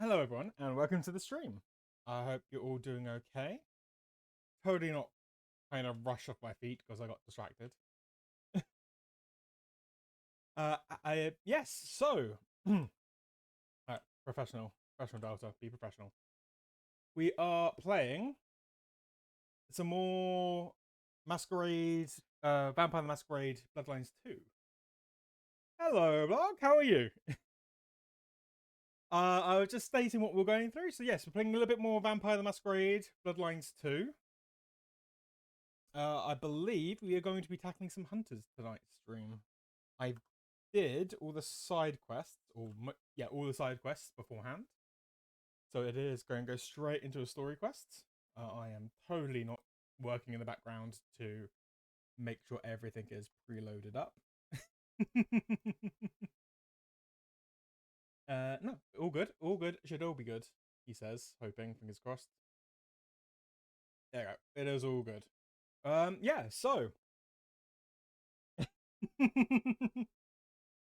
Hello everyone and welcome to the stream. I hope you're all doing okay. Totally not kind of rush off my feet because I got distracted. Yes, so professional Delta, be professional. We are playing some more Masquerade, Vampire the Masquerade Bloodlines 2. Hello blog, how are you? I was just stating what we're going through. So yes, we're playing a little bit more Vampire the Masquerade Bloodlines 2. I believe we are going to be tackling some hunters tonight's stream. I did all the side quests, all the side quests beforehand. So it is going to go straight into a story quest. I am totally not working in the background to make sure everything is preloaded up. No, all good, all good. Should all be good, he says, hoping, fingers crossed. There you go. It is all good. Yeah, so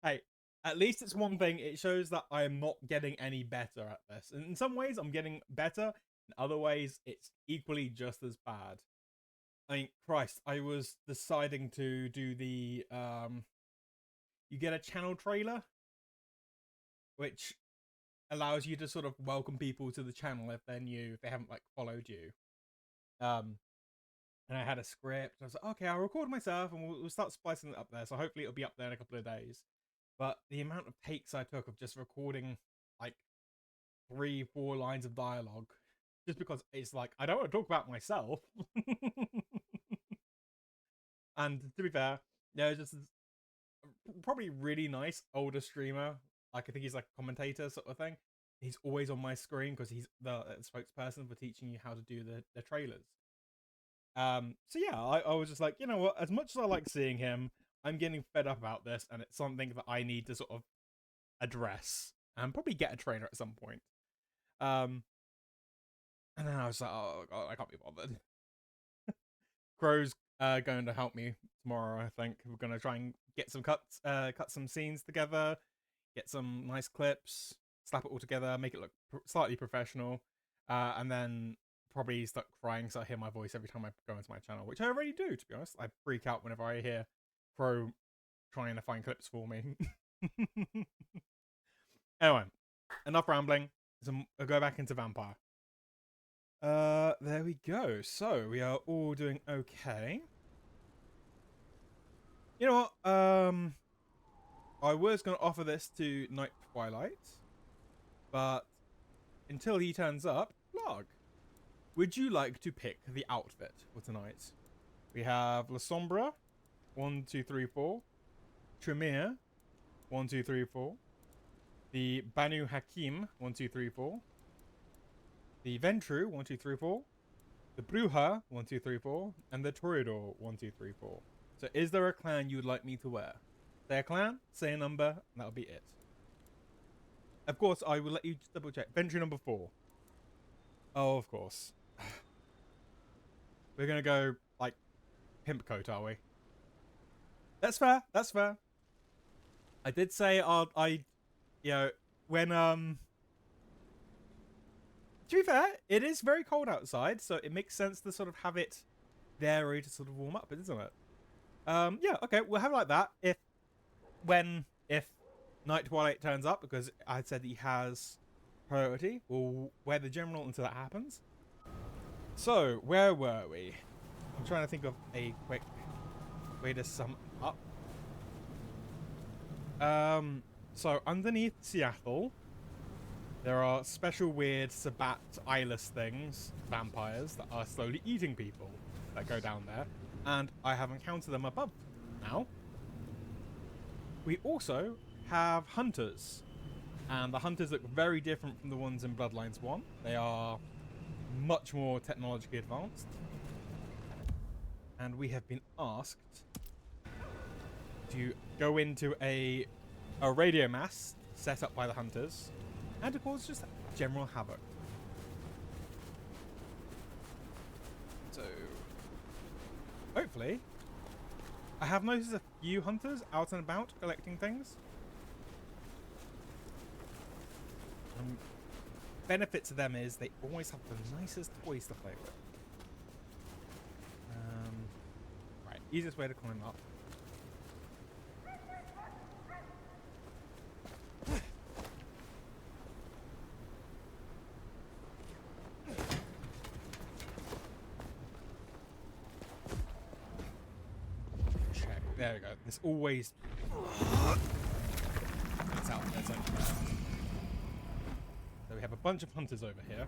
hey, at least it's one thing. It shows that I am not getting any better at this. And in some ways, I'm getting better. In other ways, it's equally just as bad. I mean, Christ, I was deciding to do the you get a channel trailer, which allows you to sort of welcome people to the channel if they're new, if they haven't like followed you. And I had a script. I was like, okay, I'll record myself and we'll start splicing it up there. So hopefully it'll be up there in a couple of days. But the amount of takes I took of just recording like 3-4 lines of dialogue, just because it's like, I don't want to talk about myself. And to be fair, there's just probably really nice older streamer. Like, I think he's like a commentator sort of thing. He's always on my screen because he's the spokesperson for teaching you how to do the trailers. So yeah, I was just like, you know what, as much as I like seeing him, I'm getting fed up about this, and it's something that I need to sort of address and probably get a trainer at some point. And then I was like, oh god, I can't be bothered. Crow's going to help me tomorrow. I think we're going to try and get some cut some scenes together, get some nice clips, slap it all together, make it look slightly professional, and then probably start crying so I hear my voice every time I go into my channel, which I already do, to be honest. I freak out whenever I hear Crow trying to find clips for me. Anyway, enough rambling. I'll go back into Vampire. There we go. So we are all doing okay. You know what? I was going to offer this to Night Twilight, but until he turns up, Log, would you like to pick the outfit for tonight? We have Lasombra, 1, 2, 3, 4. Tremere, 1, 2, 3, 4. The Banu Hakim, 1, 2, 3, 4. The Ventru, 1, 2, 3, 4. The Bruja, 1, 2, 3, 4. And the Toreador, 1, 2, 3, 4. So is there a clan you would like me to wear? Say a clan, say a number, and that'll be it. Of course, I will let you just double check. Ventru number 4. Oh, of course. We're gonna go, like, pimp coat, are we? That's fair, that's fair. I did say you know, when, to be fair, it is very cold outside, so it makes sense to sort of have it there ready to sort of warm up, isn't it? Yeah, okay, we'll have it like that. If Night Twilight turns up, because I said he has priority, we'll wear the general until that happens. So, where were we? I'm trying to think of a quick way to sum up. So underneath Seattle, there are special weird Sabat eyeless things, vampires, that are slowly eating people that go down there. And I have encountered them above now. We also have hunters. And the hunters look very different from the ones in Bloodlines 1. They are much more technologically advanced. And we have been asked to go into a radio mast set up by the hunters and to cause just general havoc. So, hopefully, I have noticed a few hunters out and about collecting things. benefit to them is they always have the nicest toys to play with. Right, easiest way to climb up. Check. There we go. There's always. It's out there. So we have a bunch of hunters over here.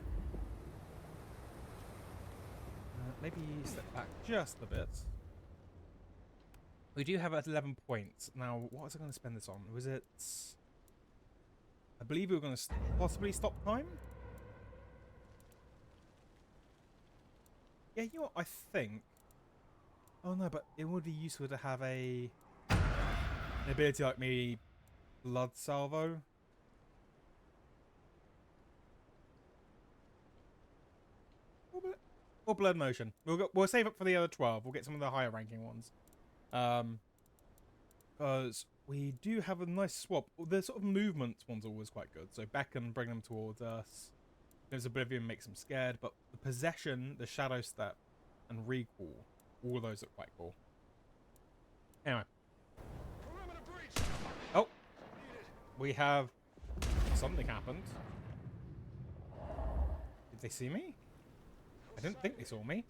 Maybe step back just a bit. We do have 11 points. Now, what was I going to spend this on? Was it... I believe we were going to possibly stop time? Yeah, you know what? I think... Oh no, but it would be useful to have an ability like maybe Blood Salvo. Or Blood Motion. We'll save it for the other 12. We'll get some of the higher ranking ones. Because we do have a nice swap. The sort of movement one's always quite good. So beckon, bring them towards us. There's Oblivion, makes them scared. But the Possession, the Shadow Step, and Recall, all of those look quite cool. Anyway. Oh! We have... Something happened. Did they see me? I didn't think they saw me.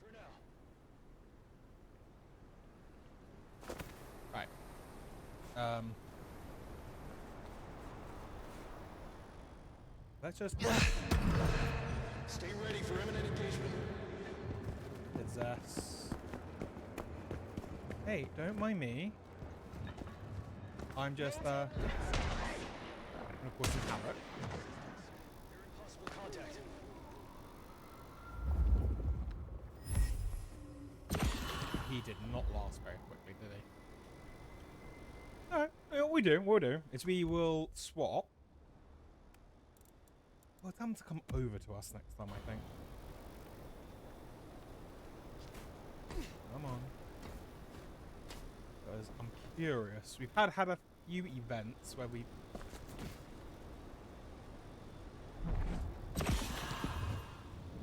Right. Let's just stay ready for imminent engagement. Possess. Hey, don't mind me. I'm just and of course in Havoc. You're in possible contact. He did not last very quickly, did he? Alright, what we'll do is we will swap. Well, tell them to come over to us next time, I think. Come on. Because I'm curious. We've had a few events where we...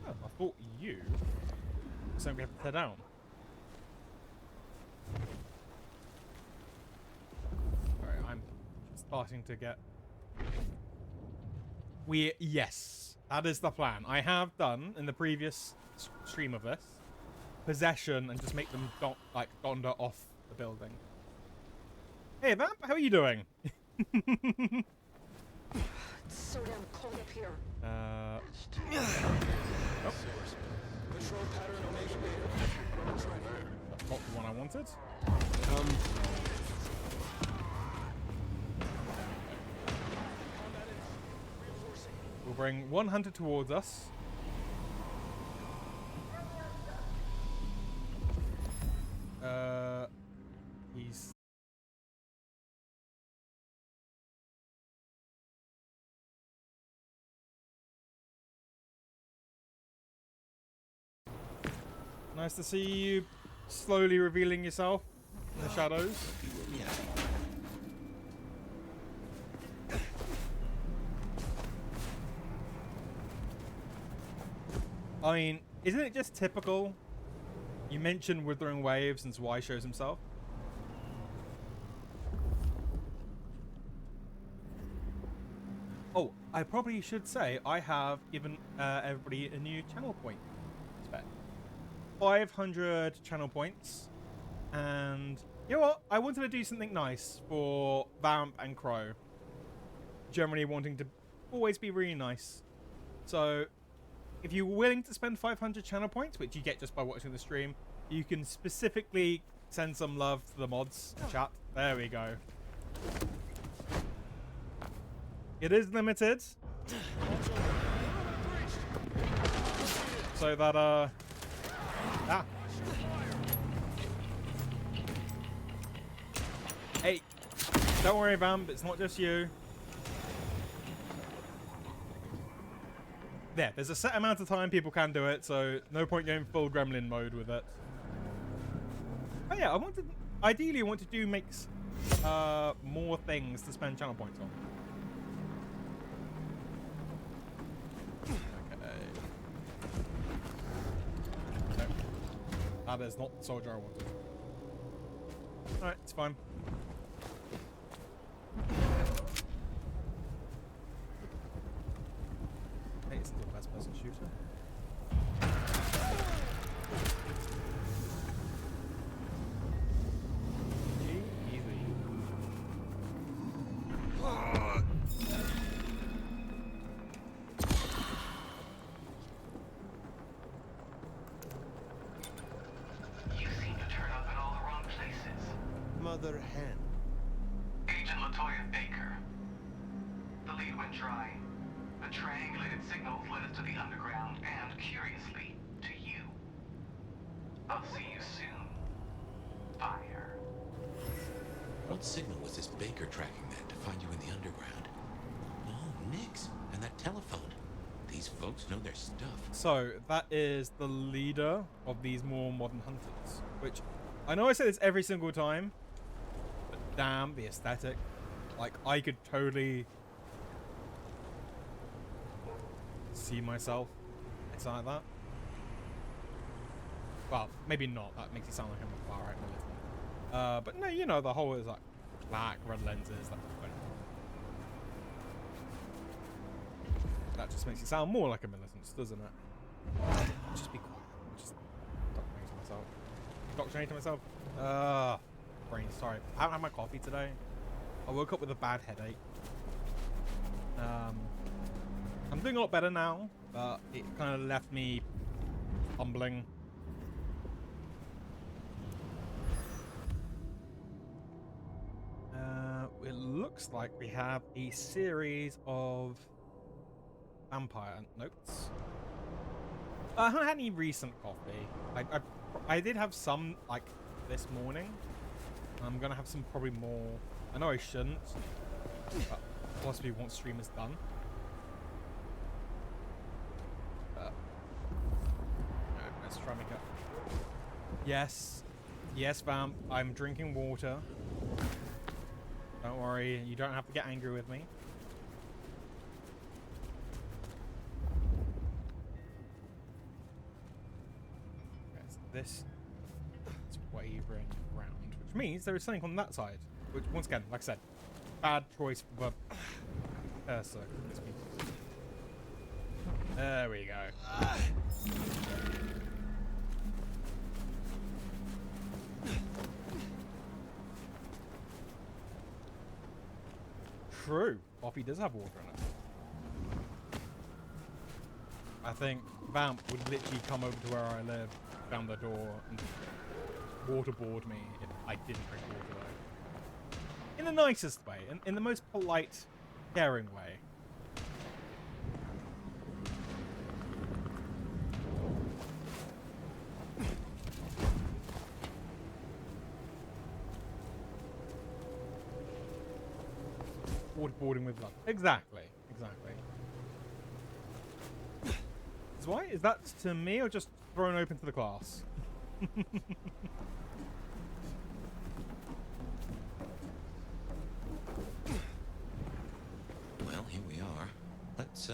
Oh, I thought you were something we have to tear down. Alright, I'm starting to get... Yes, that is the plan. I have done, in the previous stream of this, Possession and just make them donder off the building. Hey, Vamp, how are you doing? It's so damn cold up here. Oh. Control pattern Omega Beta. That's not the one I wanted. We'll bring one hunter towards us. He's... Nice to see you slowly revealing yourself in the shadows. I mean, isn't it just typical? You mentioned Withering Waves and Y shows himself. Oh, I probably should say I have given everybody a new channel point spec. 500 channel points. And you know what? I wanted to do something nice for Vamp and Crow. Generally wanting to always be really nice. So if you're willing to spend 500 channel points, which you get just by watching the stream, you can specifically send some love to the mods chat. There we go. It is limited. So that, Hey, don't worry, Vamp, it's not just you. There's a set amount of time people can do it, so no point going full gremlin mode with it. But yeah, ideally I want to do makes more things to spend channel points on. That is not the soldier I wanted. Alright, it's fine. Hey, it's still the best person shooter. Easy. You seem to turn up in all the wrong places. Mother hen. Agent Latoya Baker. The lead went dry. A triangulated signal led us to the underground and, curiously, to you. I'll see you soon. Fire. What signal was this Baker tracking then to find you in the underground? Oh, Nix, and that telephone. These folks know their stuff. So, that is the leader of these more modern hunters. Which, I know I say this every single time, but damn, the aesthetic. Like, I could totally see myself inside like that. Well, maybe not. That makes it sound like I'm a far right militant. But no, you know, the whole is like black, red lenses, that kind of thing. That just makes it sound more like a militant, doesn't it? Just be quiet. Just doctrinating myself. Brain, sorry. I haven't had my coffee today. I woke up with a bad headache. I'm doing a lot better now, but it kind of left me fumbling. It looks like we have a series of vampire notes. I haven't had any recent coffee. I did have some like this morning. I'm gonna have some probably more. I know I shouldn't, but possibly once stream is done. Alright, let's try and make it. Yes, vamp. I'm drinking water. Don't worry, you don't have to get angry with me. Okay, so this is wavering around, which means there is something on that side. Which, once again, like I said, bad choice for cursor. There we go. True. Coffee does have water in it. I think Vamp would literally come over to where I live, down the door, and waterboard me if I didn't drink water though. In the nicest way, in the most polite, caring way. Waterboarding with love. Exactly. Is why? Is that to me or just thrown open to the class? Well, here we are. Let's,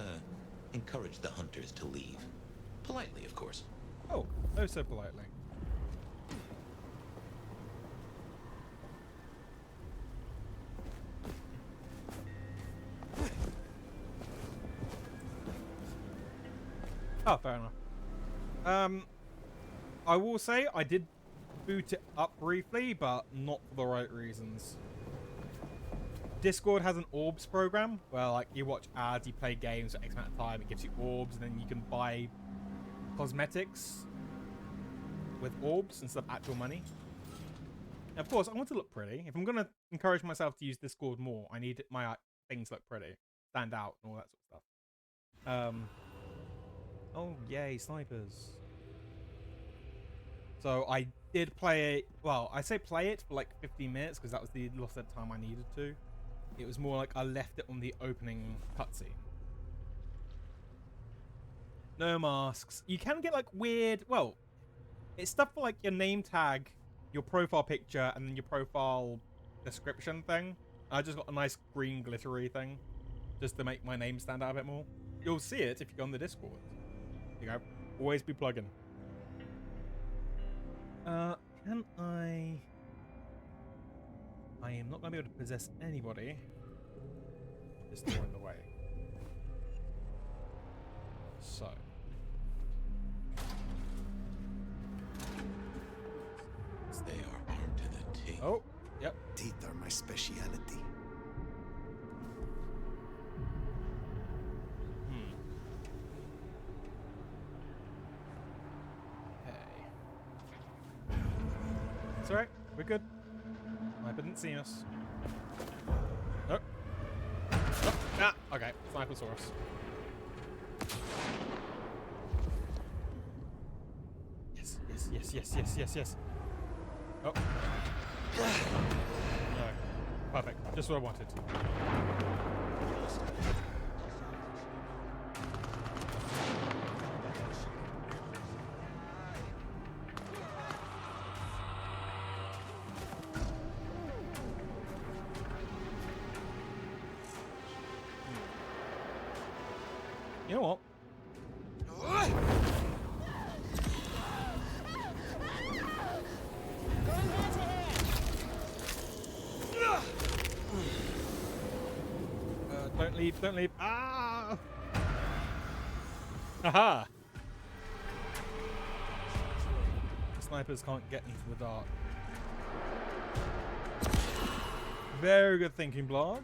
encourage the hunters to leave. Politely, of course. Oh so politely. Oh, fair enough. I will say I did boot it up briefly, but not for the right reasons. Discord has an orbs program where like you watch ads, you play games for X amount of time, it gives you orbs, and then you can buy cosmetics with orbs instead of actual money. And of course, I want to look pretty. If I'm going to encourage myself to use Discord more, I need my things to look pretty, stand out, and all that sort of stuff. Oh, yay, snipers. So I did play it. Well, I say play it for like 15 minutes because that was the lost of time I needed to. It was more like I left it on the opening cutscene. No masks. You can get like weird. Well, it's stuff for like your name tag, your profile picture, and then your profile description thing. I just got a nice green glittery thing just to make my name stand out a bit more. You'll see it if you go on the Discord. You know, always be plugging. Can I... I am not going to be able to possess anybody. This door in the way. So. They are armed to the teeth. Oh, yep. Teeth are my speciality. Okay. It's alright. We're good. Sniper didn't see us. Nope. Nope. Ah, okay. Sniper saw us. Yes, yes, yes, yes, yes, yes, yes. Oh. No. Perfect. Just what I wanted. You know what? Don't leave, don't leave. Ah! Haha! Snipers can't get into the dark. Very good thinking, blog.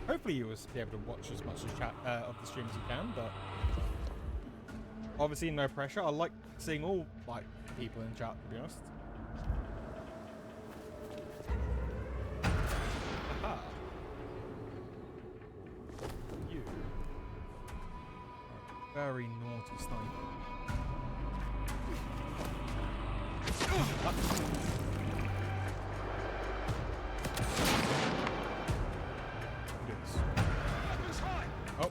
Hopefully you will be able to watch as much as chat of the stream as you can, but obviously no pressure. I like seeing all like people in chat, to be honest. Aha. You are a very naughty sniper. Oh.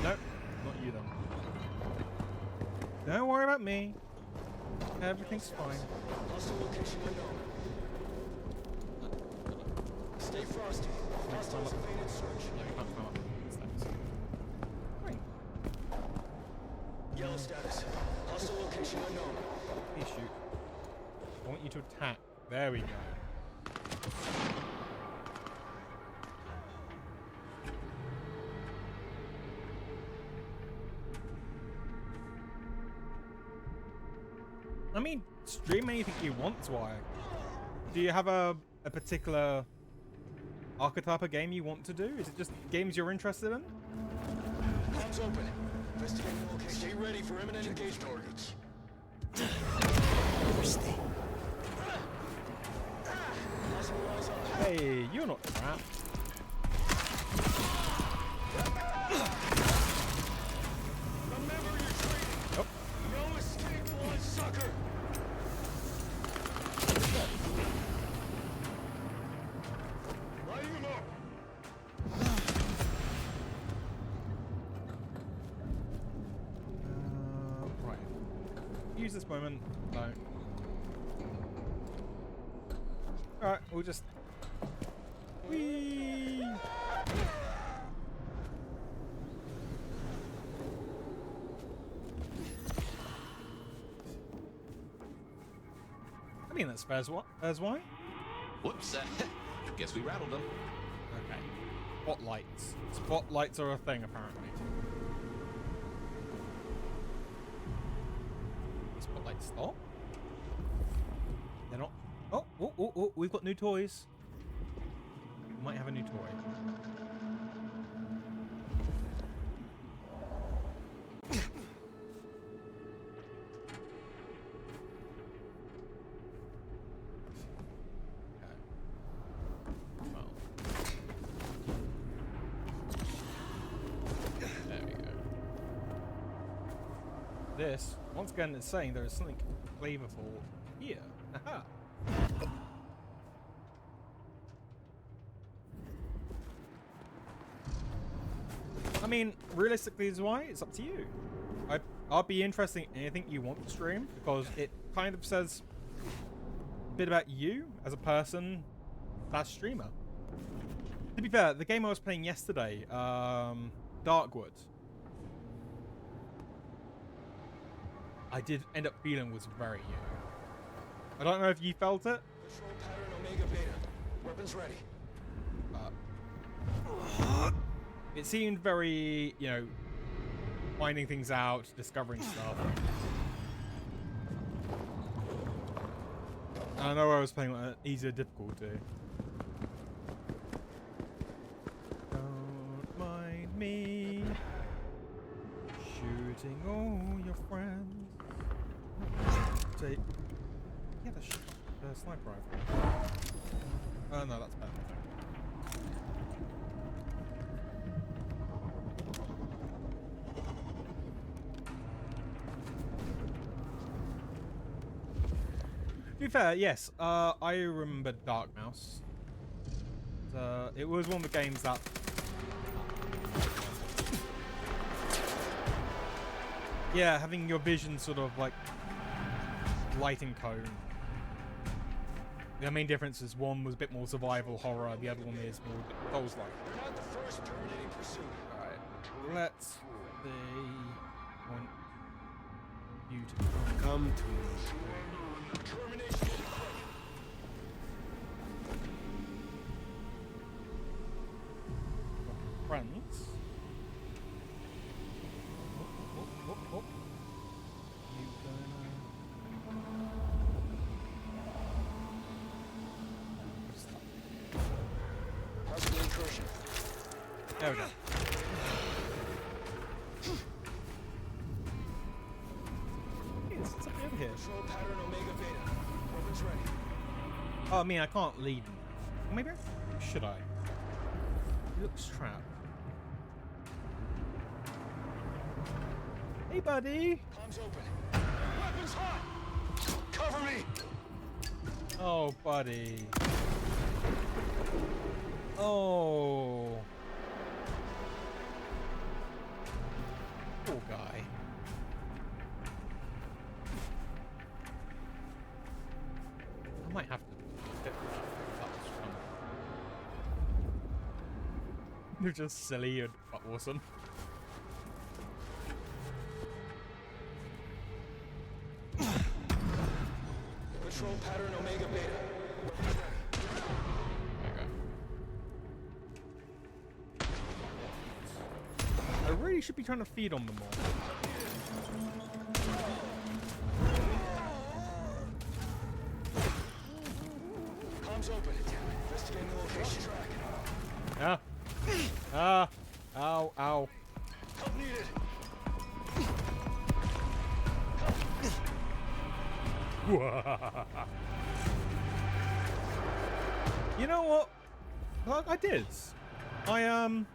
No, not you then. Don't worry about me. Everything's fine. Hostile location unknown. Stay frosty. Hostiles evaded search. No, you can't climb up. Steps. Fine. Yellow status. Hostile location unknown. Please shoot. I want you to attack. There we go. I mean, stream anything you want, Why? Do you have a particular archetype of game you want to do? Is it just games you're interested in? Comms open. Investigating location. Stay ready for imminent engagement. Targets. Hey, you're not trapped. Remember your training. Oh. No escape, bloodsucker. Lighting him up. Right. Use this moment. No. Alright, we'll just... Whee! I mean, that's fair as what? As why? Whoops. Guess we rattled them. Okay. Spotlights. Spotlights are a thing, apparently. Spotlights stop? They're not... Oh, oh, oh, oh, we've got new toys. Might have a new toy. There we go. This, once again, is saying there is something flavorful here. Aha! I mean, realistically, is why it's up to you. I'll be interested in anything you want to stream because it kind of says a bit about you as a person / streamer. To be fair, the game I was playing yesterday, Darkwood, I did end up feeling was very you. I don't know if you felt it. Control pattern Omega Beta. Weapons ready. It seemed very, you know, finding things out, discovering stuff. And I know I was playing on an easier difficulty. Don't mind me shooting all your friends. Take. Yeah, the sniper rifle. Oh no, that's bad. To be fair, yes, I remember Dark Mouse. It was one of the games that... Yeah, having your vision sort of like lighting cone. The main difference is one was a bit more survival horror, the other one is more Souls-like. You're not the first terminating pursuit. Alright, let's see... Want you to Come to me. Termination. friends. Oh. You How's the incursion? There we go. It's over here. Control pattern Omega Beta. Weapons ready. Oh, I mean, I can't lead him. Maybe should I? He looks trapped. Hey, buddy. Comms open. Weapons hot. Cover me. Oh, buddy. Oh. Poor guy. I might have to get that. That was fun. They're just silly and awesome. Control pattern Omega Beta. Weapons ready. There you go. I really should be trying to feed on them more. Comms open. Investigating the location. Track. Ow. Help needed. You know what? I did. I'm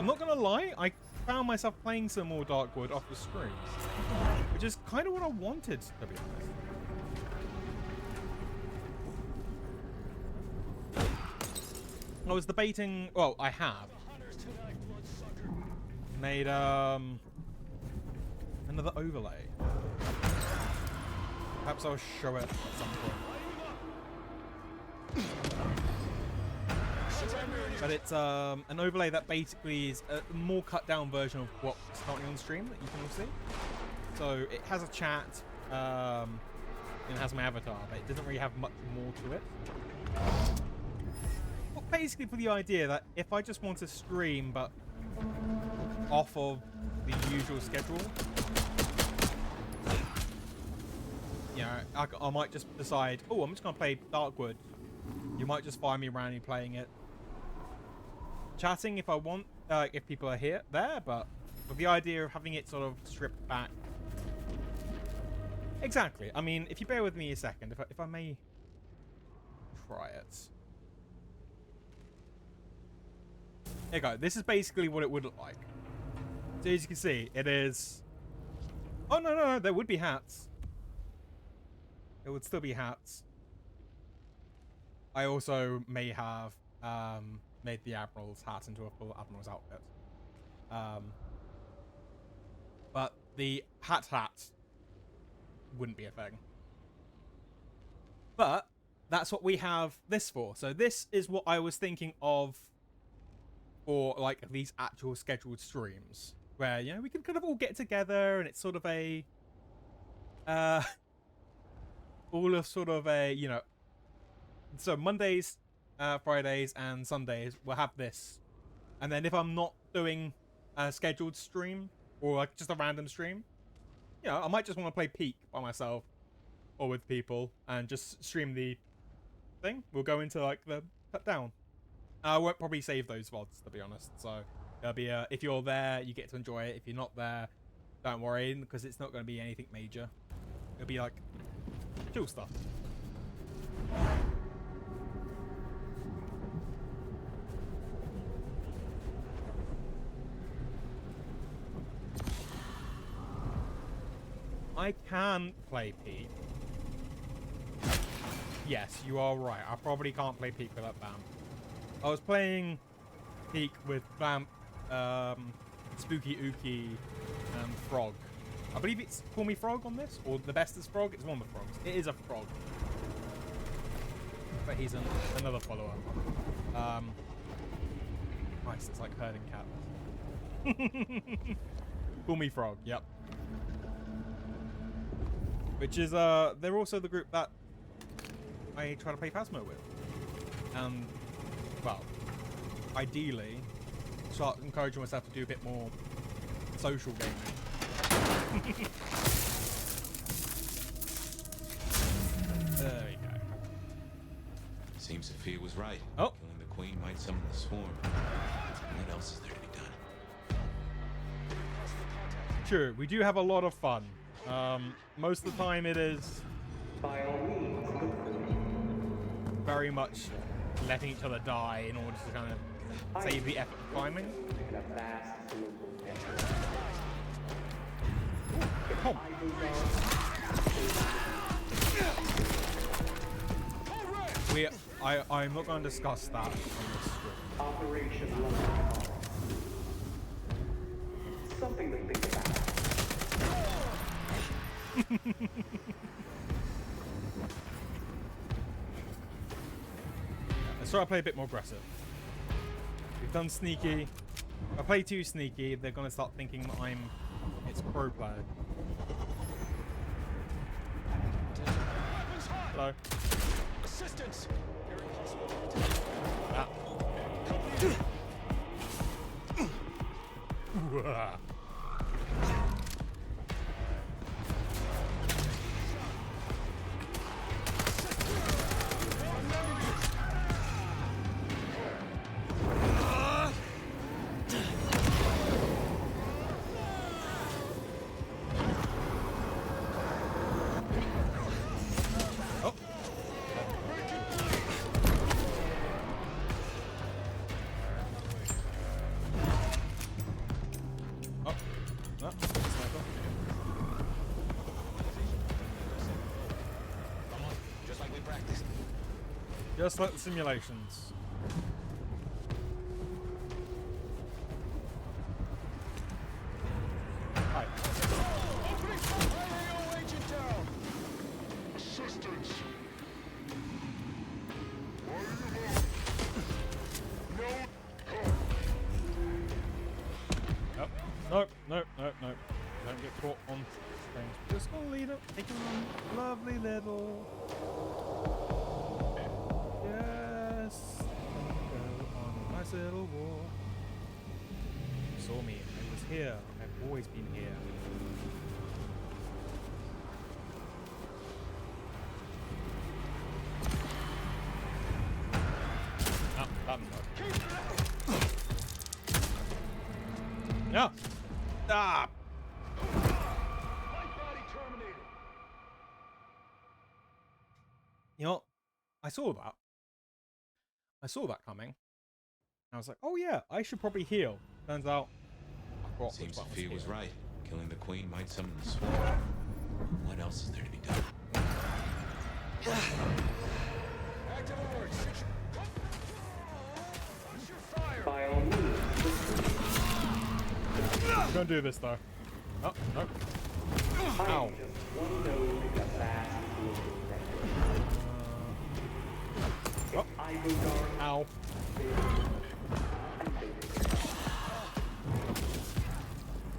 not gonna lie, I found myself playing some more Darkwood off the stream. Which is kind of what I wanted, to be honest. I was debating, well, I have made another overlay. Perhaps I'll show it at some point. But it's an overlay that basically is a more cut down version of what's currently on stream that you can all see. So it has a chat, and it has my avatar, but it doesn't really have much more to it. Well, basically for the idea that if I just want to stream but off of the usual schedule, you know, I might just decide, oh, I'm just going to play Darkwood. You might just find me randomly playing it. Chatting if I want, if people are there, but with the idea of having it sort of stripped back. Exactly. I mean, if you bear with me a second, if I may try it. There you go. This is basically what it would look like. So as you can see, it is... Oh, no, there would be hats. It would still be hats. I also may have made the Admiral's hat into a full Admiral's outfit. But the hat wouldn't be a thing. But that's what we have this for. So this is what I was thinking of for like these actual scheduled streams. Where, you know, we can kind of all get together and it's sort of a all of sort of a, you know, so Mondays, Fridays, and Sundays we'll have this, and then if I'm not doing a scheduled stream or like just a random stream, you know, I might just want to play Peak by myself or with people and just stream the thing. We'll go into like the cut down. I won't probably save those VODs, to be honest. So there'll be if you're there, you get to enjoy it. If you're not there, don't worry, because it's not going to be anything major. It'll be like chill stuff. I can play Peak. Yes, you are right. I probably can't play Peak without Vamp. I was playing Peak with Vamp, Spooky Ookie, and Frog. I believe it's Call Me Frog on this, or the Bestest Frog. It's one of the frogs. It is a frog, but he's another follower. Nice, it's like herding cats. Call Me Frog. Yep. Which is they're also the group that I try to play Phasmo with. Well, ideally, start encouraging myself to do a bit more social gaming. There we go. Seems Sophia was right. Oh. Killing the queen might summon the swarm. What else is there to be done? Sure, we do have a lot of fun. Most of the time it is very much letting each other die in order to kind of save the effort of climbing. Oh. I'm not going to discuss that on this stream. Operation something to think about. Let's try to play a bit more aggressive. We've done sneaky. If I play too sneaky, they're going to start thinking that it's pro player. Hello. Assistance! Ah. Wah. Just like the simulations. Hi. Opening fire! I.A.O. agent down! Assistance! Nope. Nope. Nope. Nope. Nope. Don't get caught on things. Just gonna lead it. Take a lovely little. Yes. Go on a nice little walk. You saw me. I was here. I've always been here. Ah, that one. No. Ah. You know, I saw that coming. I was like, oh yeah, I should probably heal. Turns out, I forgot which Seems button Sophia was heal. right. Killing the queen might summon the swarm. What else is there to be done? Active alert! What's your fire? By all means, I'm gonna do this though. Oh, no. Ow. just one node in a vast Oh. I.A.O. Ow.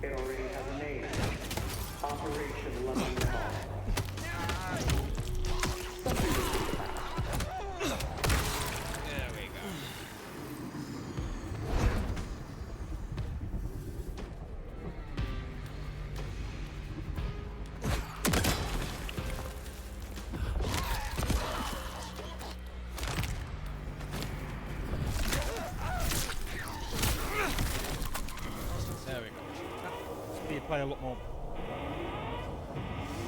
It already has a name. Operation Lasombra. play a lot more.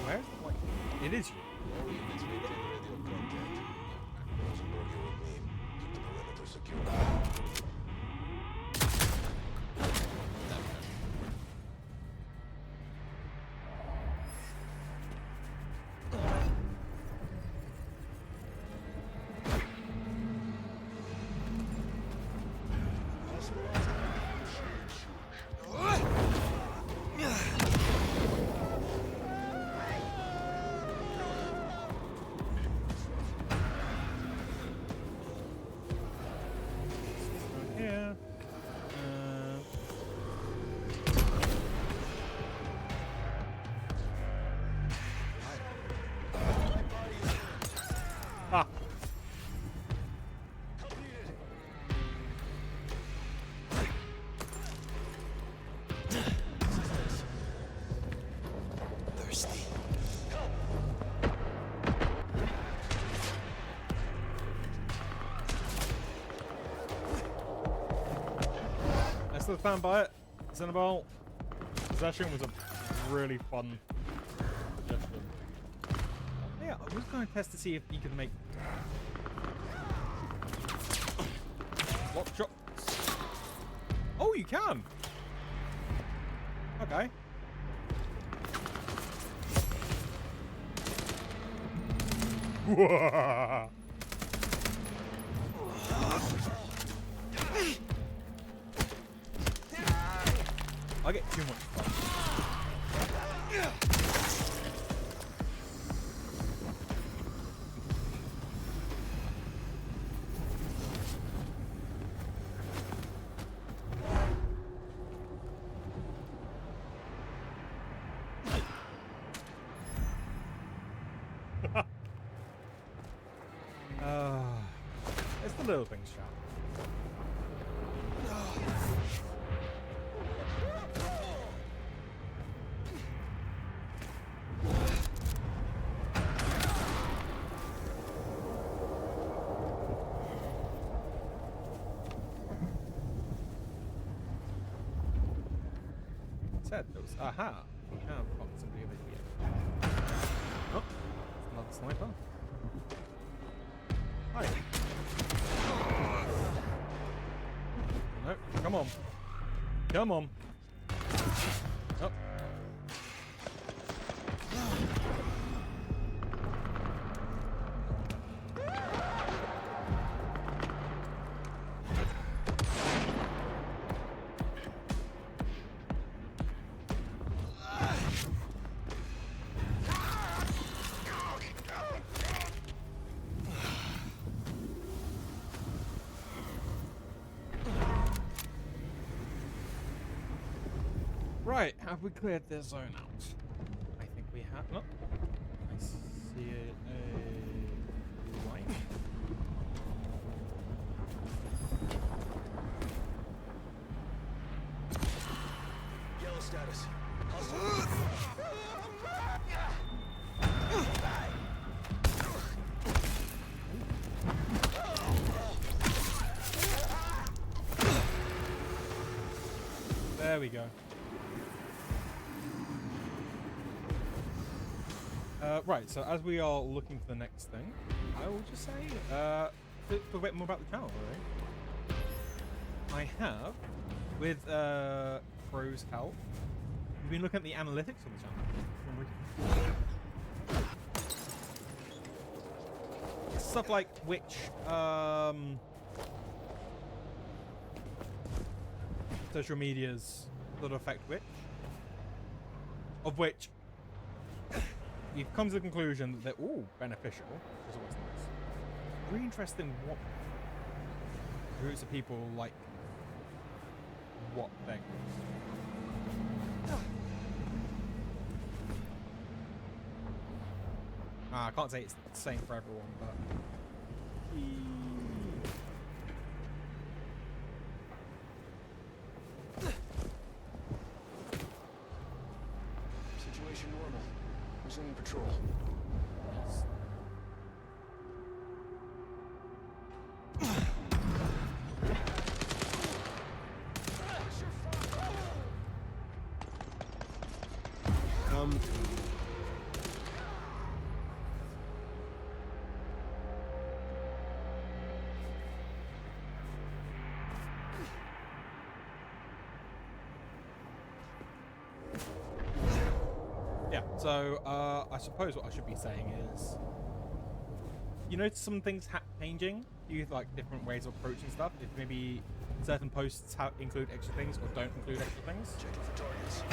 Where's like it is you. All units maintain radio contact. Rosenberg, you're with me. Keep the perimeter secure. Here. Ah. Thirsty. I still stand by it. Cinnaball. Possession was a really fun suggestion. Yeah, I was going to test to see if you could make lock shots. Oh, you can. Okay. I get too much fun. It's the little things, chat. Said those. Aha! We have got somebody over here. Oh, another sniper. Hi. No, come on. Come on. Oh. Right, have we cleared this zone out? I think we have. No. I see a line. Yellow status. There we go. Right, so as we are looking for the next thing, I will just say a bit more about the channel, really. I have, with Crow's help, we've been looking at the analytics of the channel. Stuff like which social medias that affect which, of which you've come to the conclusion that they're all beneficial, which is always nice. Really interesting what groups of people like what things. I can't say it's the same for everyone, but Situation normal. Resuming patrol. Come to me. Yeah, so I suppose what I should be saying is, you notice some things changing. You like different ways of approaching stuff. If maybe certain posts include extra things or don't include extra things, Checking for targets.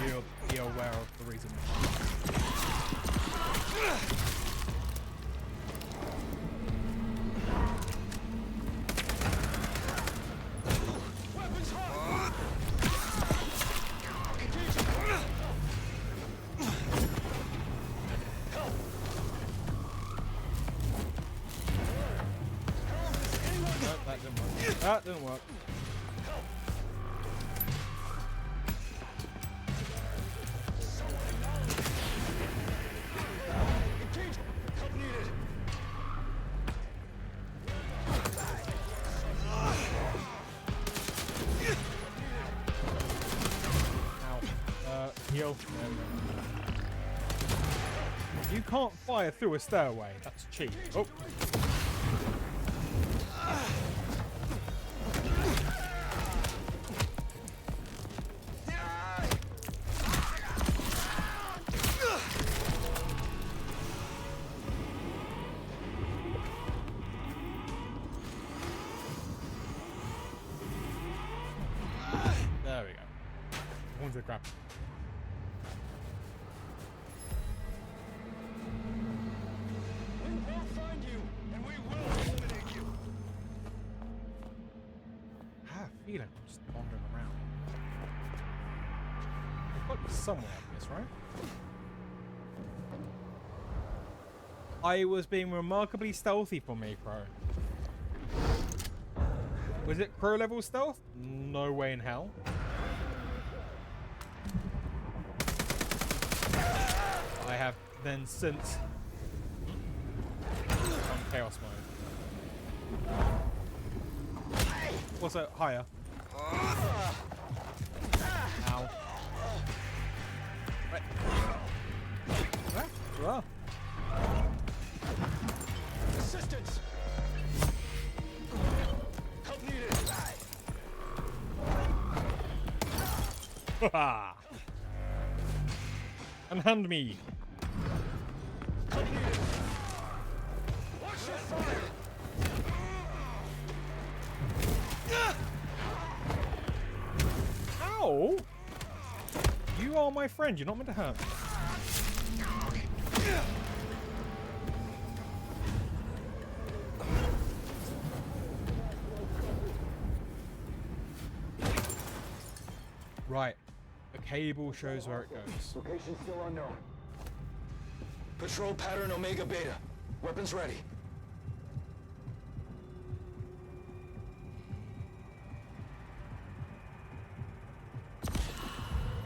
you'll be aware of the reason. Weapons hot! No, that didn't work. That didn't work. Help needed. Ow. Heal. You can't fire through a stairway. That's cheap. Oh. There we go. I wanted to grab. We will find you, and we will eliminate you. I have a feeling I'm just wandering around. There's got to be somewhere in this, right? I was being remarkably stealthy for me, Pro. Was it Pro level stealth? No way in hell. I have then since on chaos mode. Also higher. Ow. Right. Ah, well. Assistance. Help needed. Unhand me. Help needed. Watch your fire. Ow! You are my friend. You're not meant to hurt me. Right. The cable shows where it goes. Location still unknown. Patrol pattern Omega Beta. Weapons ready.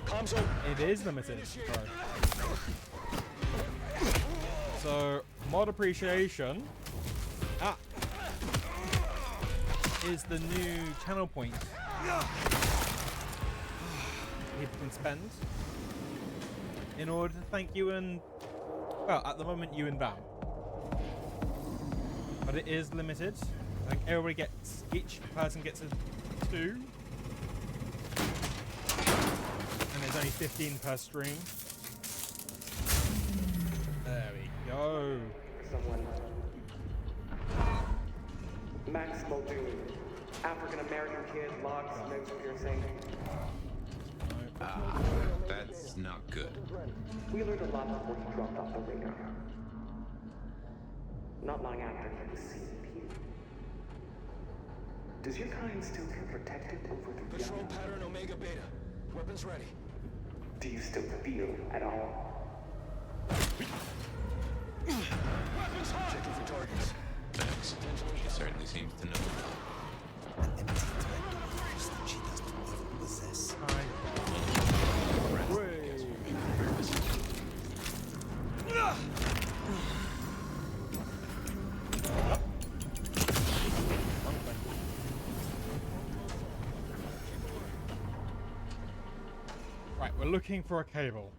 Comms open. It is limited. Bro. So, mod appreciation is the new channel point people can spend in order to thank you and, well, at the moment you and Bam. But it is limited. I think everybody gets, each person gets a 2. And there's only 15 per stream. There we go. Someone. Max Muldoon. African-American kid, logs, nose piercing. That's not good. We learned a lot before he dropped off the radar. Not long after he was CP. Does your kind still feel protected over the Patrol young? pattern Omega Beta. Weapons ready. Do you still feel at all? Weapons hot. Checking for targets. Thanks. She certainly seems to know. we're looking for a cable.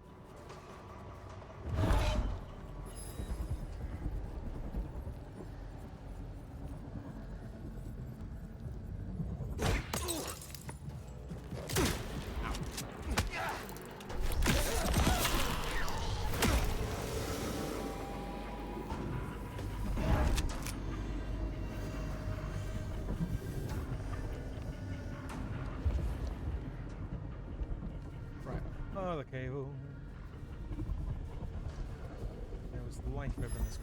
Oh, the cable. There was life over in this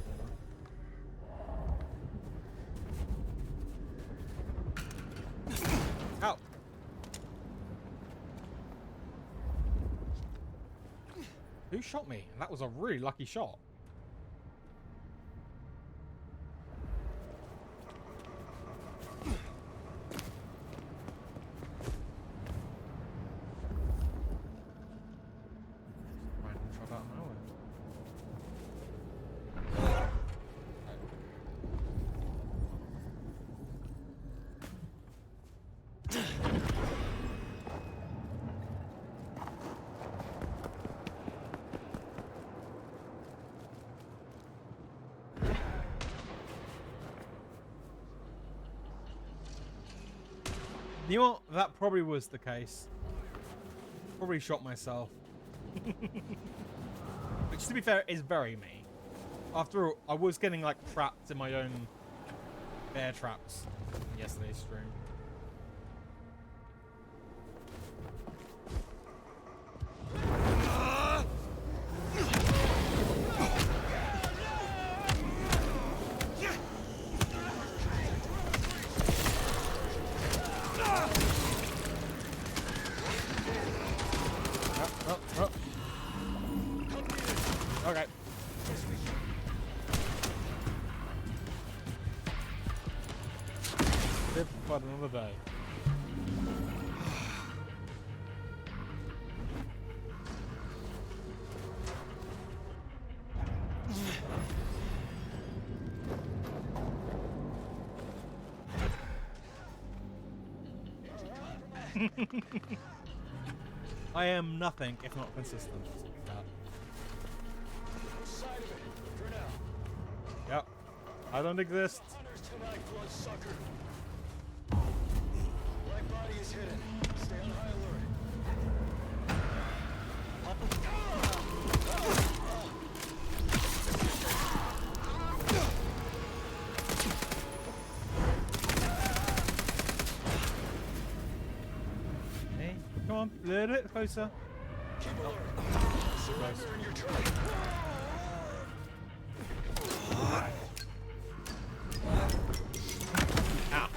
corner. Ow! Who shot me? That was a really lucky shot. You know what? That probably was the case. Probably shot myself. Which, to be fair, is very me. After all, I was getting, like, trapped in my own bear traps in yesterday's stream. Okay. Live for another day. I am nothing if not consistent. Yep. I don't exist. Hunters tonight, bloodsucker. Black body is hidden. Stay on high alert. Hey, come on, a little bit closer. Keep alert. Surrender in your turn. Ow.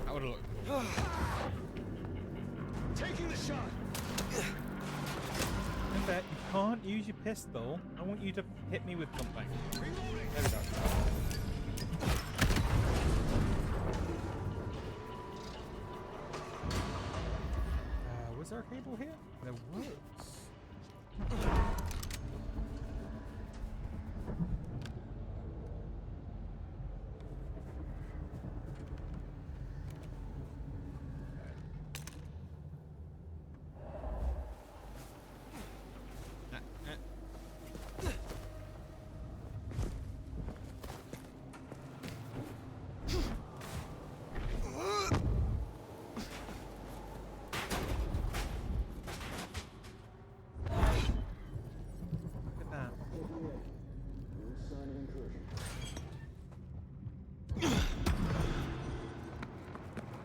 That would have looked cool. Taking the shot. In fact, you can't use your pistol. I want you to hit me with something. Reloading. There we go. Was there a cable here? There was.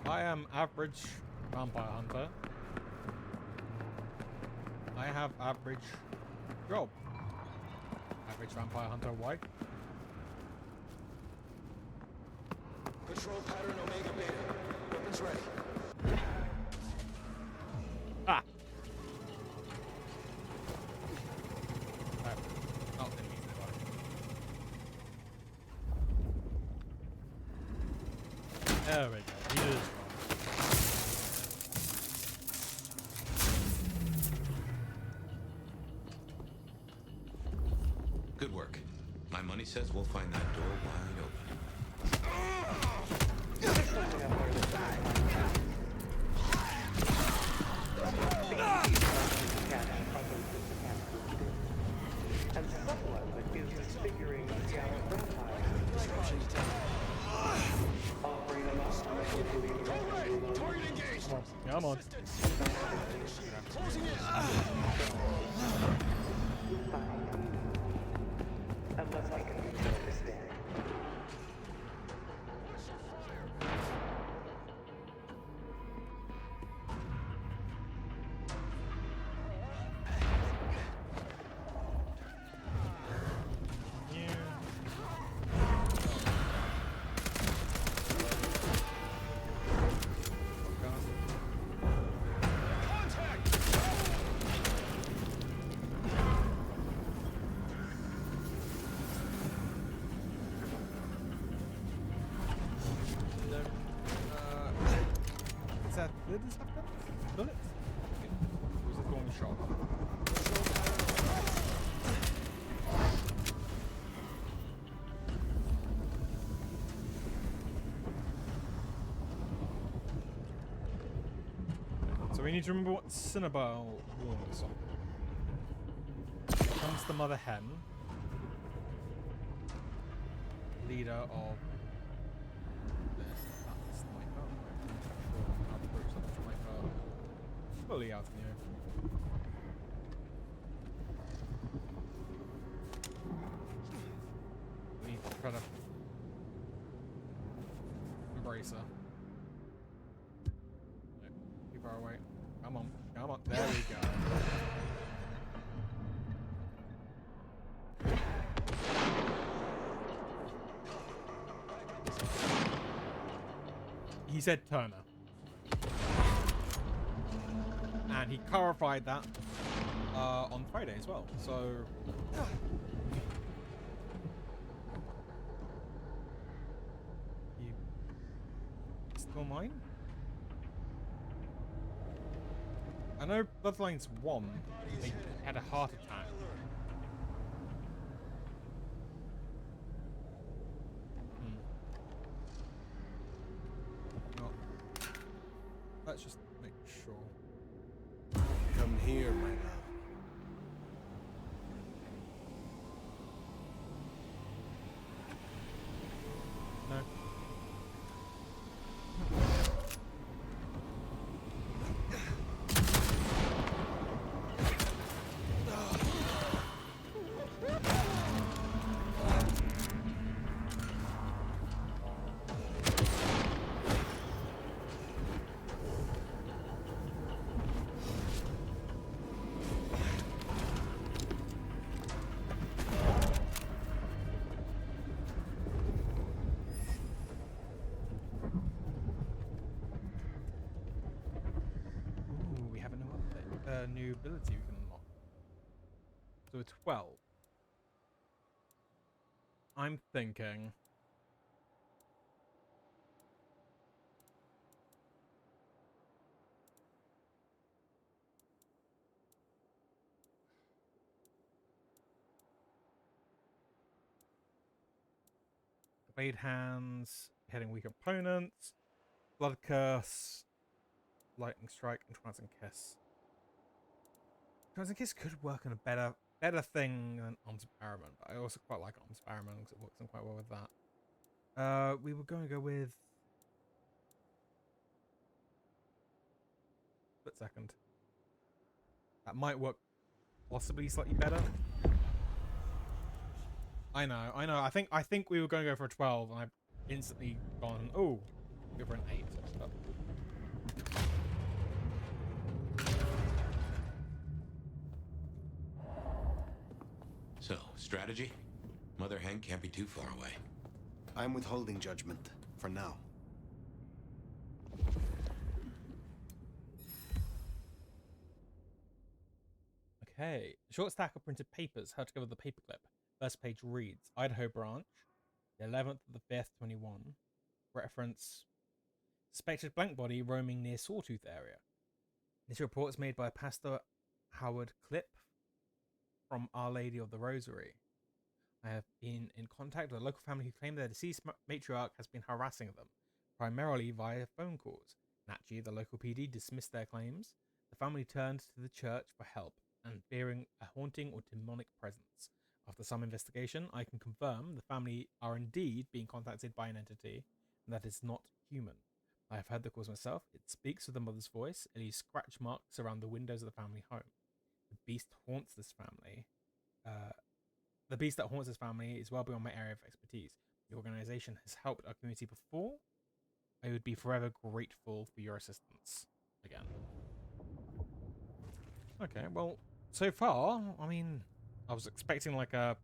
I am average vampire hunter. I have average job. Average vampire hunter white. Control pattern Omega Beta. Weapons ready. Ah! Oh, enemies nearby. There we go. He is fine. Good work. My money says we'll find that door wide open. Come on. Closing in. You'll find unless I can understand. Did this have guns? Bullets? Or was it going shot? So we need to remember what Cinnabar warned us on. Here comes the mother hen, leader of fully out in the open. We need to try to embrace her. No, too far away. Come on, come on. There we go. He said Turner. And he clarified that on Friday as well. So you still mine? I know Bloodlines won. They had a heart attack. Well, let's just make sure. Come here, my love. No. Ooh, we have a new update. New ability we can unlock. So a 12. I'm thinking. Blade hands, hitting weak opponents, blood curse, lightning strike, and trance and kiss. Trance and kiss could work on a better thing than arms empowerment, but I also quite like arms empowerment because it works in quite well with that. We were going to go with split second. That might work possibly slightly better. I know. I think we were going to go for a 12, and I've instantly gone, oh, go for an 8. But So, strategy? Mother hen can't be too far away. I'm withholding judgment for now. okay. A short stack of printed papers held together with the paperclip. First page reads, Idaho branch, the 11th of the 5th, 21. Reference, suspected blank body roaming near Sawtooth area. This report is made by Pastor Howard Clip from Our Lady of the Rosary. I have been in contact with a local family who claim their deceased matriarch has been harassing them, primarily via phone calls. Naturally, the local PD dismissed their claims. The family turned to the church for help and fearing a haunting or demonic presence. After some investigation, I can confirm the family are indeed being contacted by an entity and that is not human. I have heard the calls myself. It speaks with the mother's voice and leaves scratch marks around the windows of the family home. The beast haunts this family. The beast that haunts this family is well beyond my area of expertise. The organization has helped our community before. I would be forever grateful for your assistance. Again. Okay, well, so far, I mean, I was expecting like a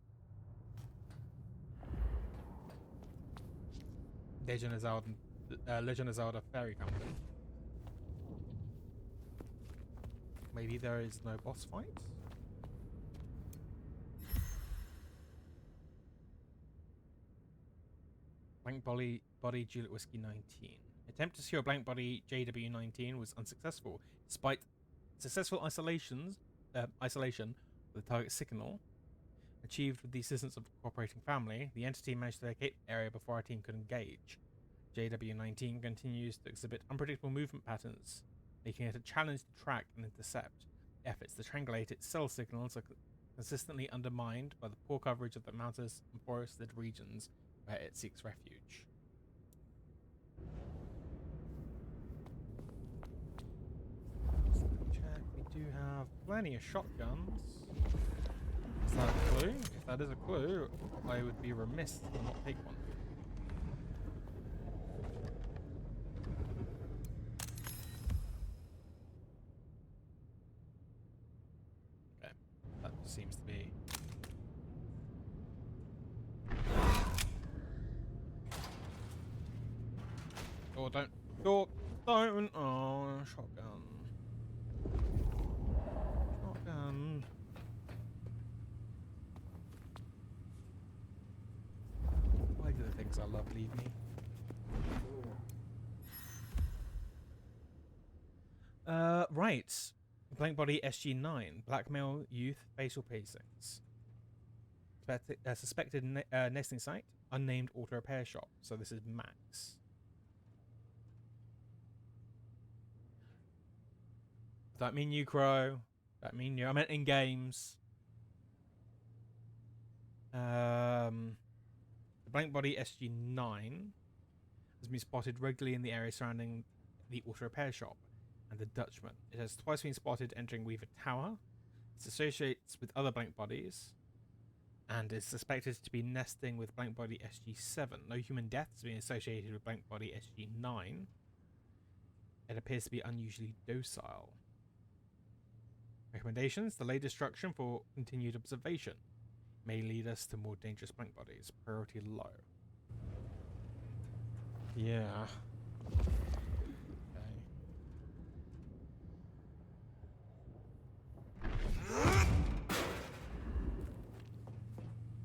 Legend of Zelda Fairy Company. Maybe there is no boss fight? Blank body Juliet Whiskey 19. Attempt to secure blank body JW19 was unsuccessful. Despite successful isolation of the target signal, achieved with the assistance of the cooperating family, the entity managed to vacate the area before our team could engage. JW19 continues to exhibit unpredictable movement patterns, making it a challenge to track and intercept. Efforts to triangulate its cell signals are consistently undermined by the poor coverage of the mountainous and forested regions where it seeks refuge. Check. We do have plenty of shotguns. Is that a clue? If that is a clue, I would be remiss to not take one. Okay, that seems to be. Oh, don't. Oh, don't. Oh, shotgun. Shotgun. Why do the things I love leave me? Right. Blank body SG9. Blackmail youth facial piercings. Suspected nesting site. Unnamed auto repair shop. So this is Max. Don't mean you, Crow. Don't mean you. I meant in games. The blank body SG9 has been spotted regularly in the area surrounding the auto repair shop and the Dutchman. It has twice been spotted entering Weaver Tower. It associates with other blank bodies and is suspected to be nesting with blank body SG7. No human deaths have been associated with blank body SG9. It appears to be unusually docile. Recommendations: delay destruction for continued observation. May lead us to more dangerous blank bodies. Priority low. Yeah. Okay.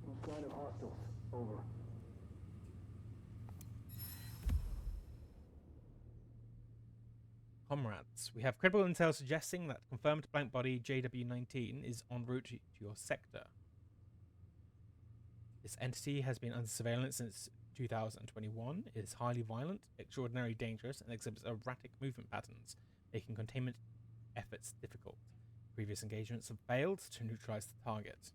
No sign of hostiles. Over. Comrades, we have credible intel suggesting that confirmed blank body JW19 is en route to your sector. This entity has been under surveillance since 2021. It is highly violent, extraordinarily dangerous, and exhibits erratic movement patterns, making containment efforts difficult. Previous engagements have failed to neutralize the target.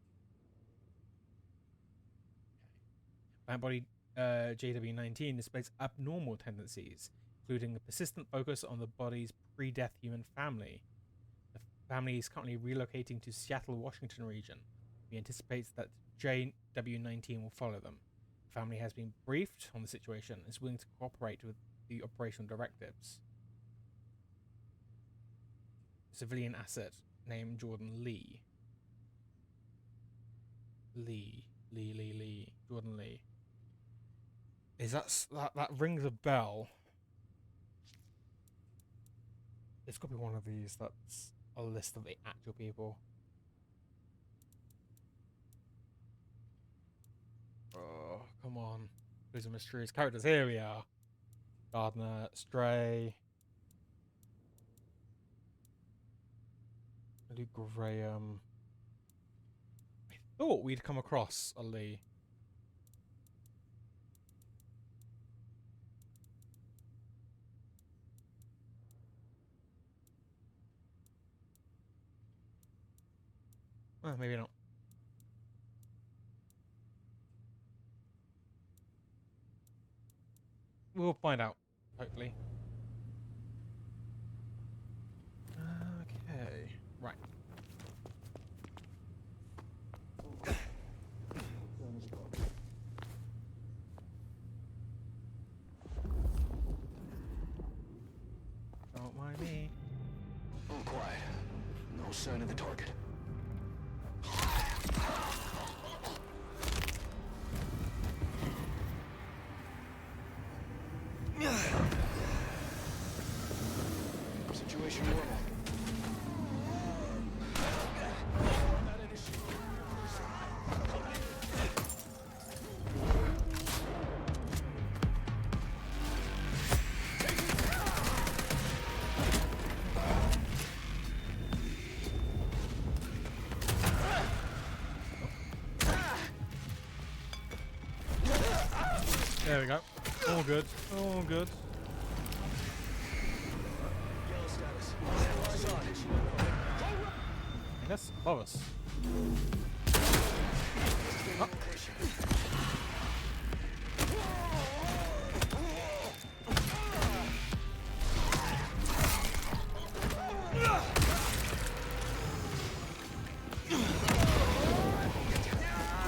Blank body JW19 displays abnormal tendencies, including a persistent focus on the body's pre-death human family. The family is currently relocating to Seattle, Washington region. We anticipate that JW19 will follow them. The family has been briefed on the situation and is willing to cooperate with the operational directives. A civilian asset named Jordan Lee. Jordan Lee. Is that rings a bell? It's got to be one of these. That's a list of the actual people. Oh, come on. These are mysterious characters. Here we are. Gardner, Stray. Luke Graham. I thought we'd come across a Lee. Well, maybe not. We'll find out, hopefully. Right. Don't mind me. All quiet. No sign of the target. Situation normal. There we go. All good. All good. Yellow status. Eyes on. I guess above us. Oh.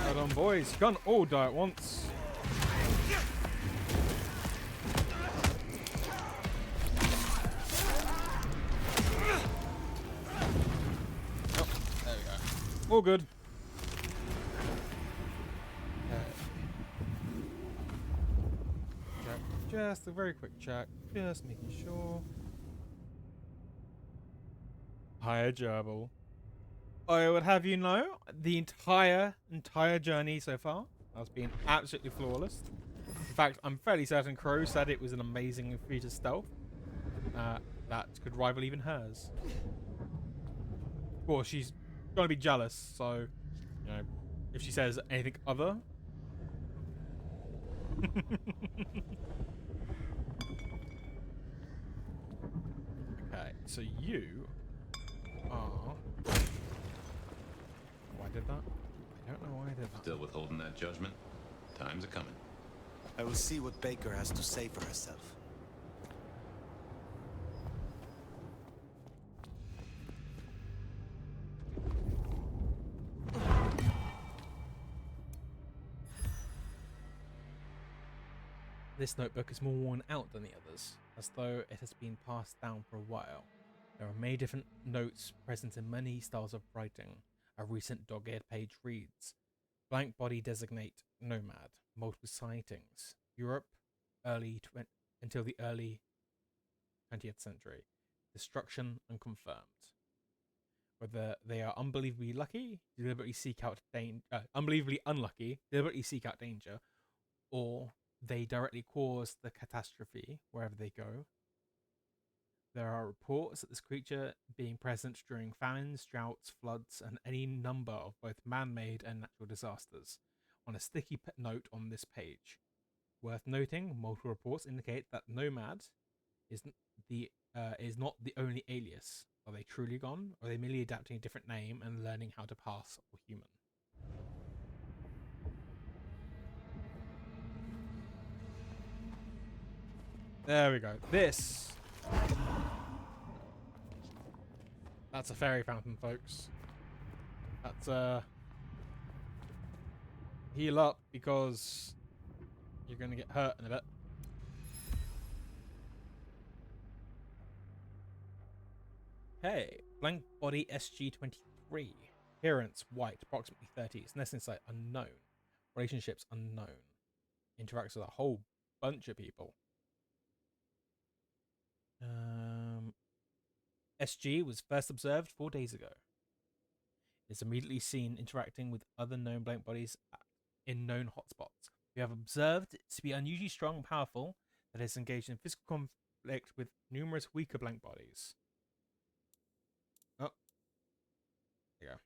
Hold on, boys. You can't all die at once. All good. Check. Just a very quick check. Just making sure. Hi, Gerbil. I would have you know, the entire journey so far has been absolutely flawless. In fact, I'm fairly certain Crow said it was an amazing feat of stealth that could rival even hers. Well, she's gonna be jealous, so you know, if she says anything other. Okay, so you are. Why did that? I don't know why I did that. Still withholding that judgment? Time's a coming. I will see what Baker has to say for herself. This notebook is more worn out than the others, as though it has been passed down for a while. There are many different notes present in many styles of writing. A recent dog-eared page reads, blank body designate nomad, multiple sightings, Europe, until the early 20th century, destruction unconfirmed. Whether they are unbelievably lucky, deliberately seek out unbelievably unlucky, deliberately seek out danger, or they directly cause the catastrophe wherever they go. There are reports of this creature being present during famines, droughts, floods, and any number of both man-made and natural disasters. On a sticky note on this page. Worth noting, multiple reports indicate that Nomad is not the only alias. Are they truly gone, or are they merely adapting a different name and learning how to pass for human? There we go. That's a fairy fountain, folks. That's heal up because you're gonna get hurt in a bit. Hey, blank body SG-23. Appearance white, approximately 30s. Nesting site unknown. Relationships unknown. Interacts with a whole bunch of people. SG was first observed 4 days ago. Is immediately seen interacting with other known blank bodies in known hotspots. We have observed it to be unusually strong and powerful, that is engaged in physical conflict with numerous weaker blank bodies. Oh, there you go.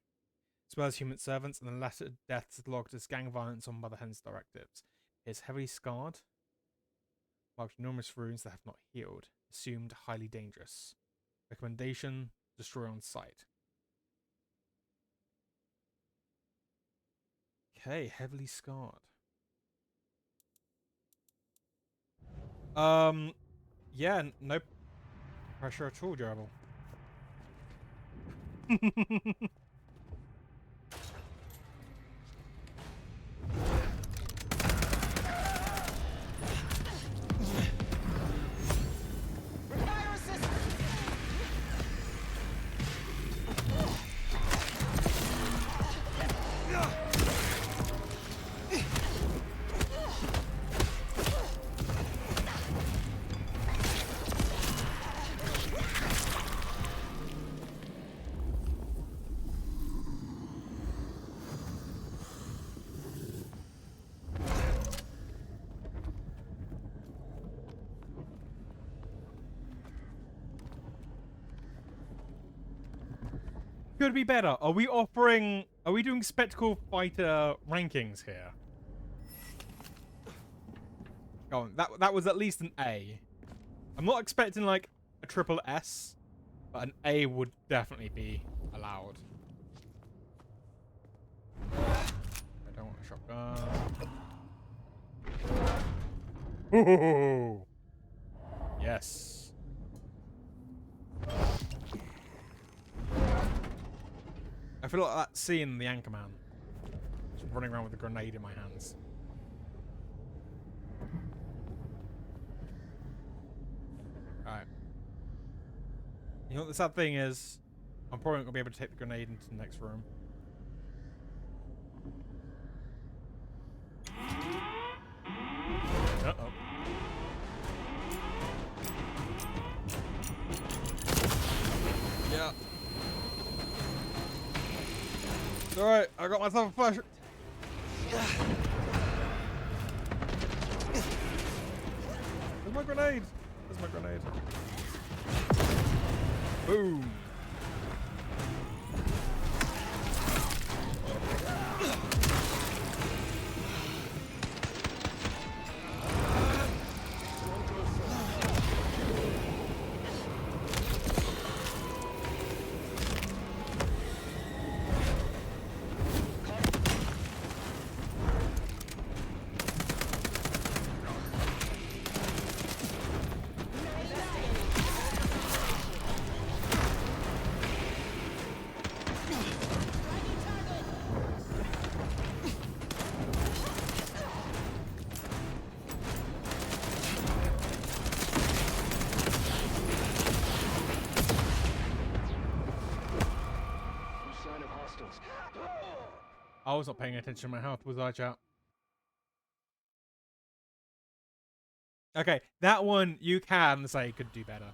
As well as human servants, and the latter deaths logged as gang violence on Mother Hen's directives. He is heavily scarred, marked with numerous wounds that have not healed, assumed highly dangerous. Recommendation, destroy on sight. Okay, heavily scarred. Yeah, no pressure at all, Gerbil. Could be better. Are we doing spectacle fighter rankings here? Go on. That was at least an A. I'm not expecting like a triple S, but an A would definitely be allowed. I don't want a shotgun. Ooh. Yes. I feel like that scene in the Anchorman. Just running around with a grenade in my hands. Alright. You know what the sad thing is? I'm probably not going to be able to take the grenade into the next room. Uh-oh. Yeah. Alright, I got myself a flash. Where's my grenade? Where's my grenade? Boom. I was not paying attention to my health, was I, chat? Okay, that one you can say could do better.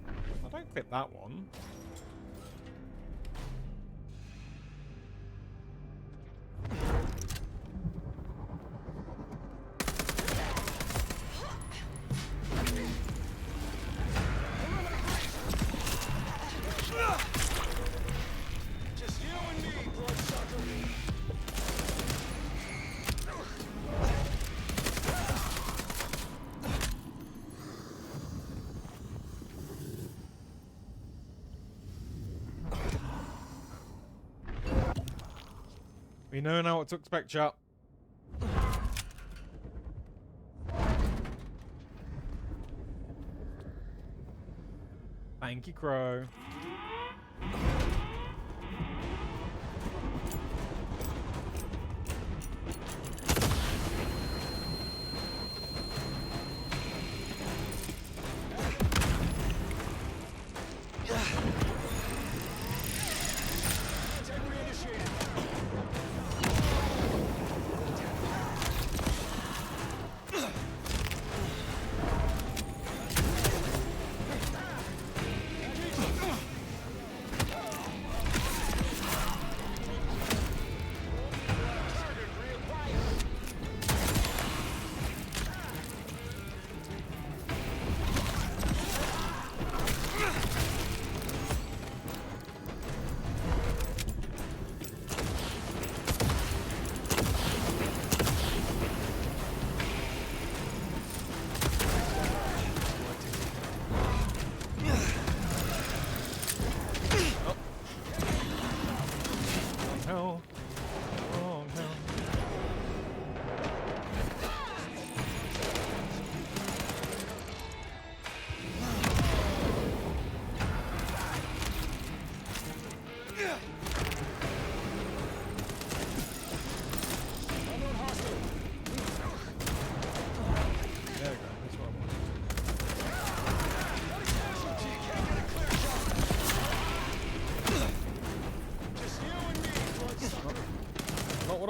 I don't fit that one. We know now what to expect, chat. Thank you, Crow.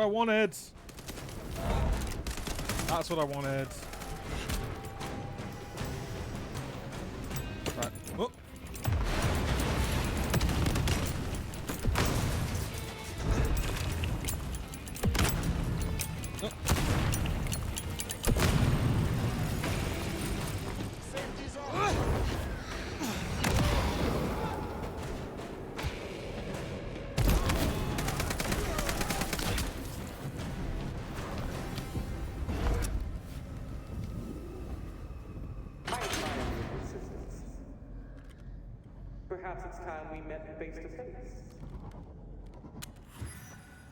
I wanted. That's what I wanted. Right. Oh. Oh. I admire your persistence. Perhaps it's time we met face to face.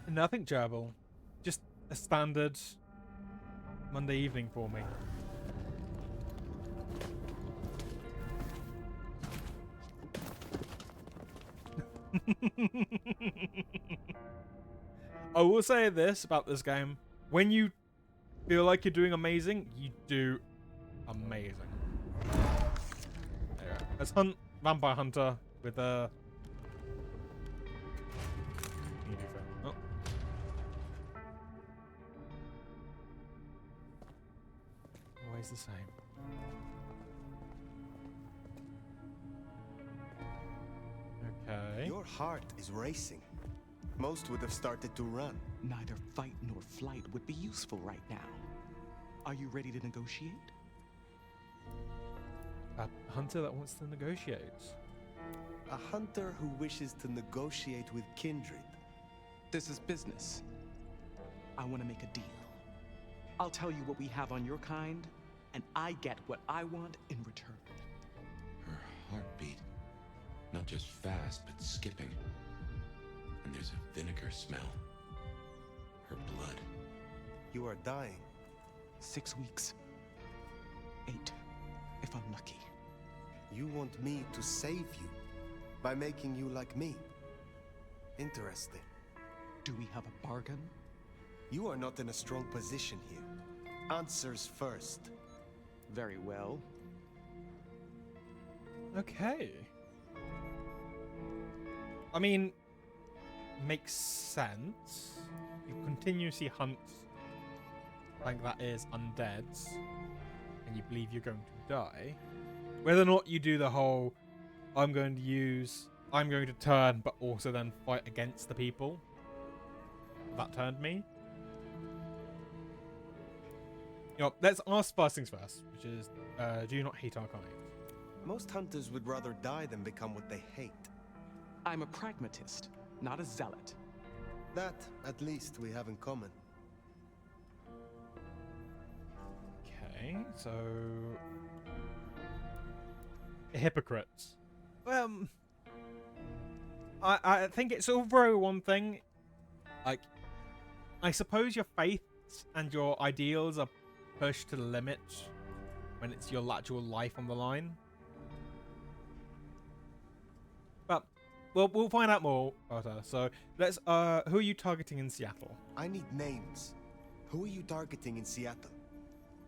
Nothing gerbil. Just a standard Monday evening for me. I will say this about this game. When you feel like you're doing amazing, you do amazing. There you go. Let's hunt Vampire Hunter with a... Oh. Always the same. Okay. Your heart is racing. Most would have started to run. Neither fight nor flight would be useful right now. Are you ready to negotiate? A hunter that wants to negotiate. A hunter who wishes to negotiate with Kindred. This is business. I want to make a deal. I'll tell you what we have on your kind, and I get what I want in return. Her heartbeat. Not just fast, but skipping. And there's a vinegar smell. Her blood. You are dying. 6 weeks. 8, if I'm lucky. You want me to save you by making you like me. Interesting. Do we have a bargain? You are not in a strong position here. Answers first. Very well. Okay. I mean, makes sense. You continuously hunt like that is undeads, and you believe you're going to die. Whether or not you do the whole, I'm going to turn, but also then fight against the people that turned me. You know, let's ask first things first, which is, do you not hate our kind? Most hunters would rather die than become what they hate. I'm a pragmatist, not a zealot. That, at least, we have in common. Okay, so hypocrites. I think it's all very one thing. Like, I suppose your faiths and your ideals are pushed to the limit when it's your actual life on the line. But we'll find out more about her. So let's who are you targeting in Seattle? I need names. Who are you targeting in Seattle?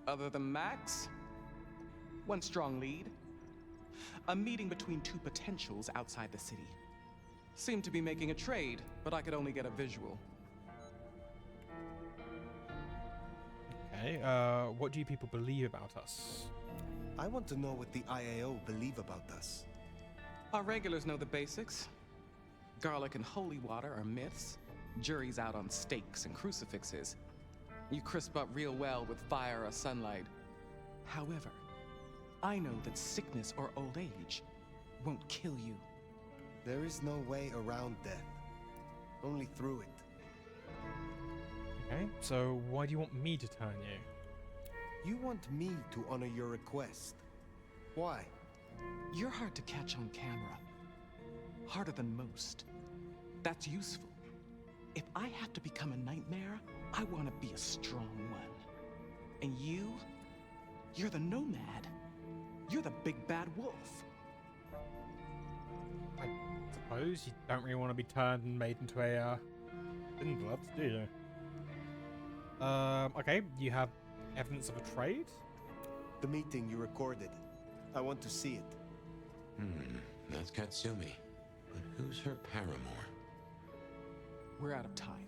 Other than Max? One strong lead. A meeting between two potentials outside the city. Seemed to be making a trade, but I could only get a visual. Okay, what do you people believe about us? I want to know what the I.A.O. believe about us. Our regulars know the basics. Garlic and holy water are myths. Jury's out on stakes and crucifixes. You crisp up real well with fire or sunlight. However, I know that sickness or old age won't kill you. There is no way around death. Only through it. Okay, so why do you want me to turn you? You want me to honor your request. Why? You're hard to catch on camera. Harder than most. That's useful. If I have to become a nightmare, I want to be a strong one. And you're the nomad. You're the big bad wolf. I suppose you don't really want to be turned and made into a thin blood, do you? Okay, you have evidence of a trade? The meeting you recorded. I want to see it. That's Katsumi. But who's her paramour? We're out of time.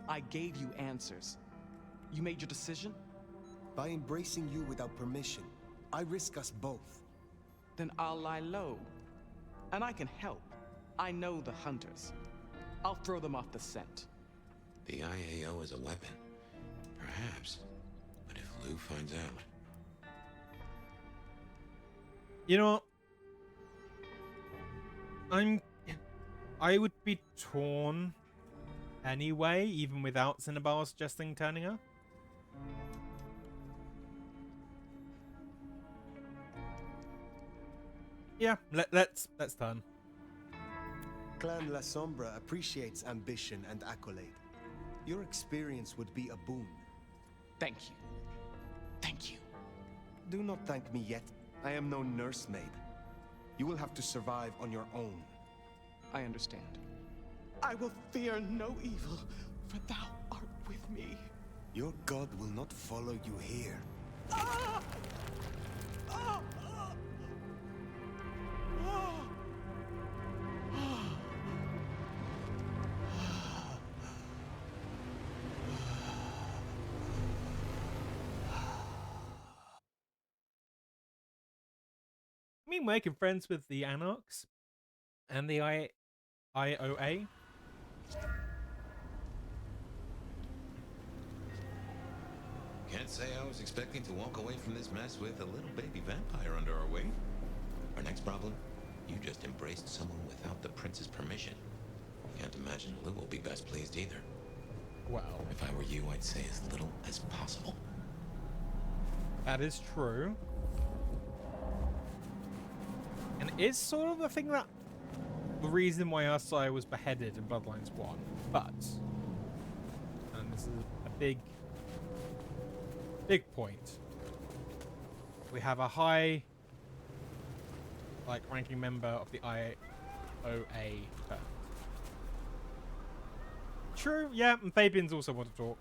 I gave you answers. You made your decision? By embracing you without permission, I risk us both. Then I'll lie low. And I can help. I know the hunters. I'll throw them off the scent. The I.A.O. is a weapon. Perhaps. But if Lou finds out... You know what? I would be torn anyway, even without Cinnabar suggesting turning her. Yeah, let's turn. Clan Lasombra appreciates ambition and accolade. Your experience would be a boon. Thank you. Thank you. Do not thank me yet. I am no nursemaid. You will have to survive on your own. I understand. I will fear no evil, for thou art with me. Your god will not follow you here. Ah! Ah! Ah! I mean, making friends with the Anarchs and the I.A.O. Can't say I was expecting to walk away from this mess with a little baby vampire under our wing. Our next problem? You just embraced someone without the prince's permission. Can't imagine Lou will be best pleased either. Well, If I were you, I'd say as little as possible. that is true. And it is sort of the thing that... the reason why Asai was beheaded in Bloodlines 1. But... and this is a big point. We have a high... like, ranking member of the I.A.O. True, yeah, and Fabians also want to talk.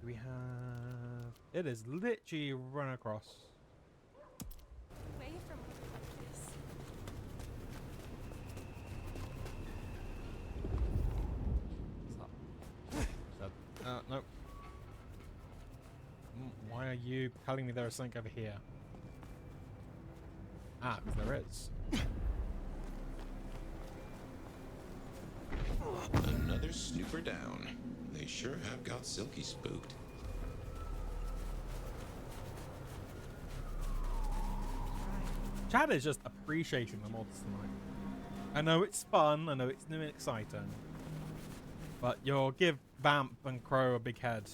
We have... it is literally run across. Away from me like this. No. Why are you telling me there is something over here? Ah, because there is. Another snooper down. They sure have got Silky spooked. Chat is just appreciating the mods tonight. I know it's fun, I know it's new and exciting. But you'll give Vamp and Crow a big head.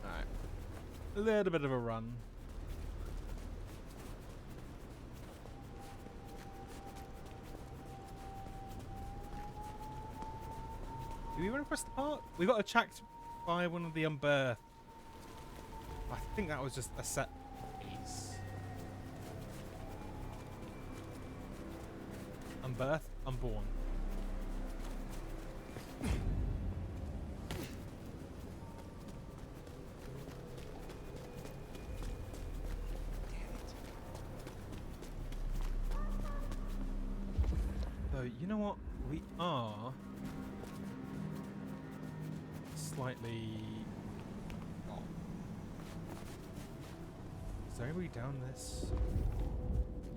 Alright. A little bit of a run. Do we want to press the part? We got attacked by one of the Unbirthed. I think that was just a set piece. Unbirthed, unborn. So you know what? We are slightly off. Is there anybody down this?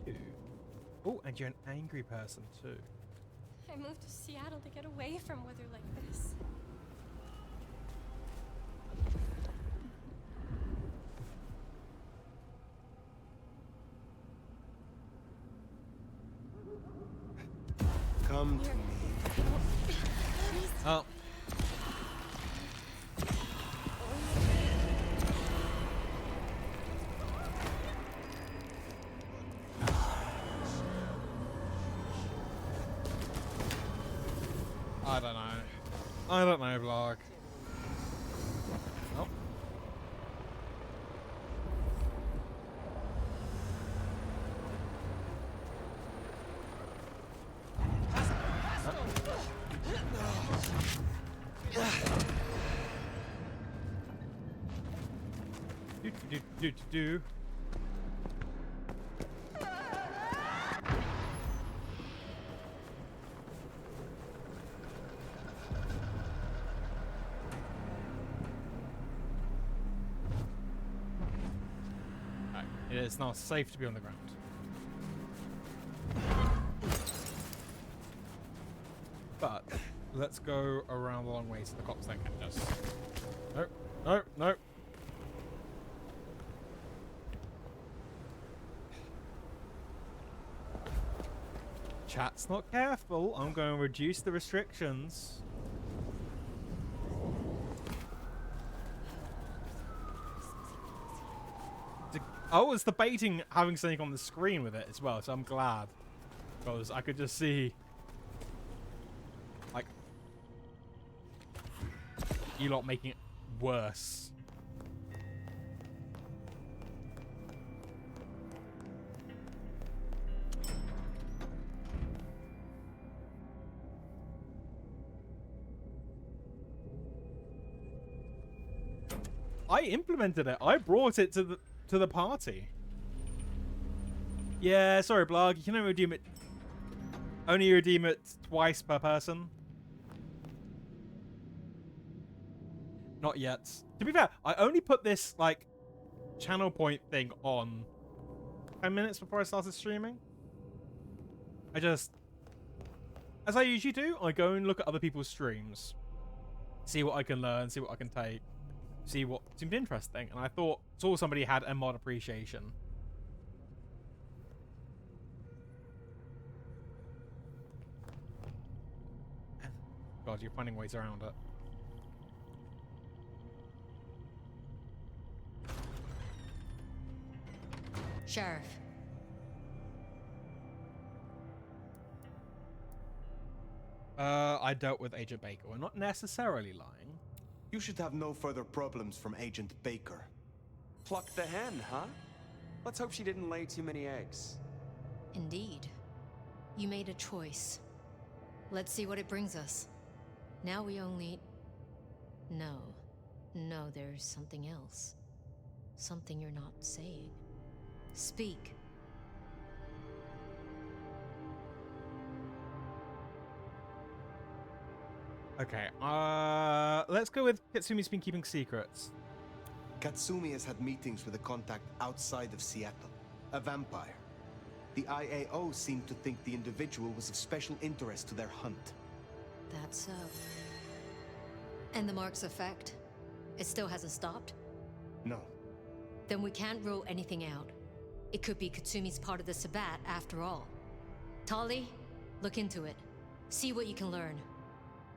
You. Oh, and you're an angry person too. I moved to Seattle to get away from weather like this. Come to Here. me. Please. Oh. I don't know. I don't know, vlog. Oh. do. Right, it is now safe to be on the ground. But let's go around the long way so the cops don't catch us. Nope, nope, nope. Chat's not careful. I'm going to reduce the restrictions. I was debating having something on the screen with it as well, so I'm glad. Because I could just see... like... you lot making it worse. I implemented it. I brought it to the party. Yeah, sorry, Blarg. You can only redeem it. Only redeem it twice per person. Not yet. To be fair, I only put this like channel point thing on 10 minutes before I started streaming. I just, as I usually do, I go and look at other people's streams, see what I can learn, see what I can take. See what seemed interesting, and I saw somebody had a mod appreciation. God, you're finding ways around it. Sheriff. I dealt with Agent Baker. We're not necessarily lying. You should have no further problems from Agent Baker. Plucked the hen, huh? Let's hope she didn't lay too many eggs. Indeed. You made a choice. Let's see what it brings us. Now we only... No. No, there's something else. Something you're not saying. Speak. Okay, let's go with Katsumi's been keeping secrets. Katsumi has had meetings with a contact outside of Seattle, a vampire. The I.A.O. seemed to think the individual was of special interest to their hunt. That's so. And the mark's effect? It still hasn't stopped? No. Then we can't rule anything out. It could be Katsumi's part of the Sabbat after all. Tali, look into it. See what you can learn.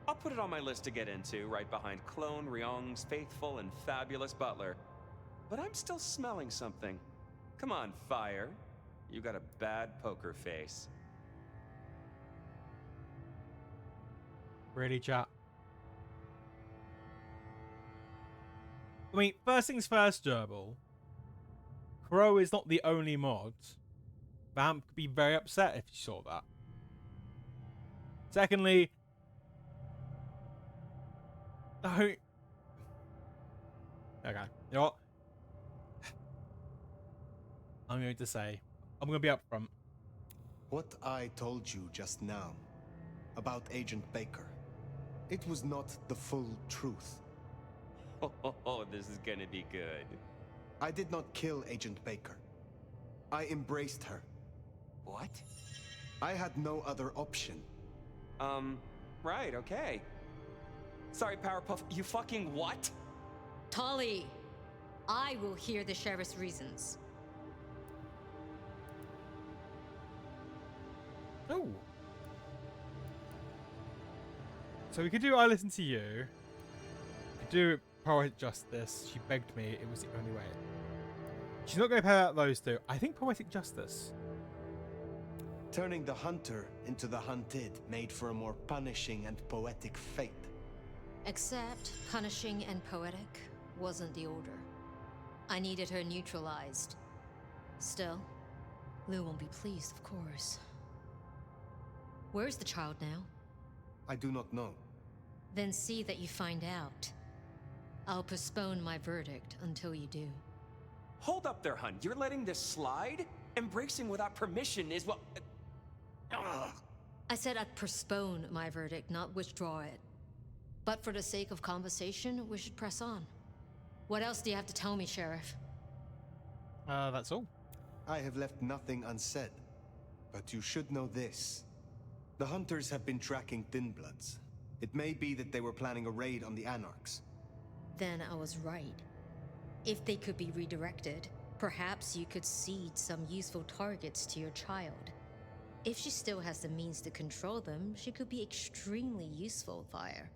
I'll put it on my list to get into, right behind Clone Ryong's faithful and fabulous butler. But I'm still smelling something. Come on, Fire. You got a bad poker face. Really, chat? I mean, first things first, Gerbil. Crow is not the only mod. Vamp could be very upset if you saw that. Secondly... No. Okay. You know what? I'm going to say, I'm going to be upfront. What I told you just now about Agent Baker, it was not the full truth. Oh, this is gonna be good. I did not kill Agent Baker. I embraced her. What? I had no other option. Right, okay. Sorry, Powerpuff, you fucking what? Tali! I will hear the sheriff's reasons. Oh. So we could do I Listen to You. We could do Poetic Justice. She begged me. It was the only way. She's not going to pay out those two. I think Poetic Justice. Turning the hunter into the hunted made for a more punishing and poetic fate. Except punishing and poetic wasn't the order. I needed her neutralized. Still, Lou won't be pleased, of course. Where's the child now? I do not know. Then see that you find out. I'll postpone my verdict until you do. Hold up there, hun. You're letting this slide? Embracing without permission is what... Ugh. I said I'd postpone my verdict, not withdraw it. But for the sake of conversation, we should press on. What else do you have to tell me, Sheriff? That's all. I have left nothing unsaid. But you should know this. The hunters have been tracking Thin Bloods. It may be that they were planning a raid on the Anarchs. Then I was right. If they could be redirected, perhaps you could seed some useful targets to your child. If she still has the means to control them, she could be extremely useful, Fire.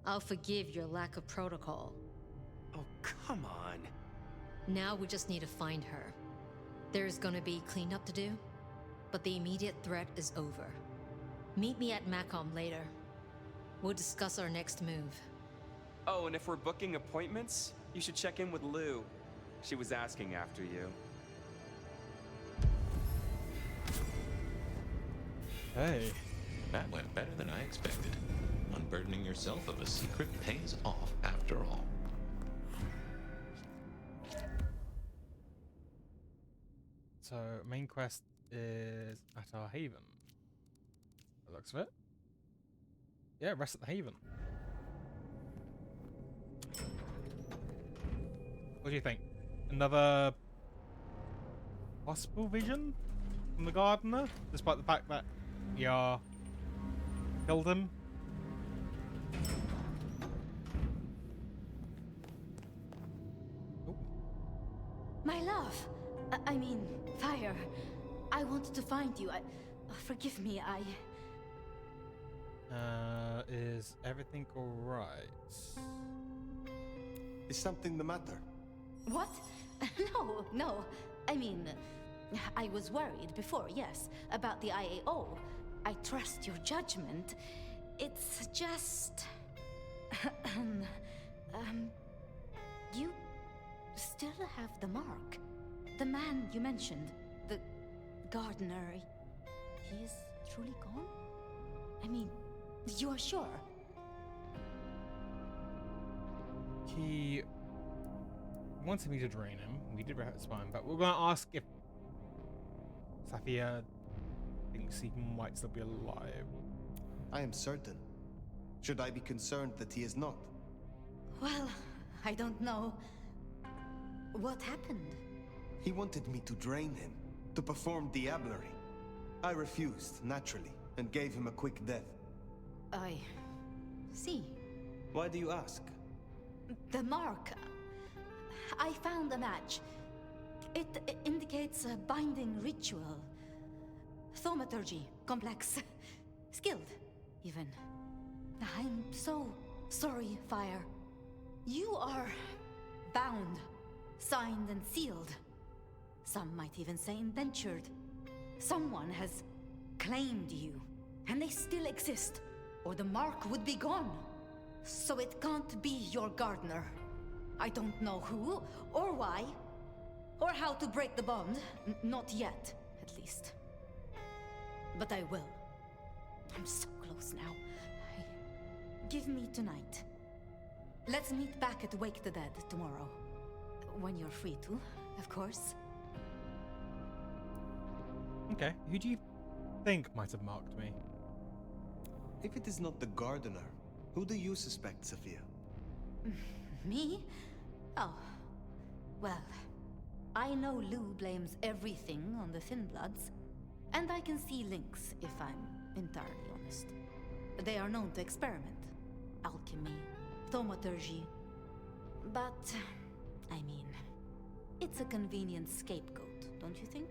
I'll forgive your lack of protocol. Oh, come on. Now we just need to find her. There's gonna be cleanup to do, but the immediate threat is over. Meet me at Macom later. We'll discuss our next move. Oh, and if we're booking appointments, you should check in with Lou. She was asking after you. Hey. That went better than I expected. Unburdening yourself of a secret pays off after all. So, main quest is at our haven. By the looks of it. Yeah, rest at the haven. What do you think? Another possible vision from the gardener, despite the fact that Yar killed him? Oh. My love. I mean, Fire. I wanted to find you. Forgive me, Is everything alright? Is something the matter? What? No. I mean, I was worried before, yes, about the I.A.O. I trust your judgment. It's just... you still have the mark. The man you mentioned, the gardener, he is truly gone? I mean, you are sure? He wanted me to drain him. We did wrap his spine, but we're going to ask if Safia thinks he might still be alive. I am certain. Should I be concerned that he is not? Well, I don't know. What happened? He wanted me to drain him, to perform diablerie. I refused, naturally, and gave him a quick death. I see. Why do you ask? The mark. I found a match. It indicates a binding ritual. Thaumaturgy, complex. Skilled, even. I'm so sorry, Fire. You are bound, signed and sealed. Some might even say indentured. Someone has claimed you, and they still exist, or the mark would be gone. So it can't be your gardener. I don't know who, or why, or how to break the bond. Not yet, at least. But I will. I'm so close now. Give me tonight. Let's meet back at Wake the Dead tomorrow. When you're free to, of course. Okay, who do you think might have marked me? If it is not the gardener, who do you suspect, Sophia? Me? Oh. Well, I know Lou blames everything on the Thin Bloods, and I can see links if I'm entirely honest. They are known to experiment. Alchemy, thaumaturgy. But, I mean, it's a convenient scapegoat, don't you think?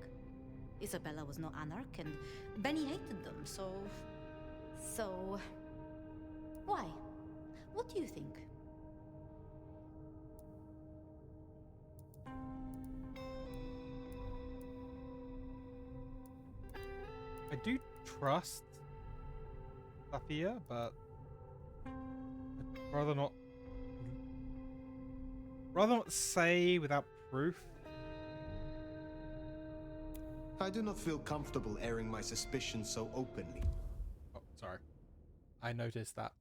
Isabella was no anarch, and Benny hated them, so... Why? What do you think? I do trust Safia, but I'd rather not say without proof. I do not feel comfortable airing my suspicions so openly. Oh, sorry. I noticed that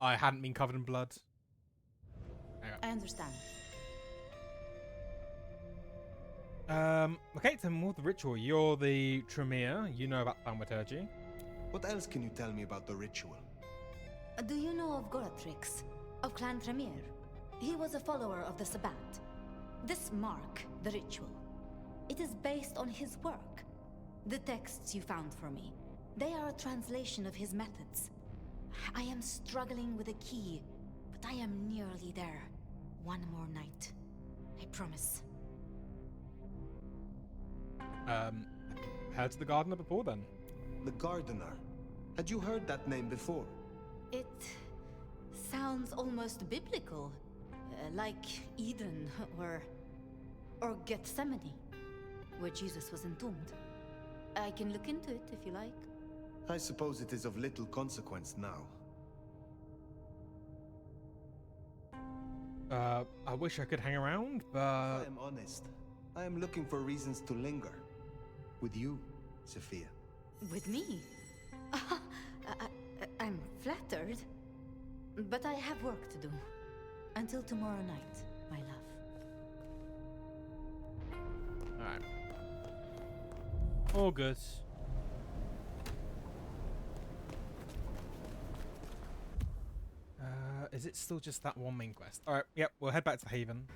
I hadn't been covered in blood. Hang on. I understand. Okay, then more the ritual. You're the Tremere. You know about thaumaturgy. What else can you tell me about the ritual? Do you know of Goratrix, of Clan Tremere? He was a follower of the Sabbat. This mark, the ritual, it is based on his work. The texts you found for me, they are a translation of his methods. I am struggling with a key, but I am nearly there. One more night. I promise. Heard to the gardener before then. The gardener. Had you heard that name before? It sounds almost biblical, like Eden or Gethsemane, where Jesus was entombed. I can look into it if you like. I suppose it is of little consequence now. I wish I could hang around, but I am honest. I am looking for reasons to linger. With you, Sophia. With me? I'm flattered. But I have work to do. Until tomorrow night, my love. alright. All good. Is it still just that one main quest? Alright, yep, we'll head back to Haven.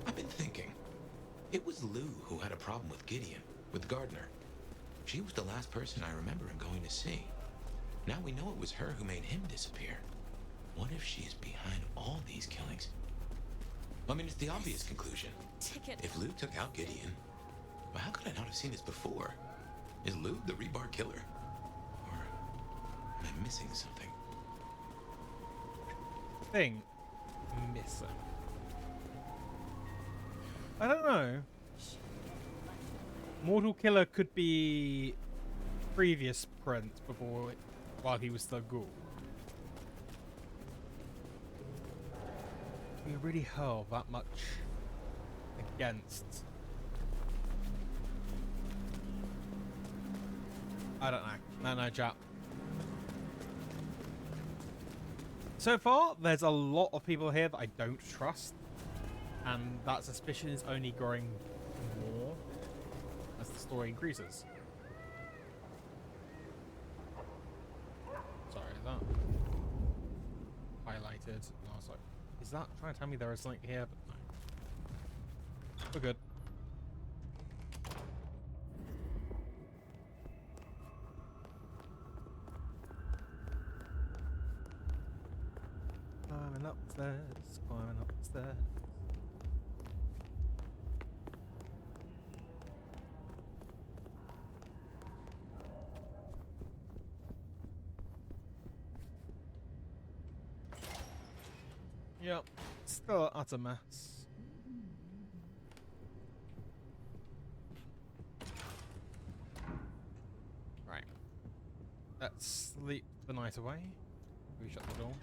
I've been thinking. It was Lou who had a problem with Gideon, with Gardner. She was the last person I remember him going to see. Now we know it was her who made him disappear. What if she is behind all these killings? I mean, it's the obvious conclusion. Ticket. If Lou took out Gideon, well, how could I not have seen this before? Is Lou the rebar killer? Or am I missing something? Thing missing. I don't know. Mortal Killer could be previous Prince before, while he was still Ghoul. We really hurl that much against. I don't know. No, chat. So far, there's a lot of people here that I don't trust, and that suspicion is only growing more as the story increases. Sorry, is that highlighted? No, sorry. Is that trying to tell me there is something here? But no. We're good. Climbing up the stairs, climbing up the stairs. Yep, still at a mess. Right. Let's sleep the night away. We shut the door.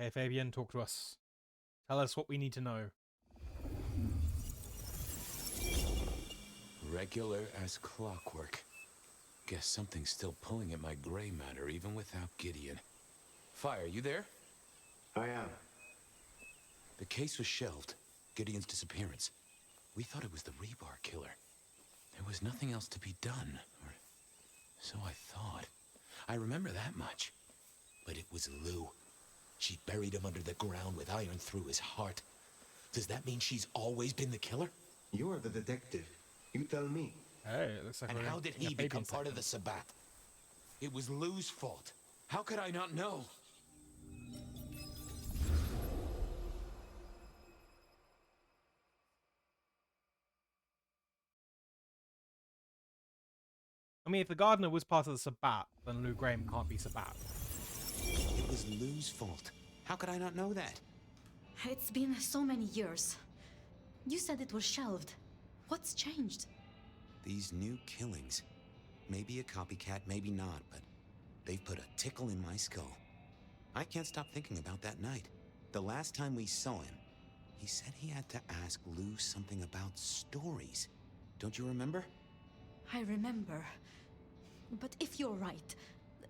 Okay, Fabian, talk to us. Tell us what we need to know. Regular as clockwork. Guess something's still pulling at my gray matter even without Gideon. Fire, you there? I am. The case was shelved. Gideon's disappearance. We thought it was the rebar killer. There was nothing else to be done, or so I thought. I remember that much. But it was Lou. She buried him under the ground with iron through his heart. Does that mean she's always been the killer? You're the detective. You tell me. Hey, it looks like And we're how did in a he Fabian become part of section. the Sabbat? It was Lou's fault. How could I not know? I mean, if the gardener was part of the Sabbat, then Lou Graham can't be Sabbat. It was Lou's fault. How could I not know that? It's been so many years. You said it was shelved. What's changed? These new killings. Maybe a copycat, maybe not, but they've put a tickle in my skull. I can't stop thinking about that night. The last time we saw him, he said he had to ask Lou something about stories. Don't you remember? I remember. But if you're right,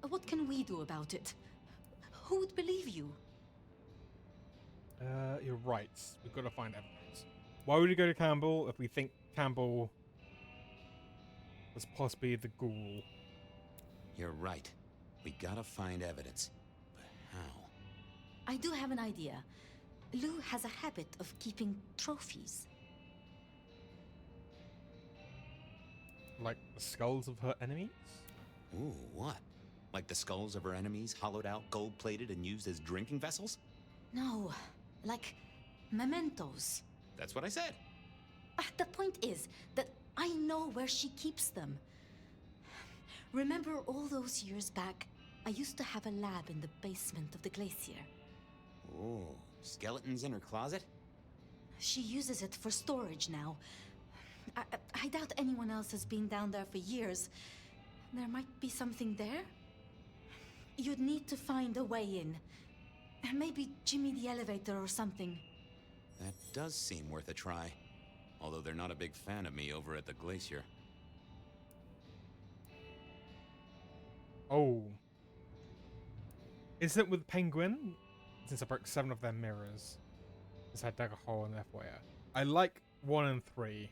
What can we do about it? Who would believe you? You're right. We've got to find evidence. Why would we go to Campbell if we think Campbell was possibly the ghoul? You're right. We gotta find evidence. But how? I do have an idea. Lou has a habit of keeping trophies. Like the skulls of her enemies? Ooh, what? Like the skulls of her enemies, hollowed out, gold-plated, and used as drinking vessels? No, like mementos. That's what I said. The point is that I know where she keeps them. Remember all those years back, I used to have a lab in the basement of the glacier. Ooh, skeletons in her closet? She uses it for storage now. I doubt anyone else has been down there for years. There might be something there. You'd need to find a way in. Maybe Jimmy the elevator or something. That does seem worth a try. Although they're not a big fan of me over at the glacier. Oh. Incident with Penguin? Since I broke 7 of their mirrors. This had dug a hole in their foyer. I like 1 and 3.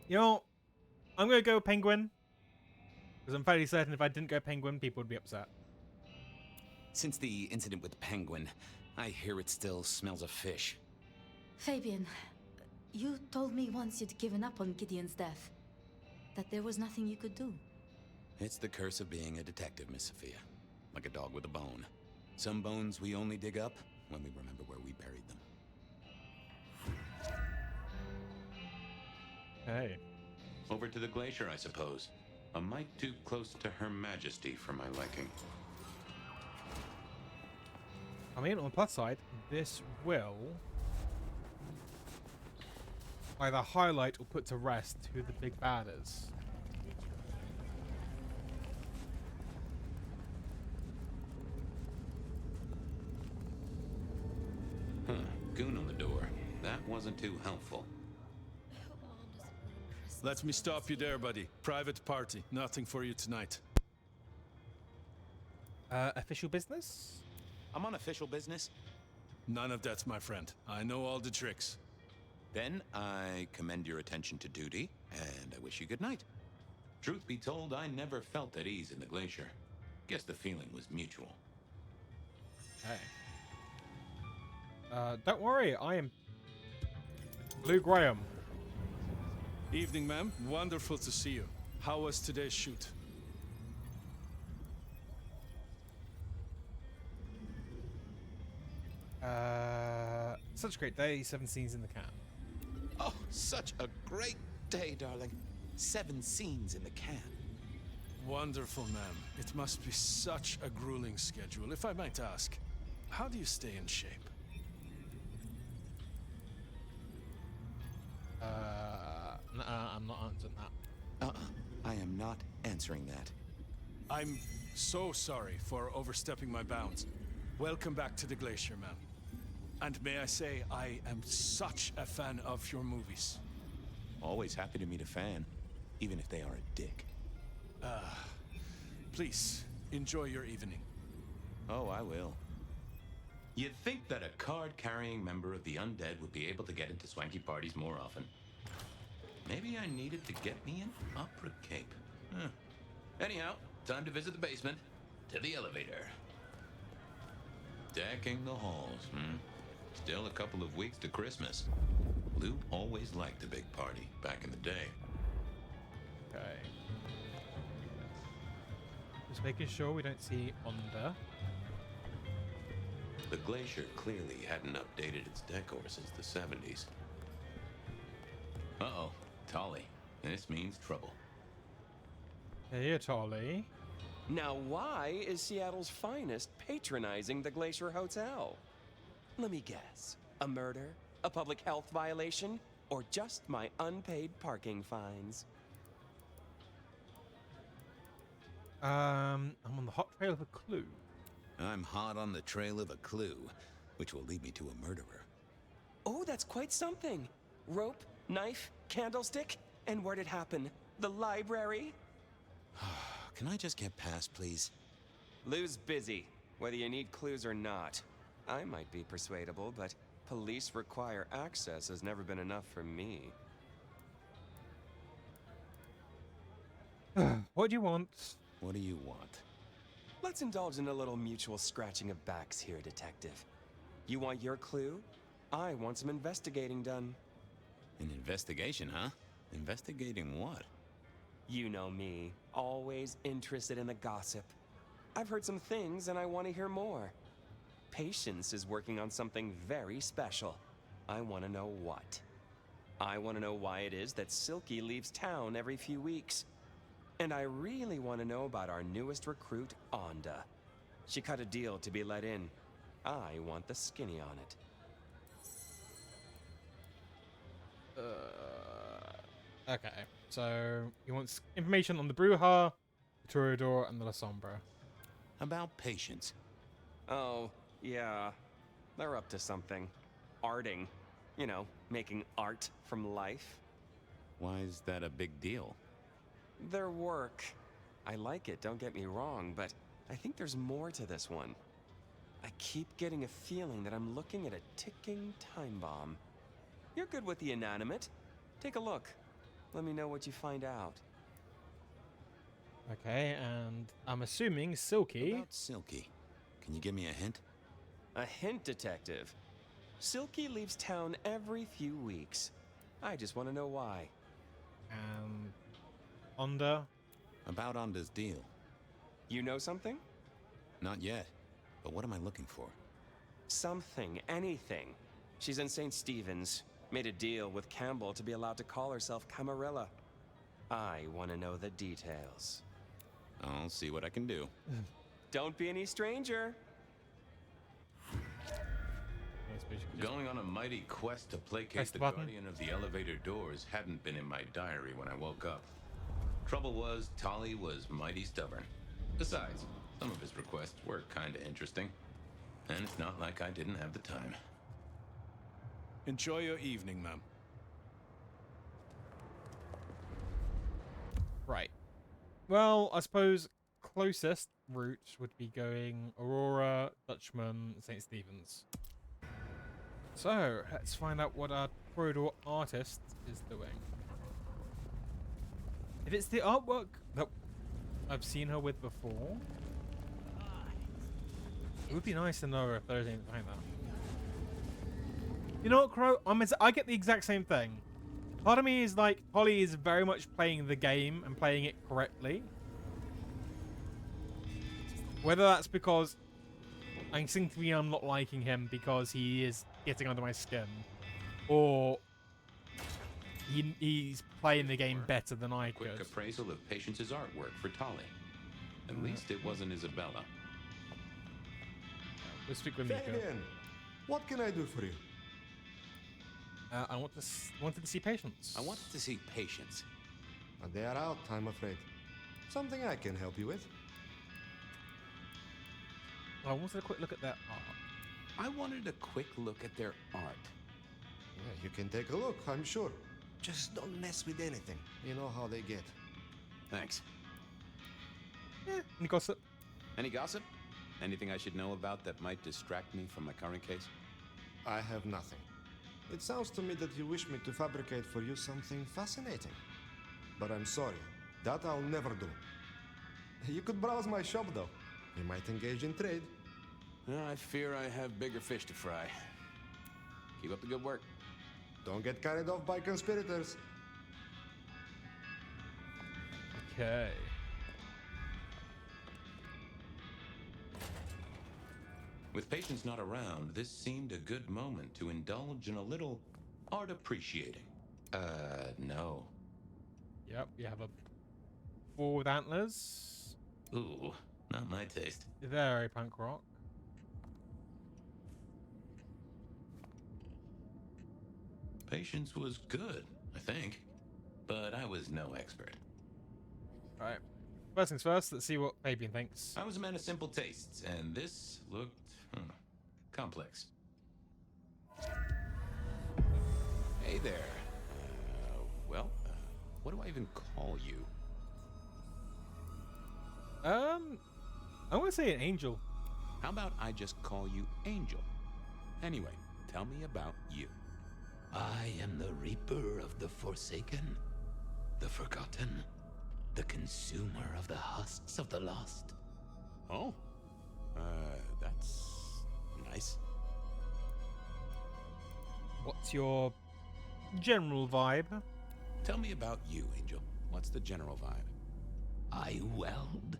You know, I'm going to go Penguin. Because I'm fairly certain if I didn't go Penguin, people would be upset. Since the incident with Penguin, I hear it still smells of fish. Fabian, you told me once you'd given up on Gideon's death. That there was nothing you could do. It's the curse of being a detective, Miss Sophia. Like a dog with a bone. Some bones we only dig up when we remember where we buried them. Hey. Over to the glacier, I suppose. A mite too close to Her Majesty for my liking. I mean, on the plus side, this will either highlight or put to rest who the big bad is. Huh. Goon on the door. That wasn't too helpful. Let me stop you there, buddy. Private party. Nothing for you tonight. Official business? I'm on official business. None of that, my friend. I know all the tricks. Then I commend your attention to duty, and I wish you good night. Truth be told, I never felt at ease in the glacier. Guess the feeling was mutual. Hey. Don't worry, I am Lou Graham. Evening, ma'am. Wonderful to see you. How was today's shoot? Such a great day, 7 scenes in the can. Oh, such a great day, darling. 7 scenes in the can. Wonderful, ma'am. It must be such a grueling schedule. If I might ask, how do you stay in shape? I'm not answering that. I am not answering that. I'm so sorry for overstepping my bounds. Welcome back to the glacier, ma'am. And may I say, I am such a fan of your movies. Always happy to meet a fan, even if they are a dick. Please, enjoy your evening. Oh, I will. You'd think that a card-carrying member of the undead would be able to get into swanky parties more often. Maybe I needed to get me an opera cape. Anyhow, time to visit the basement. To the elevator. Decking the halls, Still a couple of weeks to Christmas. Lou always liked a big party back in the day. Okay. Just making sure we don't see Onda. The glacier clearly hadn't updated its decor since the 70s. Uh-oh, Tolly. This means trouble. Hey, Tolly. Now, why is Seattle's finest patronizing the Glacier Hotel? Let me guess. A murder? A public health violation? Or just my unpaid parking fines? I'm on the hot trail of a clue. I'm hot on the trail of a clue, which will lead me to a murderer. Oh, that's quite something. Rope, knife, candlestick, and where'd it happen? The library? Can I just get past, please? Lou's busy, whether you need clues or not. I might be persuadable, but police require access has never been enough for me. What do you want? What do you want? Let's indulge in a little mutual scratching of backs here, Detective. You want your clue? I want some investigating done. An investigation, huh? Investigating what? You know me, always interested in the gossip. I've heard some things and I want to hear more. Patience is working on something very special. I want to know what. I want to know why it is that Silky leaves town every few weeks. And I really want to know about our newest recruit, Onda. She cut a deal to be let in. I want the skinny on it. Okay, so he wants information on the Bruja, the Toreador, and the Lasombra. About Patience. Oh, yeah. They're up to something. Arting. You know, making art from life. Why is that a big deal? Their work. I like it, don't get me wrong, but I think there's more to this one. I keep getting a feeling that I'm looking at a ticking time bomb. You're good with the inanimate. Take a look. Let me know what you find out. Okay, and I'm assuming Silky. About Silky. Can you give me a hint? A hint, Detective. Silky leaves town every few weeks. I just want to know why. Onda? About Onda's deal. You know something? Not yet. But what am I looking for? Something, anything. She's in St. Stephen's. Made a deal with Campbell to be allowed to call herself Camarilla. I want to know the details. I'll see what I can do. Don't be any stranger. Going on a mighty quest to placate the guardian of the elevator doors hadn't been in my diary when I woke up. Trouble was, Tolly was mighty stubborn. Besides, some of his requests were kinda interesting. And it's not like I didn't have the time. Enjoy your evening, ma'am. Right. Well, I suppose closest route would be going Aurora, Dutchman, St. Stephen's. So, let's find out what our corridor artist is doing. If it's the artwork that I've seen her with before, it would be nice to know if there's anything behind that. You know what, Crow? I get the exact same thing. Part of me is like, Holly is very much playing the game and playing it correctly. Whether that's because I seem to be I'm not liking him because he is getting under my skin, or he's playing the game better than I could. Quick appraisal of Patience's artwork for Tolly. At least it wasn't Isabella. Let's speak with Mika. Fabian, what can I do for you? I wanted to see Patience. I wanted to see Patience. They are out, I'm afraid. Something I can help you with. I wanted a quick look at their art. I wanted a quick look at their art. Yeah, you can take a look, I'm sure. Just don't mess with anything. You know how they get. Thanks. Any gossip? Any gossip? Anything I should know about that might distract me from my current case? I have nothing. It sounds to me that you wish me to fabricate for you something fascinating. But I'm sorry, that I'll never do. You could browse my shop though. You might engage in trade. I fear I have bigger fish to fry. Keep up the good work. Don't get carried off by conspirators. Okay. With Patience not around, this seemed a good moment to indulge in a little art appreciating. No. Yep, you have a boar with antlers. Ooh, not my taste. Very punk rock. Patience was good, I think. But I was no expert. Alright. First things first, let's see what Fabian thinks. I was a man of simple tastes, and this looked complex. Hey there. What do I even call you? I want to say an angel. How about I just call you Angel? Anyway, tell me about you. I am the Reaper of the Forsaken, the Forgotten, the consumer of the husks of the lost. Oh, that's nice. What's your general vibe? Tell me about you, Angel. What's the general vibe? I weld,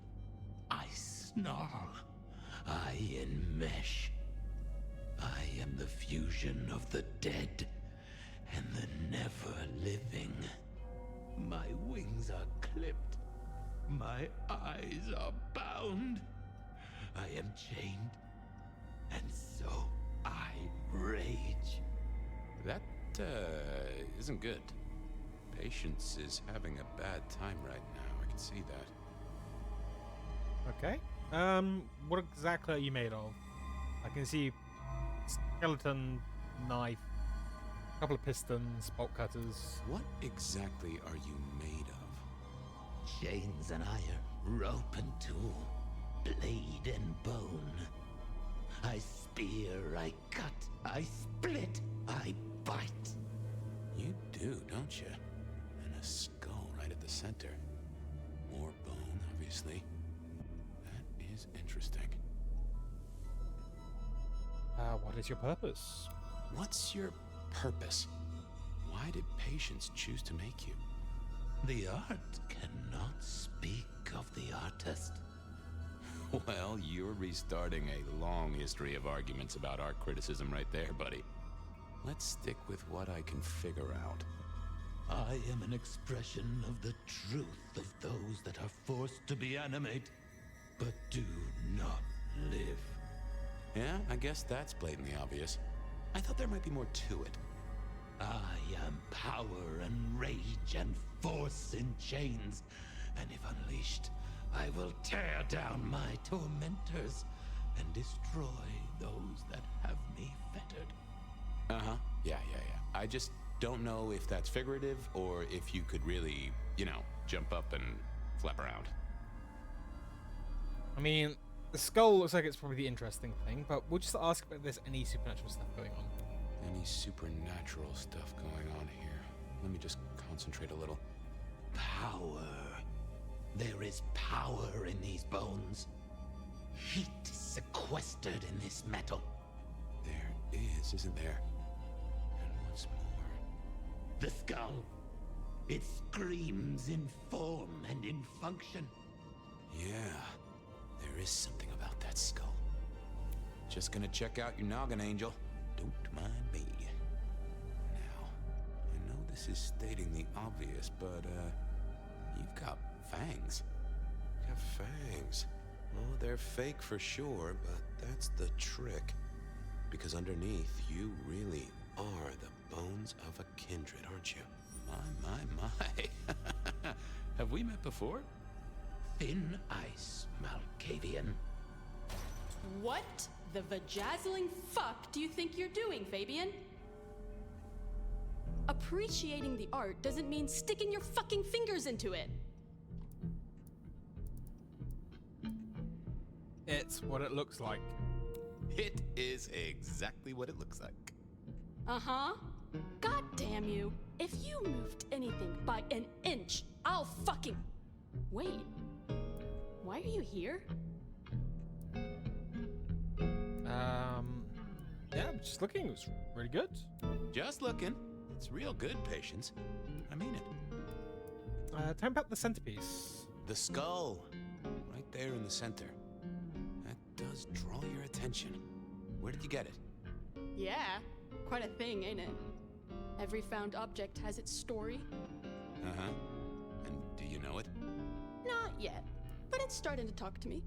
I snarl, I enmesh. I am the fusion of the dead and the never-living. My wings are clipped, my eyes are bound. I am chained, and so I rage. That, isn't good. Patience is having a bad time right now. I can see that. Okay. What exactly are you made of? I can see skeleton, knife, a couple of pistons, bolt cutters. What exactly are you made of? Chains and iron, rope and tool, blade and bone. I spear, I cut, I split, I bite. You do, don't you? And a skull right at the center. More bone, obviously. That is interesting. What is your purpose? What's your purpose? Why did Patience choose to make you? The art cannot speak of the artist. Well, you're restarting a long history of arguments about art criticism right there, buddy. Let's stick with what I can figure out. I am an expression of the truth of those that are forced to be animate, but do not live. Yeah, I guess that's blatantly obvious. I thought there might be more to it. I am power and rage and force in chains, and if unleashed, I will tear down my tormentors and destroy those that have me fettered. Uh-huh. Yeah. I just don't know if that's figurative or if you could really, jump up and flap around. I mean, the skull looks like it's probably the interesting thing, but we'll just ask if there's any supernatural stuff going on. Any supernatural stuff going on here? Let me just concentrate a little. Power. There is power in these bones. Heat is sequestered in this metal. There is, isn't there? And what's more? The skull. It screams in form and in function. Yeah, there is something about that skull. Just gonna check out your noggin, Angel. Don't mind me. Now, I know this is stating the obvious, but, you've got fangs. You got fangs. Oh, they're fake for sure, but that's the trick. Because underneath, you really are the bones of a kindred, aren't you? My. Have we met before? Thin ice, Malkavian. What the vajazzling fuck do you think you're doing, Fabian? Appreciating the art doesn't mean sticking your fucking fingers into it. It's what it looks like. It is exactly what it looks like. Uh-huh. God damn you. If you moved anything by an inch, I'll fucking... Wait. Why are you here? Yeah, I'm just looking. It was really good. Just looking. It's real good, Patience. I mean it. Tell me about the centerpiece. The skull. Right there in the center. That does draw your attention. Where did you get it? Yeah, quite a thing, ain't it? Every found object has its story. Uh-huh. And do you know it? Not yet, but it's starting to talk to me.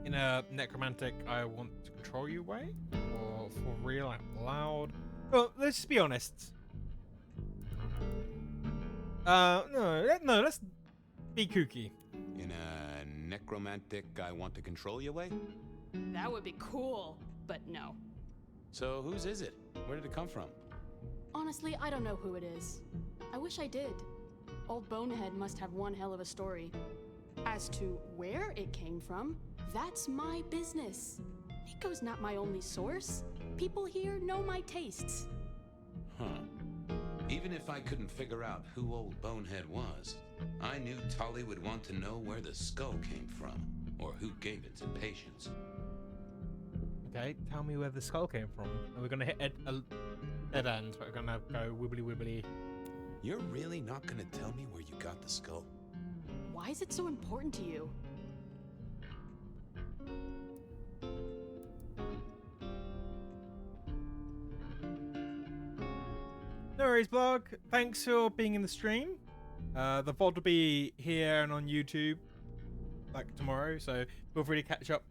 In a necromantic, I want to control you way? Or for real out loud? Well, let's just be honest. No, let's be kooky. In a necromantic, I want to control you way? That would be cool, but no. So whose is it? Where did it come from? Honestly, I don't know who it is. I wish I did. Old Bonehead must have one hell of a story. As to where it came from, that's my business. Nico's not my only source. People here know my tastes. Huh. Even if I couldn't figure out who old Bonehead was, I knew Tully would want to know where the skull came from, or who gave it to patients. Okay, tell me where the skull came from. And we're gonna hit dead end, but we're gonna go wibbly wibbly. You're really not gonna tell me where you got the skull? Why is it so important to you? No worries, blog. Thanks for being in the stream. The VOD will be here and on YouTube like tomorrow, so feel free to catch up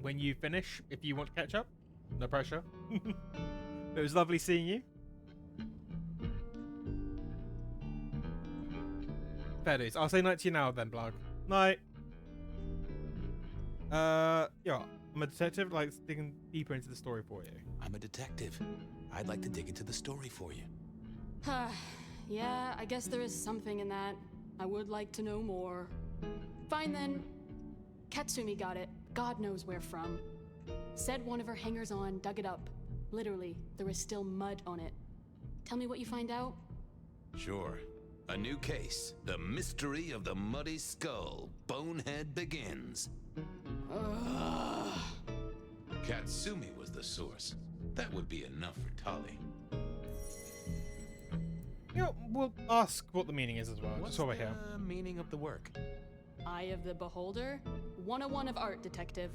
when you finish if you want to catch up. No pressure. It was lovely seeing you. Fair dues. I'll say night to you now then, blog. Night. Yeah, I'm a detective, like digging deeper into the story for you. I'm a detective. I'd like to dig into the story for you. Yeah, I guess there is something in that. I would like to know more. Fine then. Katsumi got it. God knows where from. Said one of her hangers-on dug it up. Literally, there was still mud on it. Tell me what you find out. Sure. A new case. The mystery of the muddy skull. Bonehead begins. Katsumi was the source. That would be enough for Tully. You know, we'll ask what the meaning is as well. What's just over here. the meaning of the work? Eye of the Beholder? 101 of art, detective.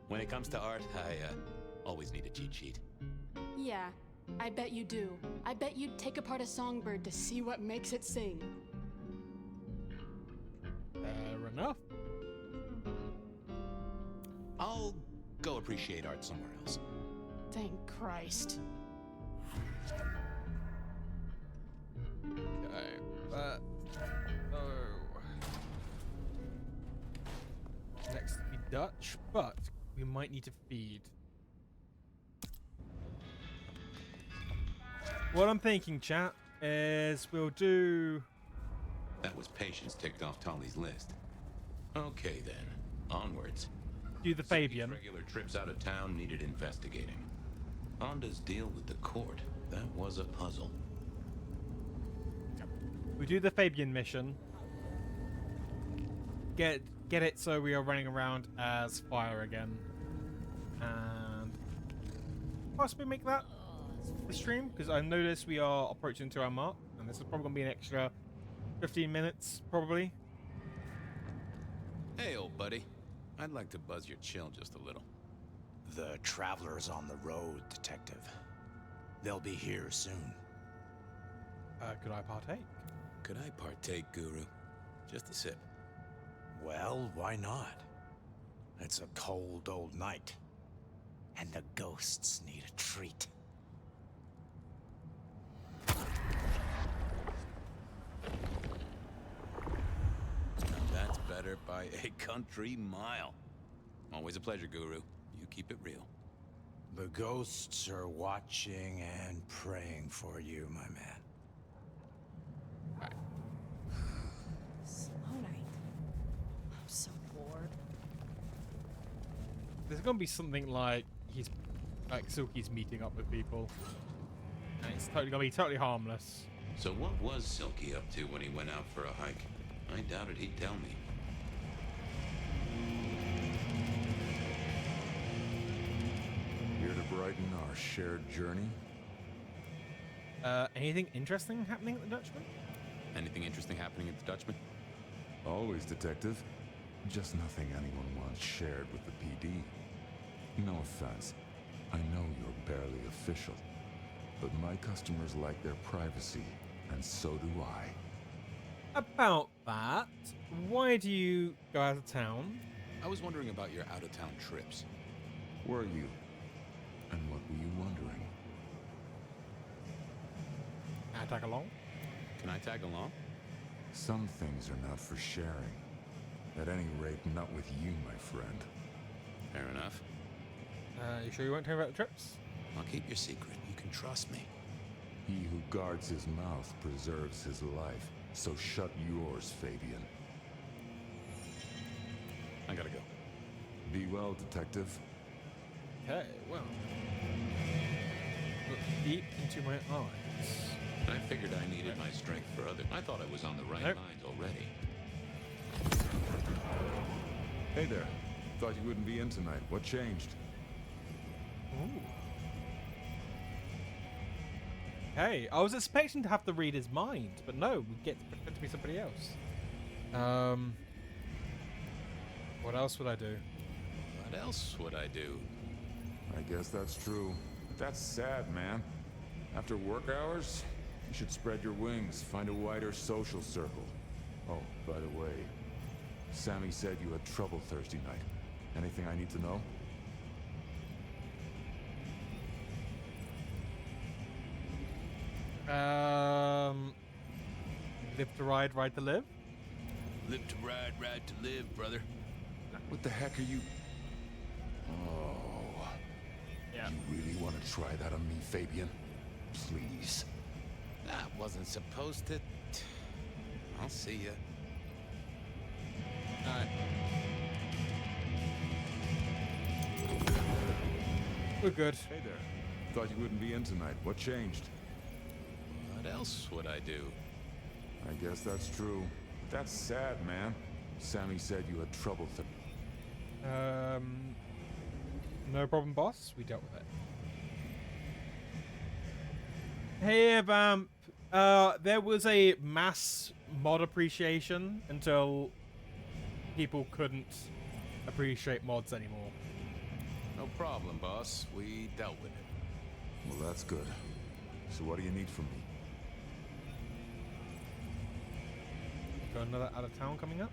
When it comes to art, I always need a cheat sheet. Yeah, I bet you do. I bet you'd take apart a songbird to see what makes it sing. Fair enough. I'll go appreciate art somewhere else. Thank Christ. Okay, next to be Dutch, but we might need to feed. What I'm thinking, chat, is we'll do... That was patience ticked off Tully's list. Okay then, onwards. Do the Fabian. Regular trips out of town needed investigating. Honda's deal with the court, that was a puzzle. We do the Fabian mission. Get it so we are running around as Fire again. And possibly make that the stream, because I noticed we are approaching to our mark, and this is probably going to be an extra 15 minutes, probably. Hey, old buddy. I'd like to buzz your chill just a little. The traveler's on the road, detective. They'll be here soon. Could I partake? Could I partake, Guru? Just a sip. Well, why not? It's a cold old night, and the ghosts need a treat. That's better by a country mile. Always a pleasure, Guru. You keep it real. The ghosts are watching and praying for you, my man. Slow night. I'm so bored. There's going to be something like Silky's meeting up with people. And it's totally going to be totally harmless. So what was Silky up to when he went out for a hike? I doubted he'd tell me. Here to brighten our shared journey? Anything interesting happening at the Dutchman? Anything interesting happening at the Dutchman? Always, detective. Just nothing anyone wants shared with the PD. No offense. I know you're barely official. But my customers like their privacy, and so do I. About that, why do you go out of town? I was wondering about your out-of-town trips. Were you? And what were you wondering? Can I tag along? Can I tag along? Some things are not for sharing. At any rate, not with you, my friend. Fair enough. You sure you won't tell me about the trips? I'll keep your secret. You can trust me. He who guards his mouth preserves his life. So shut yours, Fabian. I gotta go. Be well, detective. Okay, well. Look deep into my eyes. I figured I needed my strength for others. I thought I was on the right lines already. Hey there. Thought you wouldn't be in tonight. What changed? Ooh. Hey, I was expecting to have to read his mind, but no, we get to be somebody else. What else would I do? What else would I do? I guess that's true. That's sad, man. After work hours, you should spread your wings, find a wider social circle. Oh, by the way, Sammy said you had trouble Thursday night. Anything I need to know? Live to ride, ride to live? Live to ride, ride to live, brother. What the heck are you... Oh... Yeah. You really want to try that on me, Fabian? Please. That wasn't supposed to... I'll see ya. Alright. We're good. Hey there. Thought you wouldn't be in tonight. What changed? What else would I do? I guess that's true. That's sad, man. Sammy said you had trouble no problem, boss. We dealt with it. Hey, Vamp. There was a mass mod appreciation until people couldn't appreciate mods anymore. No problem, boss. We dealt with it. Well, that's good. So what do you need from me? Got another out of town coming up?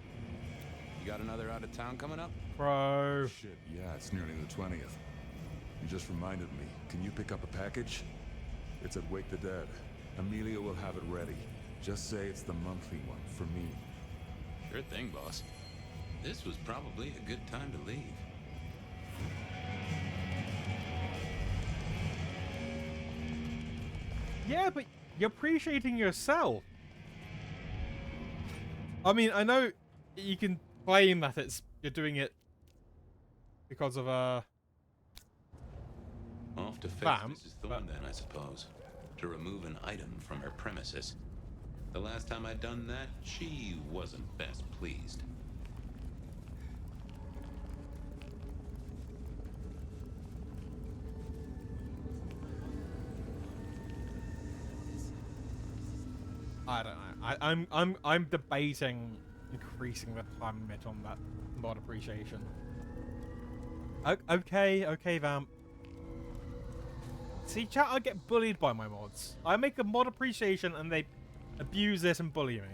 You got another out of town coming up? Bro. Shit, yeah, it's nearly the 20th. You just reminded me. Can you pick up a package? It's at Wake the Dead. Amelia will have it ready. Just say it's the monthly one, for me. Sure thing, boss. This was probably a good time to leave. Yeah, but you're appreciating yourself. I mean, I know you can claim that you're doing it because of Off to fix Vamp, Mrs. Thorne then, I suppose. To remove an item from her premises. The last time I'd done that, she wasn't best pleased. I don't know. I'm debating increasing the time limit on that mod appreciation. Okay, Vamp. See, chat, I get bullied by my mods. I make a mod appreciation and they abuse this and bully me.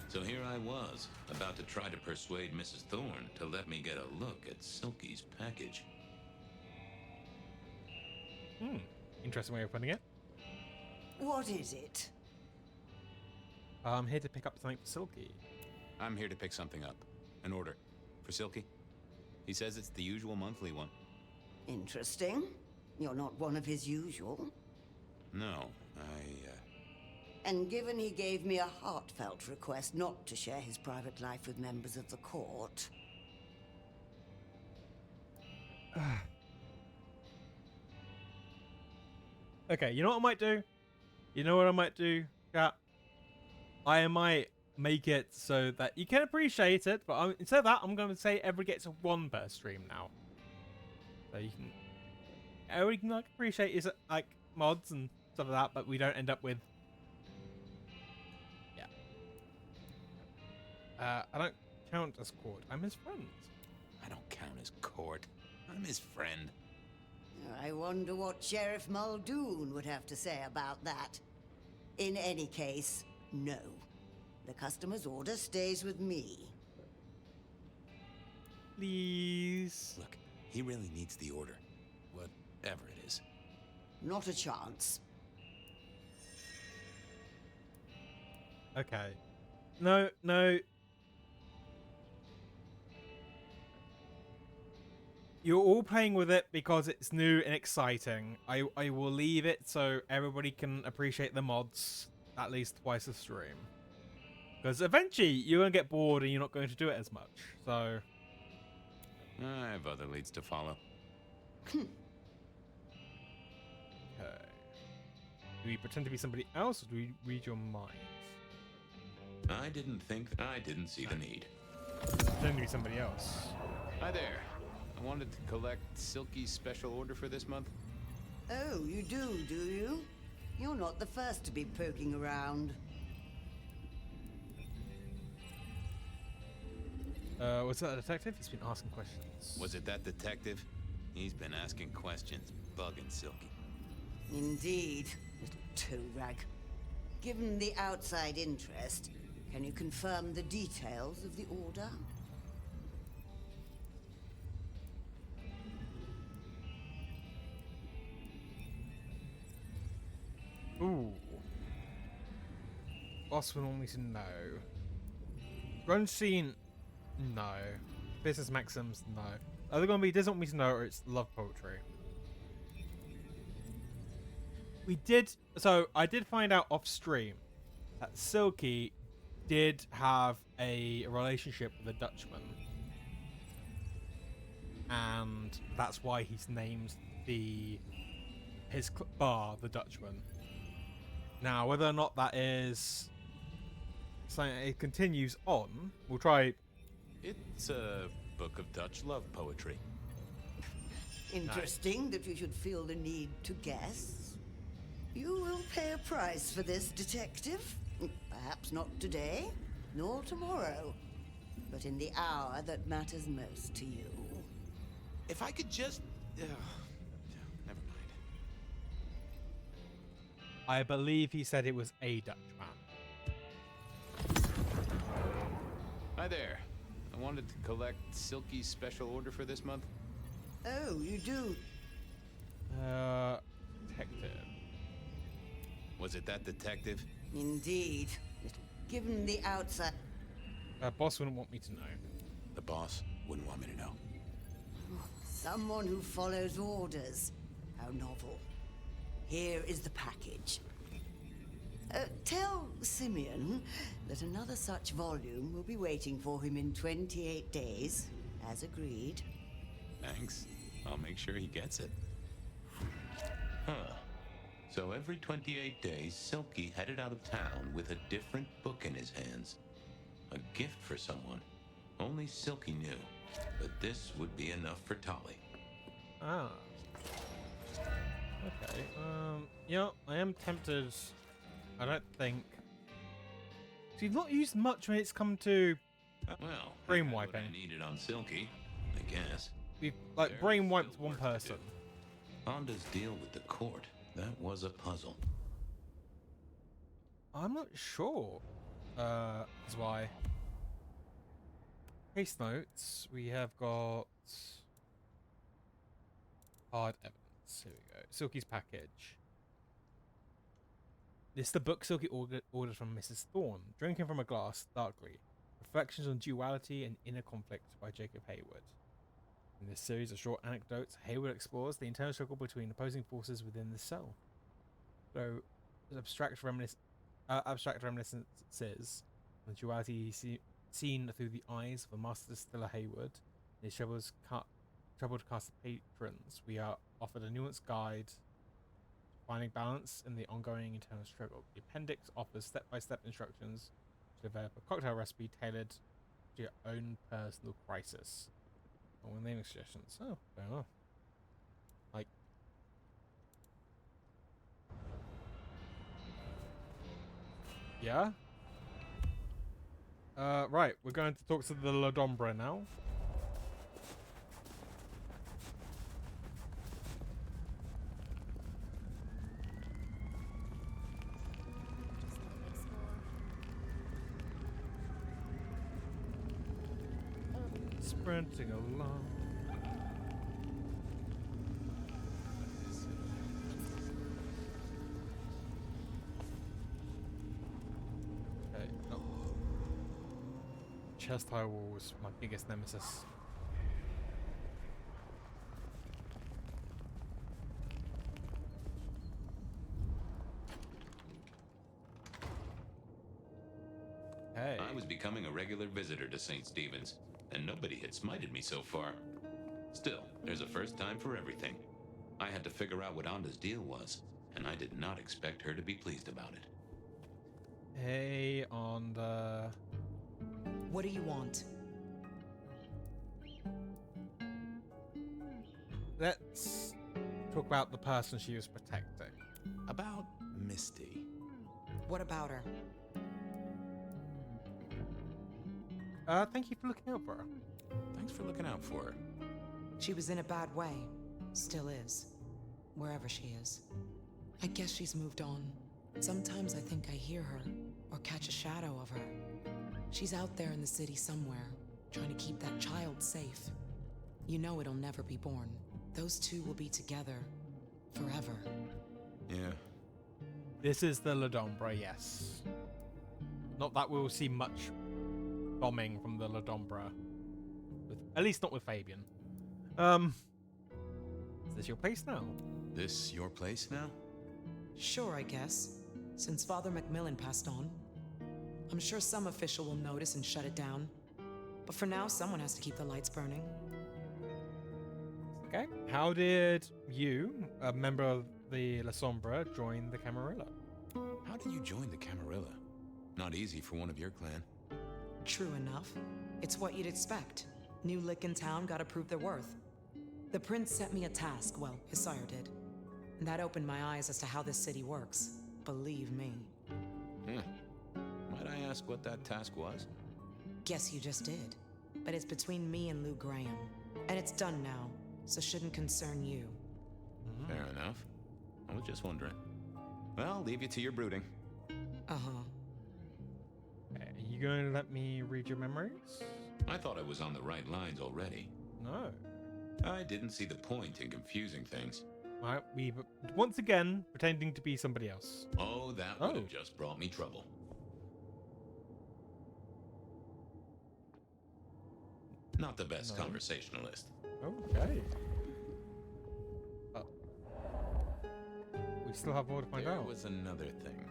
So here I was, about to try to persuade Mrs. Thorne to let me get a look at Silky's package. Interesting way of putting it. What is it? I'm here to pick up something for Silky. I'm here to pick something up. An order. For Silky. He says it's the usual monthly one. Interesting. You're not one of his usual. No, And given he gave me a heartfelt request not to share his private life with members of the court... Okay, you know what I might do? You know what I might do, chat? I might make it so that you can appreciate it, but instead of that, I'm going to say everybody gets one per stream now. So you can... Everybody can like, appreciate his like mods and stuff like that, but we don't end up with... Yeah. I don't count as court. I'm his friend. I don't count as court. I'm his friend. I wonder what Sheriff Muldoon would have to say about that. In any case, no. The customer's order stays with me. Please. Look, he really needs the order. Whatever it is. Not a chance. Okay. No. You're all playing with it because it's new and exciting. I will leave it so everybody can appreciate the mods at least twice a stream. Because eventually you're going to get bored and you're not going to do it as much. So I have other leads to follow. Okay. Do we pretend to be somebody else, or do we read your mind? I didn't see the need. Pretend to be somebody else. Hi there. I wanted to collect Silky's special order for this month. Oh, you do you? You're not the first to be poking around. Was that a detective? He's been asking questions. Was it that detective? He's been asking questions, bugging Silky. Indeed, little toe rag. Given the outside interest, can you confirm the details of the order? Ooh. Boss will want me to know. Grunge scene, no. Business maxims, no. Either gonna be doesn't want me to know, or it's love poetry. I did find out off stream that Silky did have a relationship with a Dutchman, and that's why he's named his bar the Dutchman. Now, whether or not that is something it continues on, we'll try. It's a book of Dutch love poetry. Interesting that you should feel the need to guess. You will pay a price for this, detective. Perhaps not today, nor tomorrow, but in the hour that matters most to you. If I could just... never mind. I believe he said it was a Dutchman. Hi there. I wanted to collect Silky's special order for this month. Oh, you do? Detective. Was it that detective? Indeed. Given the outside... Boss wouldn't want me to know. The boss wouldn't want me to know. Someone who follows orders. How novel. Here is the package. Tell Simeon that another such volume will be waiting for him in 28 days, as agreed. Thanks. I'll make sure he gets it. Huh. So every 28 days, Silky headed out of town with a different book in his hands. A gift for someone. Only Silky knew. But this would be enough for Tolly. Ah. Okay. Yeah, I am tempted. I don't think. So you've not used much when it's come to brain wiping. I needed on Silky, I guess. We've brain wiped one person. Honda's deal with the court. That was a puzzle. I'm not sure. That's why. Case notes. We have got hard evidence. Here we go. Silky's package. This is the book Silky ordered from Mrs. Thorne. Drinking from a Glass, Darkly. Reflections on Duality and Inner Conflict by Jacob Hayward. In this series of short anecdotes, Hayward explores the internal struggle between opposing forces within the cell. So, abstract reminiscences on duality seen through the eyes of a master distiller Hayward and his troubled cast of patrons. We are offered a nuanced guide finding balance in the ongoing internal struggle. The appendix offers step-by-step instructions to develop a cocktail recipe tailored to your own personal crisis. Oh, naming suggestions. Oh, fair enough. Like, yeah. Right. We're going to talk to the Lasombra now. Sprinting along. Okay. Oh. Chest high wall was my biggest nemesis. regular visitor to St. Stephen's, and nobody had smited me so far. Still, there's a first time for everything. I had to figure out what Anda's deal was, and I did not expect her to be pleased about it. Hey, Anda. What do you want? Let's talk about the person she was protecting. About Misty. What about her? Thank you for looking out for her. Thanks for looking out for her. She was in a bad way. Still is. Wherever she is. I guess she's moved on. Sometimes I think I hear her, or catch a shadow of her. She's out there in the city somewhere, trying to keep that child safe. You know it'll never be born. Those two will be together forever. Yeah. This is the Lasombra, yes. Not that we'll see much bombing from the Lasombra. At least not with Fabian. Is this your place now? This your place now? Sure, I guess. Since Father Macmillan passed on. I'm sure some official will notice and shut it down. But for now, someone has to keep the lights burning. Okay. How did you, a member of the Lasombra, join the Camarilla? How did you join the Camarilla? Not easy for one of your clan. True enough. It's what you'd expect. New lick in town, gotta prove their worth. The prince sent me a task, well, his sire did. And that opened my eyes as to how this city works. Believe me. Might I ask what that task was? Guess you just did. But it's between me and Lou Graham. And it's done now, so shouldn't concern you. Fair enough. I was just wondering. Well, I'll leave you to your brooding. Uh-huh. Are you going to let me read your memories? I thought I was on the right lines already. No. I didn't see the point in confusing things. Alright, we once again pretending to be somebody else. Oh, that would have just brought me trouble. Not the best conversationalist. Okay. We still have more to find out. There was another thing.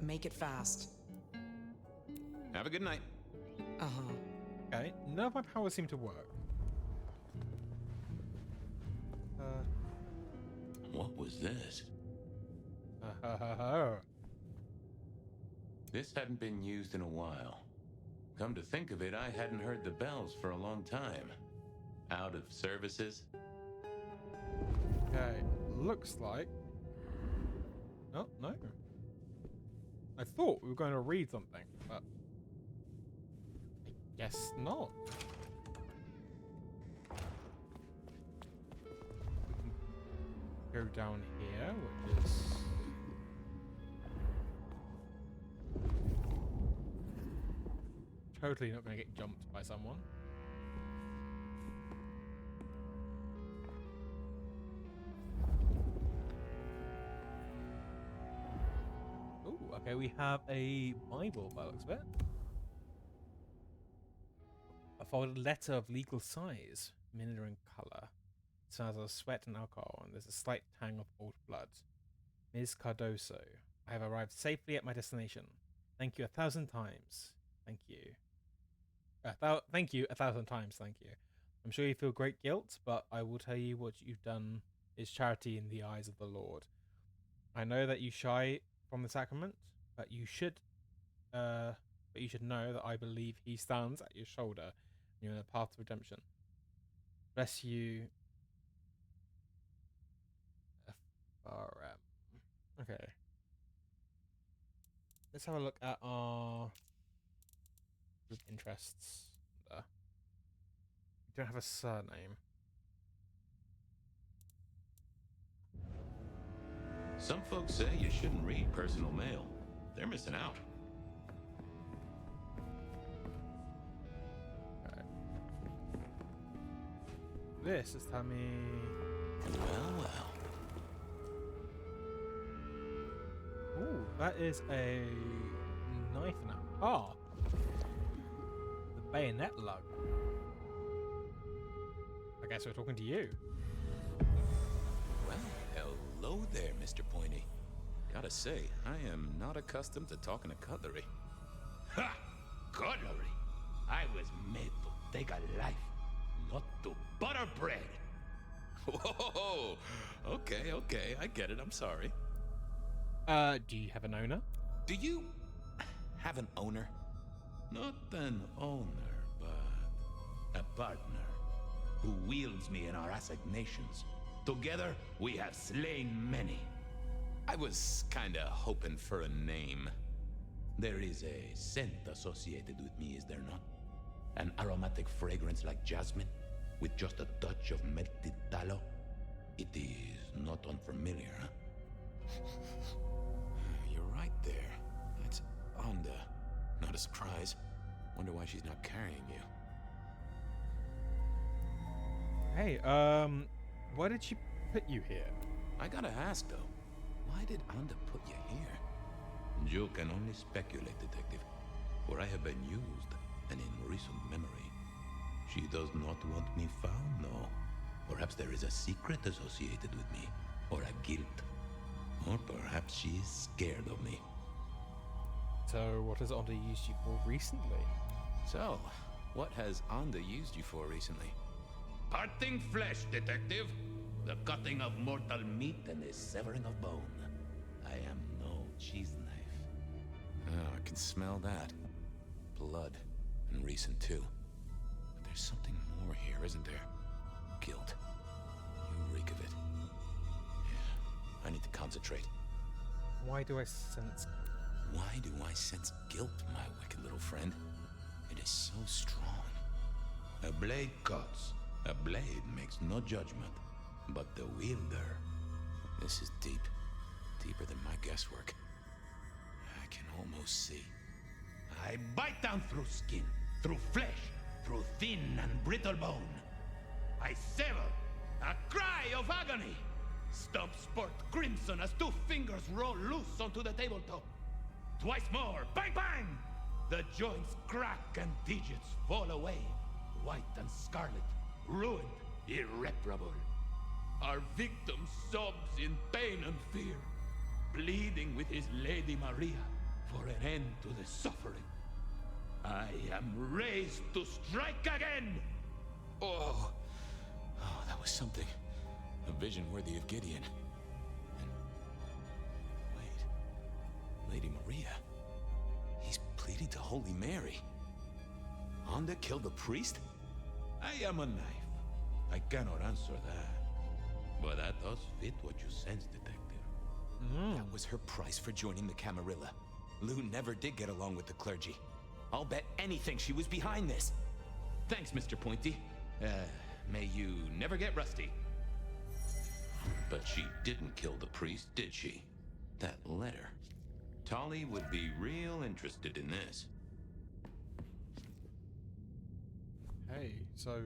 Make it fast. Have a good night. Uh-huh. Okay, none of my powers seem to work. What was this? This hadn't been used in a while. Come to think of it, I hadn't heard the bells for a long time. Out of services? Okay, looks like... Oh, no. I thought we were going to read something, but... I guess not. Go down here, which is... Totally not going to get jumped by someone. Ooh, okay, we have a Bible by the looks of it. A folded letter of legal size, minor in colour. It smells of sweat and alcohol, and there's a slight tang of old blood. Ms. Cardoso, I have arrived safely at my destination. Thank you 1,000 times. Thank you. Thank you 1,000 times. Thank you. I'm sure you feel great guilt, but I will tell you what you've done is charity in the eyes of the Lord. I know that you shy from the sacrament, but you should know that I believe He stands at your shoulder, and you're in the path to redemption. Bless you. Okay. Let's have a look at our group interests. We don't have a surname. Some folks say you shouldn't read personal mail. They're missing out. Okay. This is telling me... Well. Ooh, that is a knife and a... Ah! The bayonet lug. I guess we're talking to you. Well, hello there, Mr. Pointy. Gotta say, I am not accustomed to talking to cutlery. Ha! Cutlery? I was made to take a life, not to butter bread. Whoa! Okay, I get it. I'm sorry. Do you have an owner? Do you have an owner? Not an owner, but a partner who wields me in our assignations. Together, we have slain many. I was kinda hoping for a name. There is a scent associated with me, is there not? An aromatic fragrance like jasmine, with just a touch of melted tallow. It is not unfamiliar, huh? You're right there. That's Onda. Not a surprise. Wonder why she's not carrying you. Hey, why did she put you here? I gotta ask though, why did Onda put you here? You can only speculate, Detective, for I have been used, and in recent memory. She does not want me found, no. Perhaps there is a secret associated with me, or a guilt. Or perhaps she is scared of me. So, what has Onda used you for recently? So, what has Onda used you for recently? Parting flesh, Detective. The cutting of mortal meat and the severing of bone. I am no cheese knife. Oh, I can smell that. Blood. And recent too. But there's something more here, isn't there? Guilt. You reek of it. Yeah, I need to concentrate. Why do I sense... Why do I sense guilt, my wicked little friend? It is so strong. A blade cuts. A blade makes no judgment. But the wielder... This is deep. Deeper than my guesswork. I can almost see. I bite down through skin, through flesh, through thin and brittle bone. I sever, a cry of agony. Stumps spurt crimson as 2 fingers roll loose onto the tabletop. Twice more, bang bang! The joints crack and digits fall away, white and scarlet, ruined, irreparable. Our victim sobs in pain and fear, pleading with his Lady Maria for an end to the suffering. I am raised to strike again! Oh, that was something. A vision worthy of Gideon. And... wait. Lady Maria. He's pleading to Holy Mary. Onda killed the priest? I am a knife. I cannot answer that. But that does fit what you sense, Detective. That was her price for joining the Camarilla. Lou never did get along with the clergy. I'll bet anything she was behind this. Thanks, Mr. Pointy. May you never get rusty. But she didn't kill the priest, did she? That letter. Tolly would be real interested in this. Hey, so...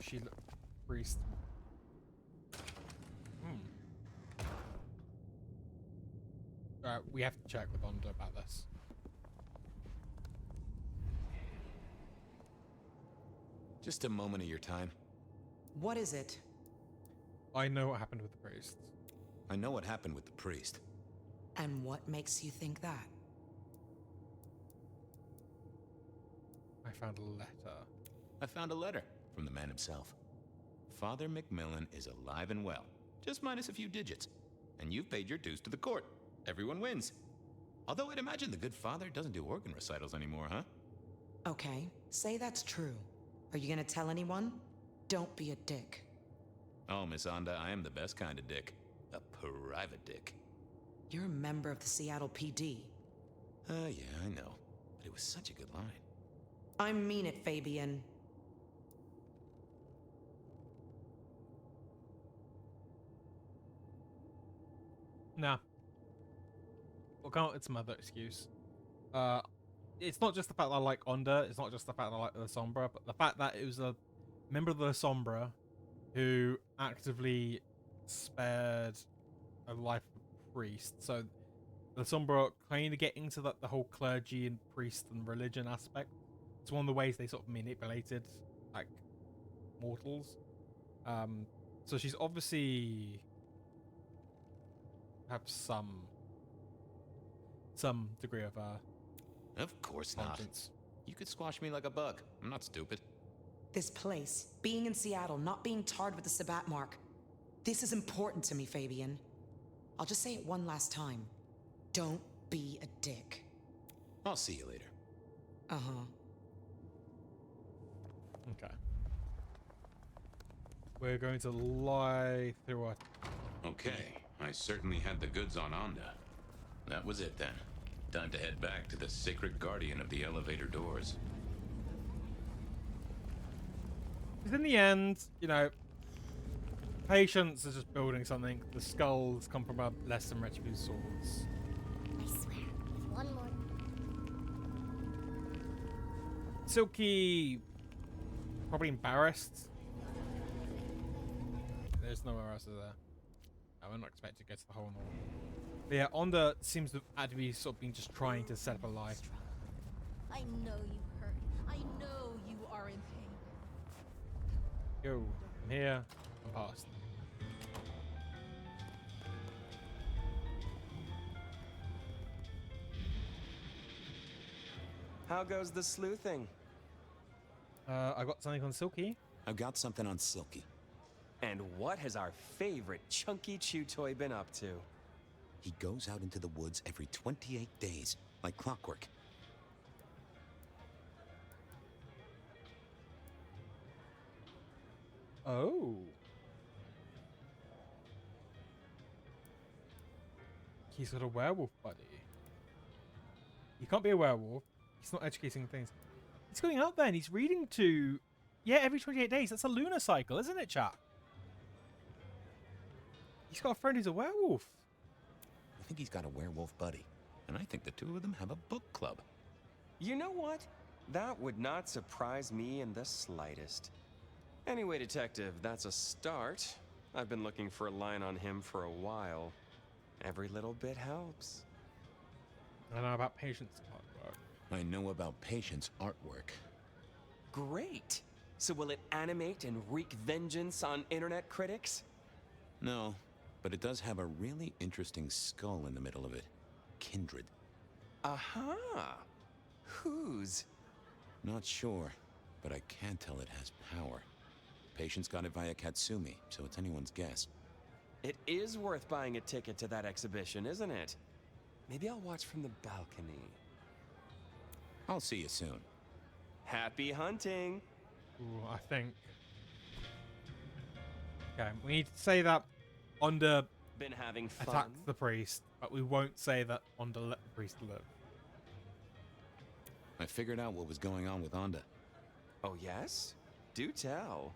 She... priest... we have to check with Onda about this. Just a moment of your time. What is it? I know what happened with the priest. I know what happened with the priest. And what makes you think that? I found a letter. I found a letter from the man himself. Father McMillan is alive and well, just minus a few digits. And you've paid your dues to the court. Everyone wins. Although I'd imagine the good father doesn't do organ recitals anymore, huh? Okay, say that's true. Are you gonna tell anyone? Don't be a dick. Oh, Miss Onda, I am the best kind of dick. A private dick. You're a member of the Seattle PD. Yeah, I know. But it was such a good line. I mean it, Fabian. Nah. We'll come up with some other excuse. It's not just the fact that I like Onda, it's not just the fact that I like Lasombra, but the fact that it was a member of the Lasombra who actively spared a life of a priest. So Lasombra kind of getting to the whole clergy and priest and religion aspect. It's one of the ways they sort of manipulated like mortals. So she's obviously have some degree of Of course not. You could squash me like a bug. I'm not stupid. This place, being in Seattle, not being tarred with the Sabbat mark. This is important to me, Fabian. I'll just say it one last time. Don't be a dick. I'll see you later. Uh-huh. Okay. We're going to lie through our... Okay, I certainly had the goods on Onda. That was it then. Time to head back to the sacred guardian of the elevator doors. Because in the end, you know, Patience is just building something. The skulls come from a less than retributed swords. I swear, with one more. Silky, probably embarrassed. There's nowhere else there. I'm not expecting to get to the hole in the wall. But yeah, Onda seems to be sort of been just trying to set up a lie. I know you hurt. I know you are in pain. Yo, I'm here. I'm past. How goes the sleuthing? I got something on Silky. I've got something on Silky. And what has our favorite chunky chew toy been up to? He goes out into the woods every 28 days, like clockwork. Oh. He's got a werewolf buddy. He can't be a werewolf. He's not educating things. He's going out there and he's reading to... Yeah, every 28 days. That's a lunar cycle, isn't it, chat? He's got a friend who's a werewolf. I think he's got a werewolf buddy. And I think the two of them have a book club. You know what? That would not surprise me in the slightest. Anyway, Detective, that's a start. I've been looking for a line on him for a while. Every little bit helps. I know about Patience artwork. I know about Patience artwork. Great! So will it animate and wreak vengeance on internet critics? No, but it does have a really interesting skull in the middle of it. Kindred. Aha! Whose? Not sure, but I can tell it has power. Patience got it via Katsumi, so it's anyone's guess. It is worth buying a ticket to that exhibition, isn't it? Maybe I'll watch from the balcony. I'll see you soon. Happy hunting! Ooh, I think... Okay, we need to say that Onda been having fun. Attacked the priest, but we won't say that Onda let the priest live. I figured out what was going on with Onda. Oh, yes? Do tell.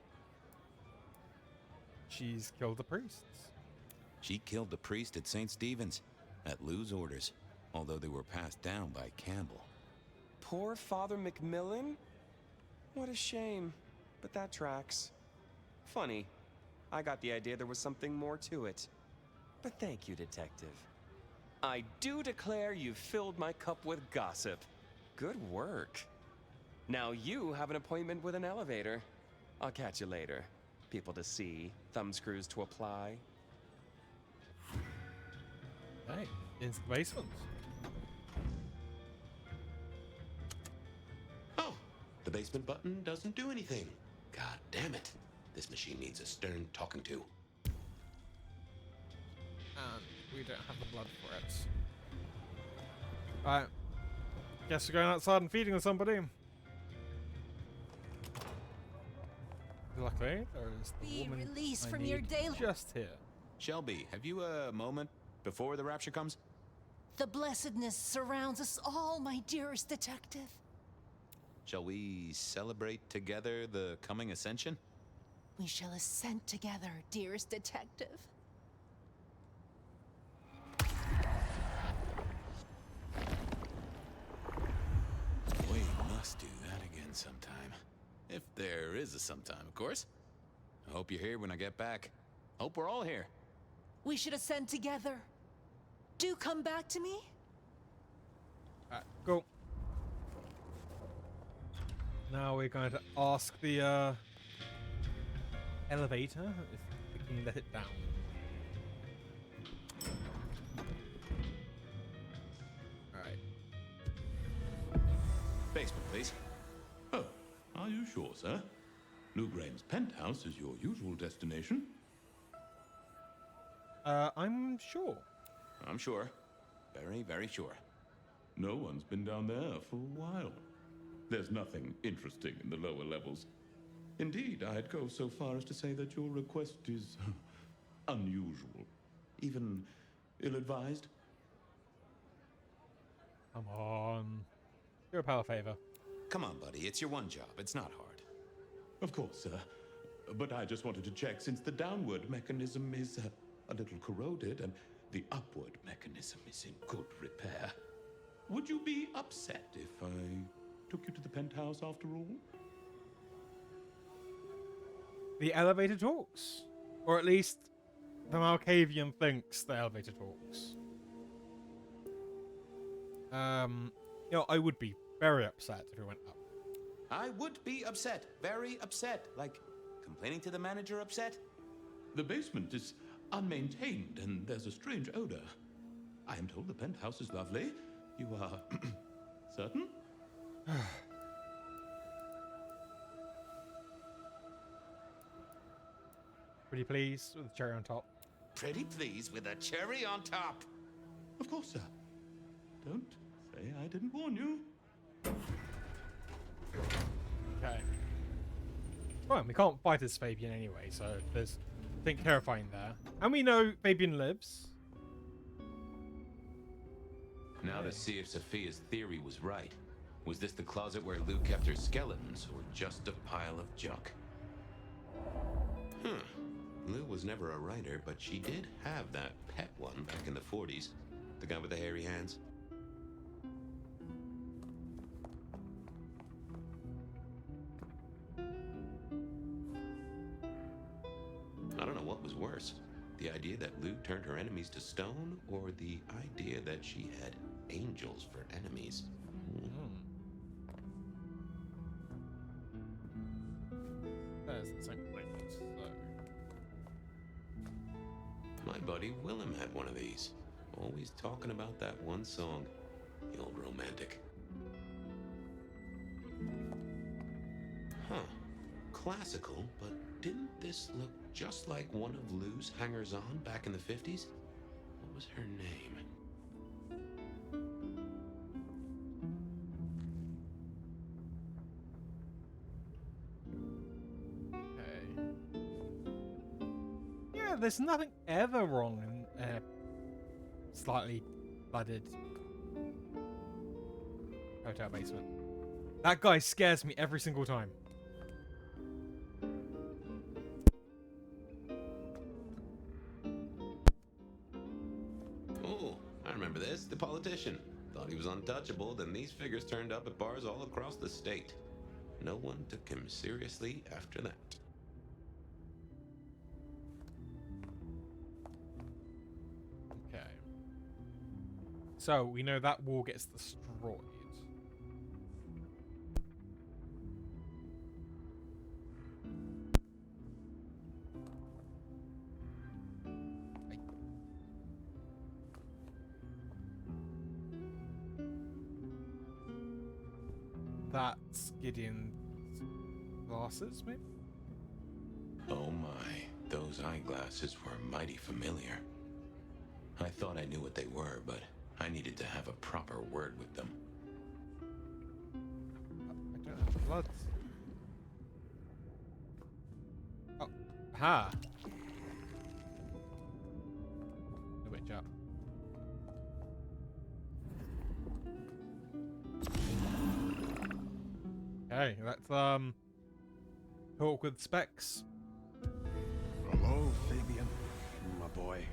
She's killed the priests. She killed the priest at St. Stephen's, at Lou's orders, although they were passed down by Campbell. Poor Father Macmillan? What a shame, but that tracks. Funny, I got the idea there was something more to it. But thank you, Detective. I do declare you've filled my cup with gossip. Good work. Now you have an appointment with an elevator. I'll catch you later. People to see, thumbscrews to apply. Hey, into the basement. Oh, the basement button doesn't do anything. God damn it. This machine needs a stern talking to. And we don't have the blood for it. Alright. Guess we're going outside and feeding on somebody. Luckily, there is the Be woman released I from need your daily... just here. Shelby, have you a moment before the rapture comes? The blessedness surrounds us all, my dearest detective. Shall we celebrate together the coming ascension? We shall ascend together, dearest detective. We must do that again sometime. If there is a sometime, of course. I hope you're here when I get back. Hope we're all here. We should ascend together. Do come back to me. Go. Now we're going to ask the elevator if we can let it down. Alright. Basement, please. Oh, are you sure, sir? Lou Graham's penthouse is your usual destination. I'm sure. I'm sure. Very, very sure. No one's been down there for a while. There's nothing interesting in the lower levels. Indeed, I'd go so far as to say that your request is unusual. Even ill-advised. Come on. Do a power favor. Come on, buddy. It's your one job. It's not hard. Of course, sir. But I just wanted to check since the downward mechanism is a little corroded and the upward mechanism is in good repair. Would you be upset if I took you to the penthouse after all? The elevator talks. Or at least the Malkavian thinks the elevator talks. You know, I would be very upset if we went up. I would be upset. Very upset. Like, complaining to the manager upset? The basement is unmaintained and there's a strange odor. I am told the penthouse is lovely. You are certain? Pretty pleased with the cherry on top. Pretty pleased with a cherry on top. Of course, sir. Don't say I didn't warn you. Okay. Well, we can't fight as Fabian anyway, so there's nothing terrifying there. And we know Fabian lives. Now to see if Sophia's theory was right. Was this the closet where Lou kept her skeletons, or just a pile of junk? Lou was never a writer, but she did have that pet one back in the 40s. The guy with the hairy hands. I don't know what was worse. The idea that Lou turned her enemies to stone, or the idea that she had angels for enemies. There's the same thing. So. My buddy Willem had one of these. Always talking about that one song. The old romantic. Huh. Classical, but didn't this look just like one of Lou's hangers-on back in the 50s? What was her name? There's nothing ever wrong in a slightly flooded hotel basement. That guy scares me every single time. Oh, I remember this. The politician. Thought he was untouchable, then these figures turned up at bars all across the state. No one took him seriously after that. So, we know that wall gets destroyed. That's Gideon's glasses, maybe? Oh my, those eyeglasses were mighty familiar. I thought I knew what they were, but I needed to have a proper word with them. I don't have blood. Oh, ha! The witch up. Okay, let's talk with Specs. Hello, Fabian, my boy.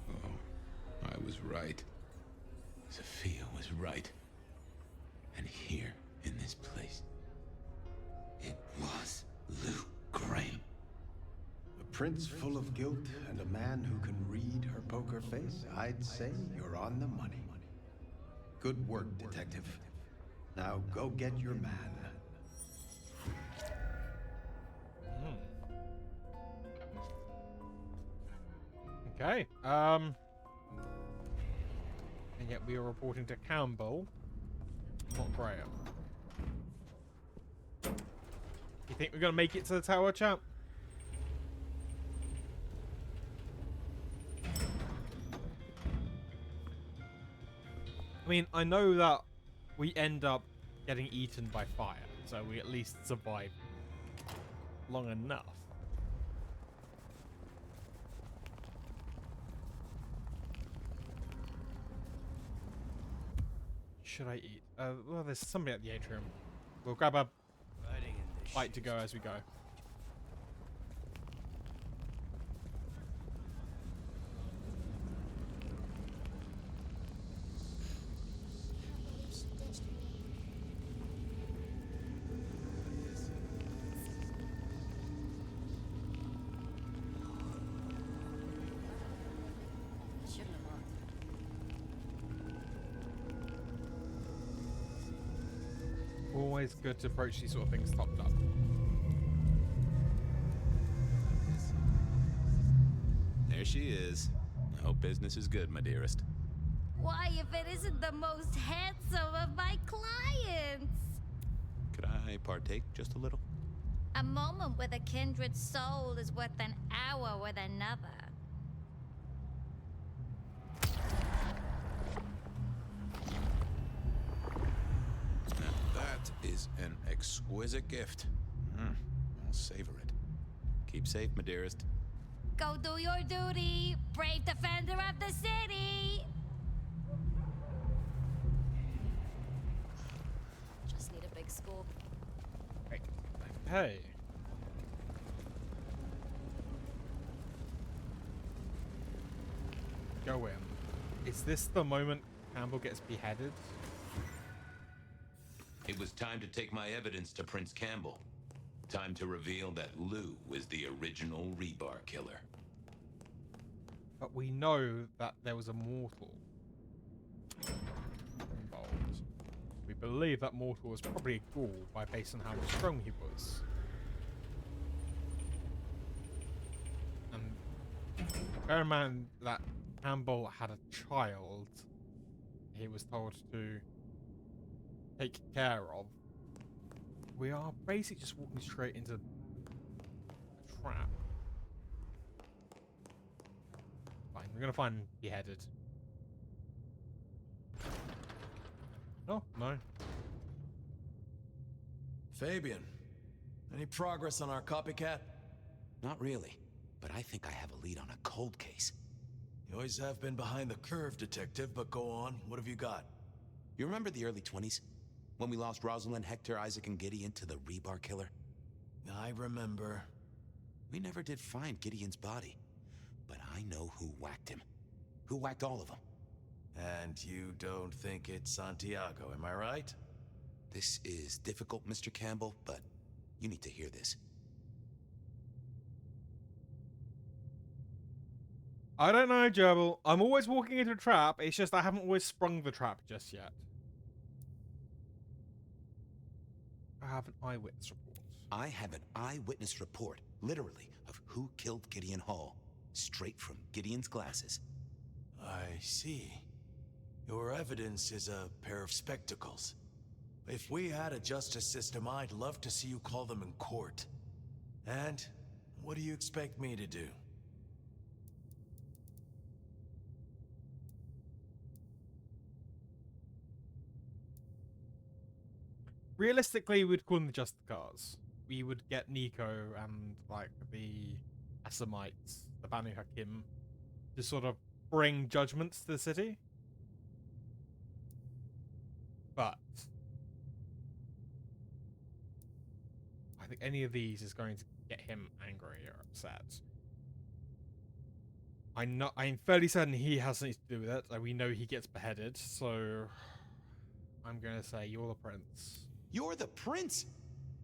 Oh, I was right. Sophia was right. And here, in this place, it was Lou Graham. A prince full of guilt and a man who can read her poker face. I'd say you're on the money. Good work, detective. Now go get your man. Okay, and yet we are reporting to Campbell, not Graham. You think we're gonna make it to the tower, champ? I mean, I know that we end up getting eaten by fire, so we at least survive long enough. Should I eat? Well, there's somebody at the atrium. We'll grab a bite to go as we go. Always good to approach these sort of things topped up. There she is. I hope business is good, my dearest. Why, if it isn't the most handsome of my clients? Could I partake just a little? A moment with a kindred soul is worth an hour with another. That is an exquisite gift. I'll savor it. Keep safe, my dearest. Go do your duty, brave defender of the city! Just need a big scoop. Hey. Go in. Is this the moment Campbell gets beheaded? It was time to take my evidence to Prince Campbell. Time to reveal that Lou was the original rebar killer. But we know that there was a mortal involved. We believe that mortal was probably a ghoul based on how strong he was. And bear in mind that Campbell had a child he was told to take care of. We are basically just walking straight into a trap. Fine, we're gonna find beheaded. Oh, no. Fabian, any progress on our copycat? Not really, but I think I have a lead on a cold case. You always have been behind the curve, detective, but go on. What have you got? You remember the early 20s? When we lost Rosalind, Hector, Isaac, and Gideon to the rebar killer? I remember. We never did find Gideon's body, but I know who whacked him. Who whacked all of them. And you don't think it's Santiago, am I right? This is difficult, Mr. Campbell, but you need to hear this. I don't know, Gerbil. I'm always walking into a trap. It's just I haven't always sprung the trap just yet. I have an eyewitness report. I have an eyewitness report, literally, of who killed Gideon Hall. Straight from Gideon's glasses. I see. Your evidence is a pair of spectacles. If we had a justice system, I'd love to see you call them in court. And what do you expect me to do? Realistically, we'd call them the Justicars. We would get Nico and, like, the Assamites, the Banu Hakim, to sort of bring judgments to the city. But I think any of these is going to get him angry or upset. I'm fairly certain he has something to do with it. Like, we know he gets beheaded, so I'm going to say you're the prince. You're the prince?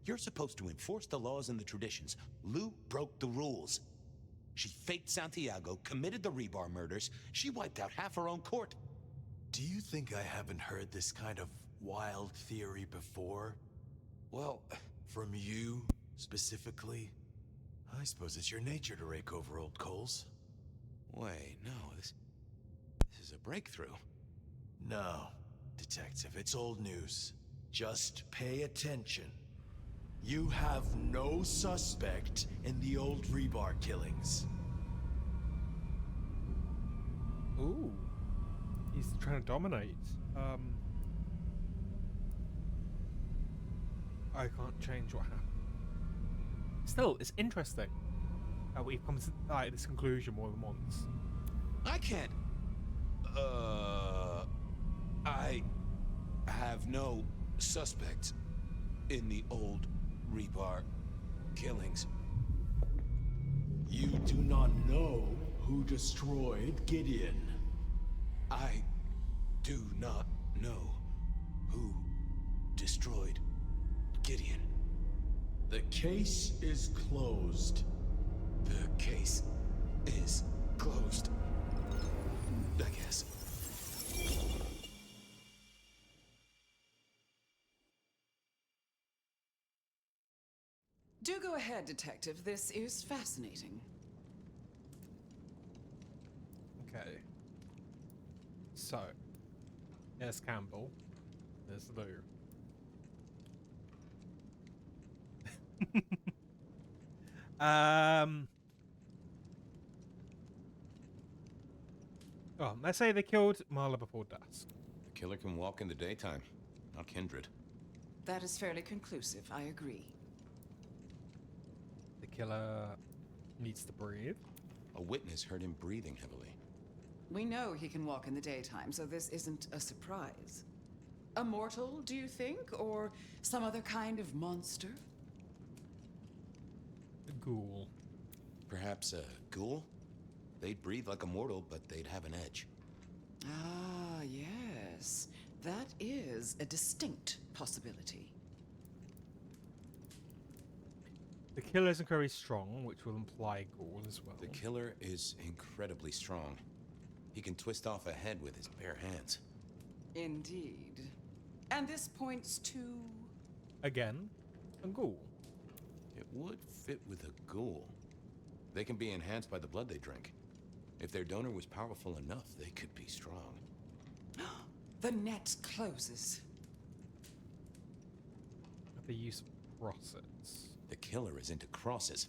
You're supposed to enforce the laws and the traditions. Lou broke the rules. She faked Santiago, committed the rebar murders. She wiped out half her own court. Do you think I haven't heard this kind of wild theory before? Well, from you, specifically? I suppose it's your nature to rake over old coals. Wait, no, this is a breakthrough. No, detective, it's old news. Just pay attention. You have no suspect in the old rebar killings. Ooh. He's trying to dominate. I can't change what happened. Still, it's interesting how we've come to this conclusion more than once. I can't. I have no suspects in the old rebar killings. You do not know who destroyed Gideon. I do not know who destroyed Gideon. The case is closed. The case is closed. I guess. Do go ahead, Detective. This is fascinating. Okay. So, there's Campbell. There's Lou. Oh, let's say they killed Marla before dusk. The killer can walk in the daytime, not Kindred. That is fairly conclusive, I agree. The killer needs to breathe. A witness heard him breathing heavily. We know he can walk in the daytime, so this isn't a surprise. A mortal, do you think? Or some other kind of monster? A ghoul. Perhaps a ghoul? They'd breathe like a mortal, but they'd have an edge. Ah, yes. That is a distinct possibility. The killer isn't very strong, which will imply ghoul as well. The killer is incredibly strong. He can twist off a head with his bare hands. Indeed. And this points to... Again, a ghoul. It would fit with a ghoul. They can be enhanced by the blood they drink. If their donor was powerful enough, they could be strong. The net closes. The use of crosses. The killer is into crosses.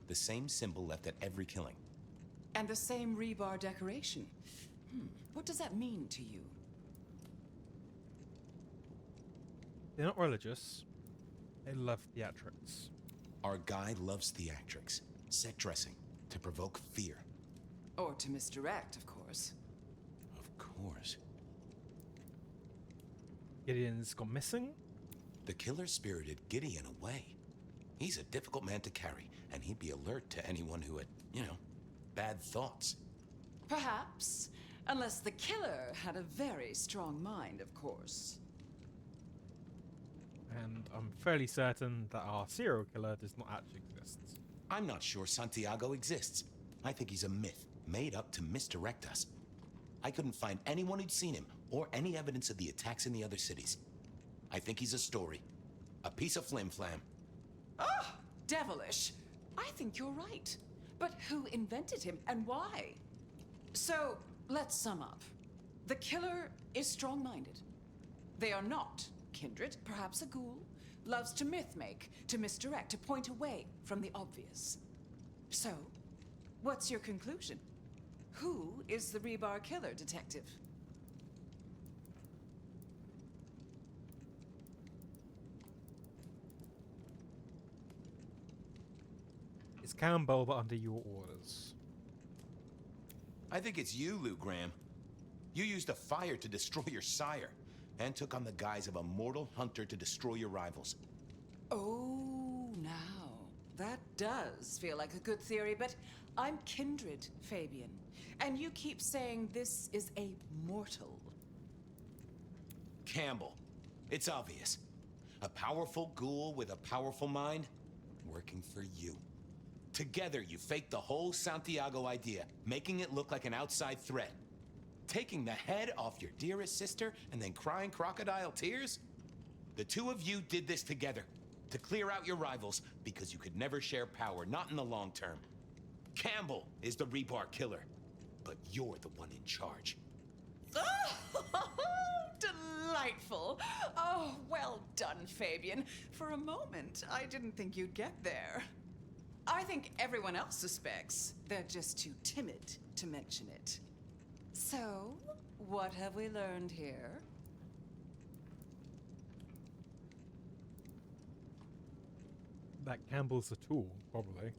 The same symbol left at every killing. And the same rebar decoration. What does that mean to you? They're not religious. They love theatrics. Our guy loves theatrics. Set dressing. To provoke fear. Or to misdirect, of course. Of course. Gideon's gone missing? The killer spirited Gideon away. He's a difficult man to carry, and he'd be alert to anyone who had, bad thoughts. Perhaps. Unless the killer had a very strong mind, of course. And I'm fairly certain that our serial killer does not actually exist. I'm not sure Santiago exists. I think he's a myth, made up to misdirect us. I couldn't find anyone who'd seen him, or any evidence of the attacks in the other cities. I think he's a story. A piece of flim-flam. Oh, devilish. I think you're right. But who invented him and why? So, let's sum up. The killer is strong-minded. They are not Kindred, perhaps a ghoul, loves to myth-make, to misdirect, to point away from the obvious. So, what's your conclusion? Who is the rebar killer, Detective? It's Campbell, but under your orders. I think it's you, Lou Graham. You used a fire to destroy your sire, and took on the guise of a mortal hunter to destroy your rivals. Oh, now. That does feel like a good theory, but I'm Kindred, Fabian. And you keep saying this is a mortal. Campbell. It's obvious. A powerful ghoul with a powerful mind, working for you. Together, you faked the whole Santiago idea, making it look like an outside threat. Taking the head off your dearest sister and then crying crocodile tears? The two of you did this together, to clear out your rivals, because you could never share power, not in the long term. Campbell is the rebar killer, but you're the one in charge. Oh, delightful. Oh, well done, Fabian. For a moment, I didn't think you'd get there. I think everyone else suspects. They're just too timid to mention it. So, what have we learned here? That Campbell's a tool, probably.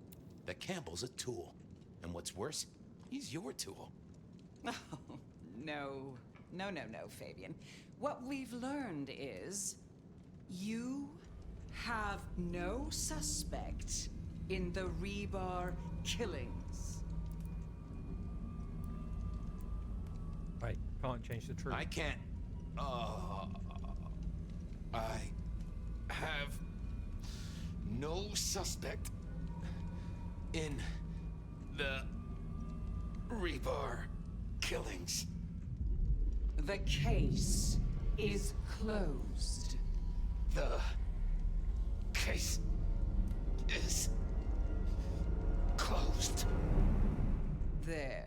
That Campbell's a tool. And what's worse, he's your tool. Oh, no. No, Fabian. What we've learned is you have no suspect in the Rebar killings. I can't change the truth. I can't. I have no suspect in the Rebar killings. The case is closed. The case is closed. There.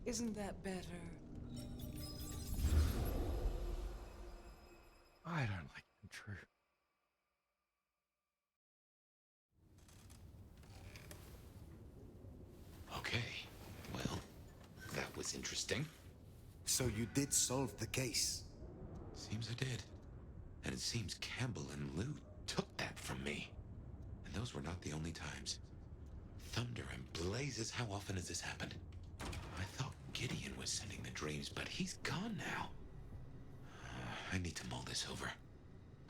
Isn't that better? I don't like the truth. Okay, well, that was interesting. So you did solve the case? Seems I did. And it seems Campbell and Lou took that from me. And those were not the only times. Thunder and blazes, how often has this happened? I thought Gideon was sending the dreams, but he's gone now. I need to mull this over.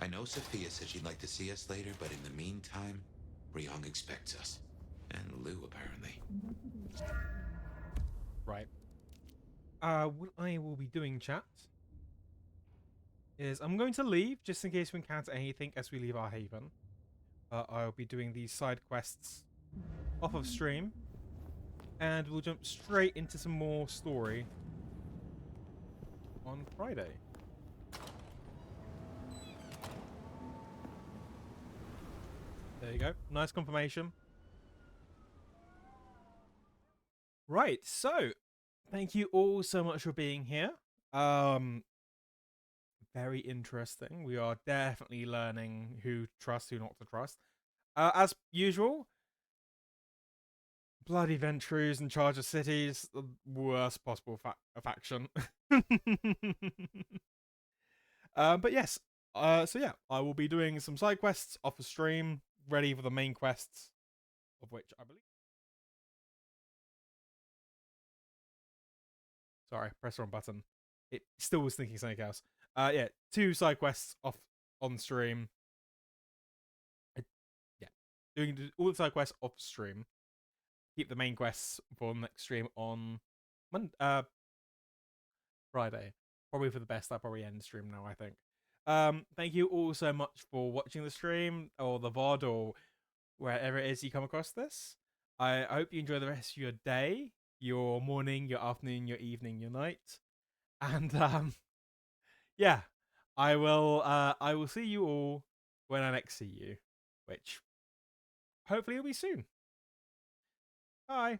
I know Sophia said she'd like to see us later, but in the meantime, Ryong expects us. And Lou, apparently. Right. What I will be doing, chat, is I'm going to leave just in case we encounter anything as we leave our haven. I'll be doing these side quests off of stream, and we'll jump straight into some more story on Friday. There you go. Nice confirmation. Right, so thank you all so much for being here. Very interesting. We are definitely learning who to trust, who not to trust. As usual, bloody Ventrus in charge of cities, the worst possible faction. But yes, so yeah, I will be doing some side quests off the stream, ready for the main quests, of which I believe. Sorry, press the wrong button. It still was thinking something else. Yeah, 2 side quests off on stream. Yeah, doing all the side quests off stream. Keep the main quests for the next stream on Friday. Probably for the best. I'll probably end the stream now, I think. Thank you all so much for watching the stream or the VOD or wherever it is you come across this. I hope you enjoy the rest of your day, your morning, your afternoon, your evening, your night. And yeah, I will see you all when I next see you, which hopefully will be soon. Bye.